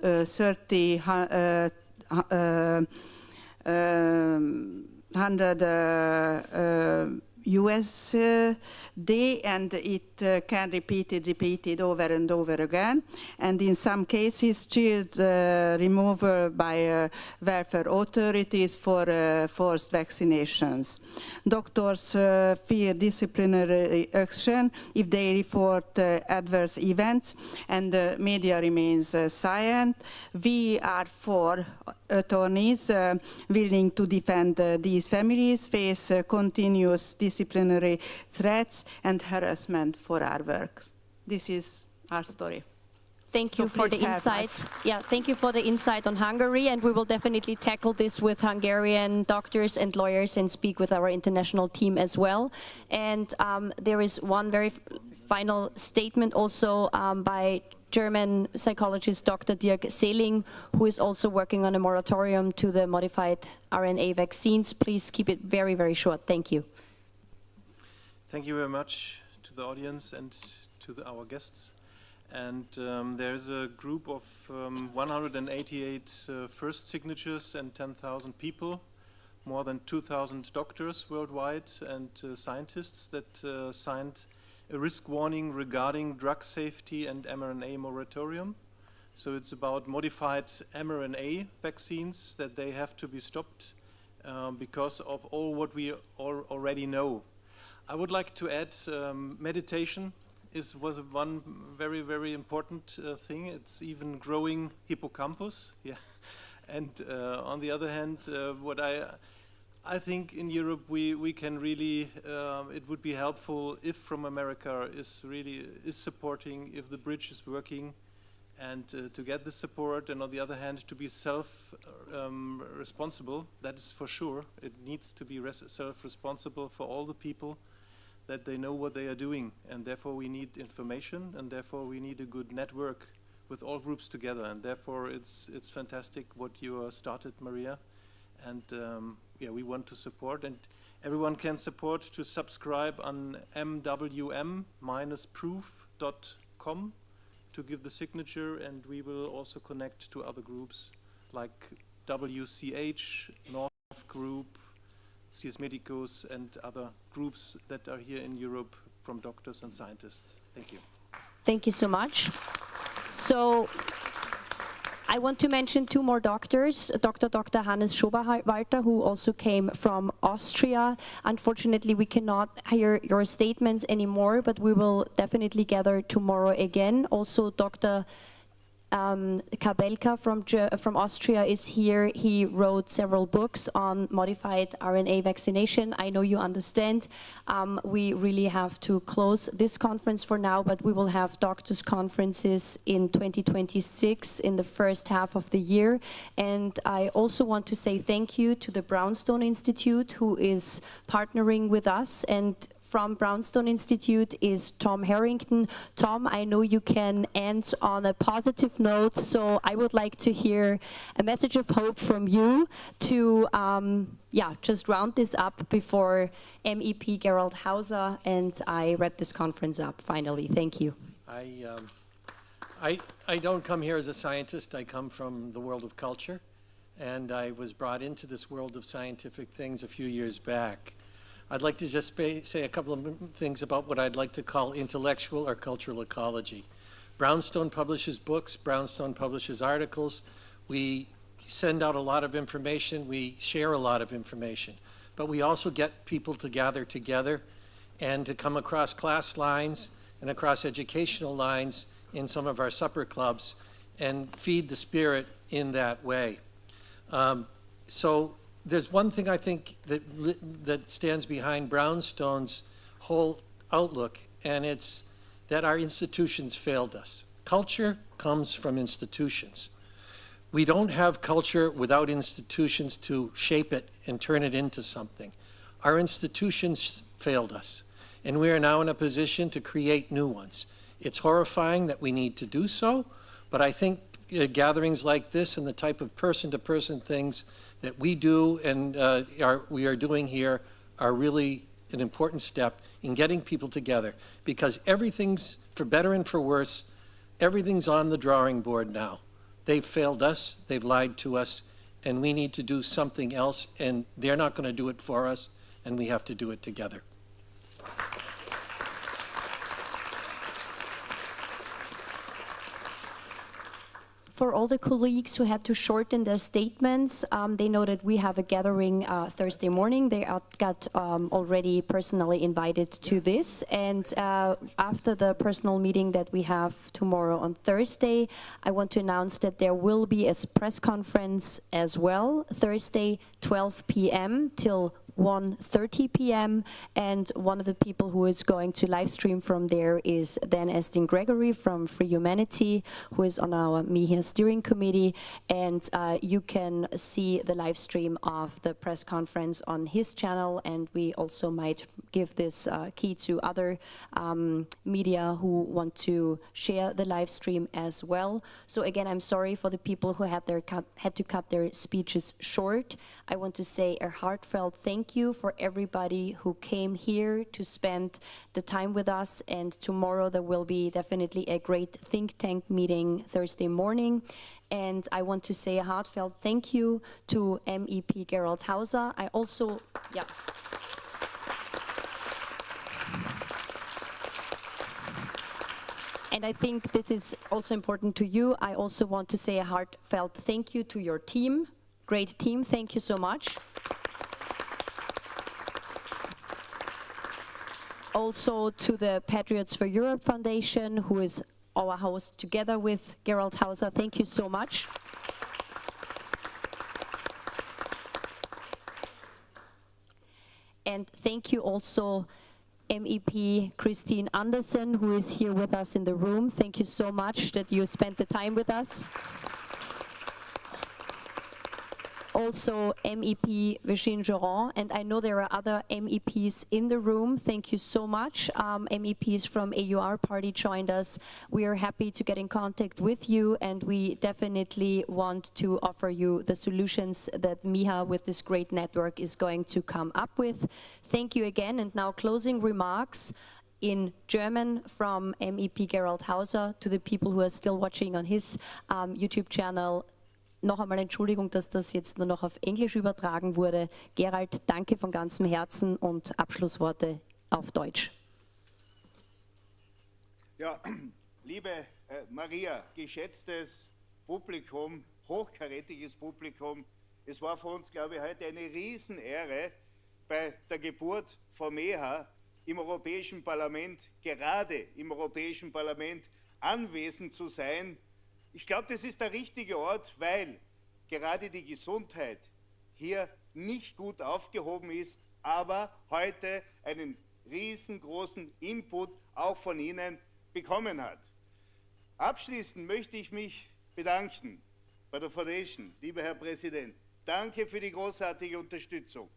Speaker 5: $100 USD, and it can repeated over and over again. And in some cases, child removal by welfare authorities for forced vaccinations. Doctors fear disciplinary action if they report adverse events, and the media remains silent. We are 4 attorneys willing to defend these families face continuous disciplinary threats and harassment for our work. This is our story.
Speaker 1: Thank you for the insight. Yeah, thank you for the insight on Hungary, and we will definitely tackle this with Hungarian doctors and lawyers and speak with our international team as well. And there is one very final statement also by German psychologist Dr. Dirk Seeling, who is also working on a moratorium to the modified RNA vaccines. Please keep it very, very short. Thank you.
Speaker 18: Thank you very much to the audience and to our guests. And there's a group of 188 first signatures and 10,000 people, more than 2,000 doctors worldwide and scientists that signed a risk warning regarding drug safety and mRNA moratorium. So it's about modified mRNA vaccines that they have to be stopped because of all what we already know. I would like to add meditation was one very, very important thing. It's even growing hippocampus. Yeah. And on the other hand, what I think in Europe we can really, it would be helpful if from America is supporting, if the bridge is working, and to get the support, and on the other hand to be self-responsible. That is for sure. It needs to be self-responsible for all the people, that they know what they are doing, and therefore we need information, and therefore we need a good network with all groups together, and therefore it's fantastic what you started, Maria, and yeah, we want to support, and everyone can support to subscribe on mwm-proof.com to give the signature, and we will also connect to other groups like WCH, North Group, CS Medicus, and other groups that are here in Europe from doctors and scientists. Thank you.
Speaker 1: Thank you so much. So
Speaker 19: I want to mention two more doctors, Dr. Hannes Schoberwalter, who also came from Austria. Unfortunately, we cannot hear your statements anymore, but we will definitely gather tomorrow again. Also, Dr. Kabelka from Austria is here. He wrote several books on modified RNA vaccination. I know you understand. We really have to close this conference for now, but we will have doctors' conferences in 2026 in the first half of the year. And I also want to say thank you to the Brownstone Institute, who is partnering with us. And from Brownstone Institute is Tom Harrington. Tom, I know you can end on a positive note, so I would like to hear a message of hope from you to just round this up before MEP Gerald Hauser and I wrap this conference up finally. Thank you.
Speaker 6: I don't come here as a scientist. I come from the world of culture, and I was brought into this world of scientific things a few years back. I'd like to just say a couple of things about what I'd like to call intellectual or cultural ecology. Brownstone publishes books, Brownstone publishes articles. We send out a lot of information, we share a lot of information, but we also get people to gather together and to come across class lines and across educational lines in some of our supper clubs and feed the spirit in that way. So there's one thing I think that stands behind Brownstone's whole outlook, and it's that our institutions failed us. Culture comes from institutions. We don't have culture without institutions to shape it and turn it into something. Our institutions failed us, and we are now in a position to create new ones. It's horrifying that we need to do so, but I think gatherings like this and the type of person-to-person things that we do and we are doing here are really an important step in getting people together, because everything's, for better and for worse, everything's on the drawing board now. They've failed us, they've lied to us, and we need to do something else, and they're not going to do it for us, and we have to do it together.
Speaker 19: For all the colleagues who had to shorten their statements, they know that we have a gathering Thursday morning. They got already personally invited to this. And after the personal meeting that we have tomorrow on Thursday, I want to announce that there will be a press conference as well, Thursday, 12 p.m. till 1:30 p.m. and one of the people who is going to live stream from there is Dan Estin Gregory from Free Humanity, who is on our Me Here steering committee, and you can see the live stream of the press conference on his channel, and we also might give this key to other media who want to share the live stream as well. So again, I'm sorry for the people who had to cut their speeches short. I want to say a heartfelt thank you for everybody who came here to spend the time with us, and tomorrow there will be definitely a great think tank meeting Thursday morning. And I want to say a heartfelt thank you to MEP Gerald Hauser. I also, and I think this is also important to you. I also want to say a heartfelt thank you to your team. Great team, thank you so much. Also to the Patriots for Europe Foundation, who is our host together with Gerald Hauser. Thank you so much. And thank you also MEP Christine Andersen, who is here with us in the room. Thank you so much that you spent the time with us. Also MEP Virginie Joron, and I know there are other MEPs in the room. Thank you so much. MEPs from AUR Party joined us. We are happy to get in contact with you, and we definitely want to offer you the solutions that MIHA with this great network is going to come up with. Thank you again, and now closing remarks in German from MEP Gerald Hauser to the people who are still watching on his YouTube channel. Noch einmal Entschuldigung, dass das jetzt nur noch auf Englisch übertragen wurde. Gerald, danke von ganzem Herzen und Abschlussworte auf Deutsch.
Speaker 20: Ja, liebe Maria, geschätztes
Speaker 2: Publikum, hochkarätiges Publikum. Es war für uns, glaube ich, heute eine Riesenehre, bei der Geburt von Meha im Europäischen Parlament, gerade im Europäischen Parlament, anwesend zu sein. Ich glaube, das ist der richtige Ort, weil gerade die Gesundheit hier nicht gut aufgehoben ist, aber heute einen riesengroßen Input auch von Ihnen bekommen hat. Abschließend möchte ich mich bedanken bei der Foundation, lieber Herr Präsident. Danke für die großartige Unterstützung.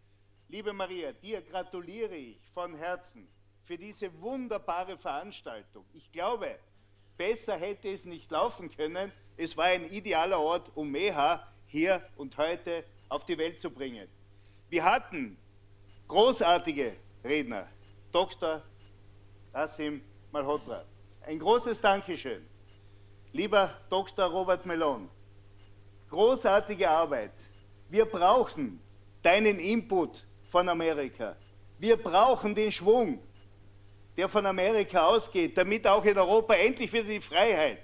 Speaker 2: Liebe Maria, dir gratuliere ich von Herzen für diese wunderbare Veranstaltung. Ich glaube, besser hätte es nicht laufen können. Es war ein idealer Ort, um Meha hier und heute auf die Welt zu bringen. Wir hatten großartige Redner, Dr. Asim Malhotra. Ein großes Dankeschön. Lieber Dr. Robert Malone, großartige Arbeit. Wir brauchen deinen Input von Amerika. Wir brauchen den Schwung, der von Amerika ausgeht, damit auch in Europa endlich wieder die Freiheit,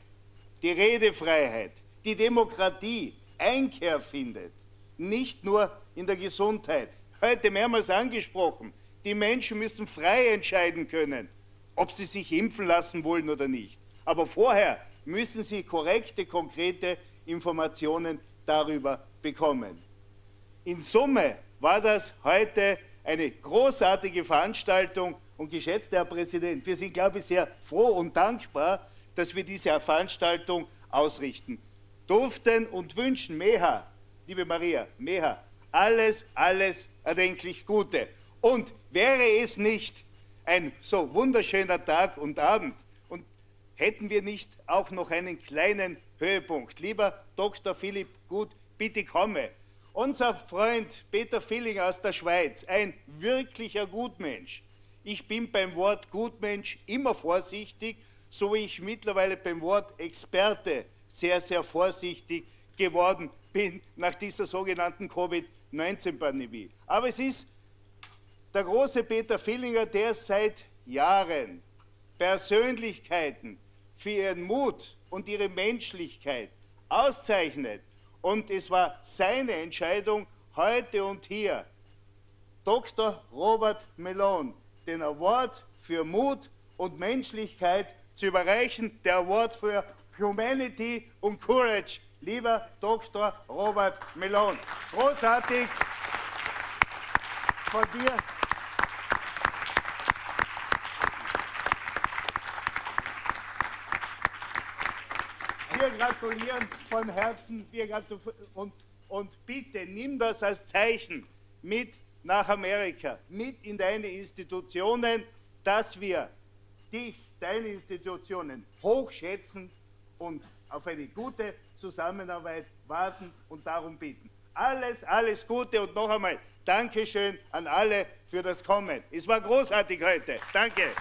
Speaker 2: die Redefreiheit, die Demokratie Einkehr findet. Nicht nur in der Gesundheit. Heute mehrmals angesprochen, die Menschen müssen frei entscheiden können, ob sie sich impfen lassen wollen oder nicht. Aber vorher müssen sie korrekte, konkrete Informationen darüber bekommen. In Summe war das heute eine großartige Veranstaltung und geschätzter Herr Präsident, wir sind, glaube ich, sehr froh und dankbar, dass wir diese Veranstaltung ausrichten durften und wünschen Meha, liebe Maria, Meha, alles erdenklich Gute. Und wäre es nicht ein so wunderschöner Tag und Abend und hätten wir nicht auch noch einen kleinen Höhepunkt? Lieber Dr. Philipp Gut, bitte komme. Unser Freund Peter Filling aus der Schweiz, ein wirklicher Gutmensch. Ich bin beim Wort Gutmensch immer vorsichtig, so wie ich mittlerweile beim Wort Experte sehr, sehr vorsichtig geworden bin nach dieser sogenannten Covid-19-Pandemie. Aber es ist der große Peter Fillinger, der seit Jahren Persönlichkeiten für ihren Mut und ihre Menschlichkeit auszeichnet. Und es war seine Entscheidung, heute und hier Dr. Robert Malone den Award für Mut und Menschlichkeit zu überreichen, der Award für Humanity und Courage. Lieber Dr. Robert Malone, großartig von dir. Wir gratulieren von Herzen und bitte nimm das als Zeichen mit nach Amerika, mit in deine Institutionen, dass wir dich, deine Institutionen hochschätzen und auf eine gute Zusammenarbeit warten und darum bitten. Alles Gute und noch einmal Dankeschön an alle für das Kommen. Es war großartig heute. Danke.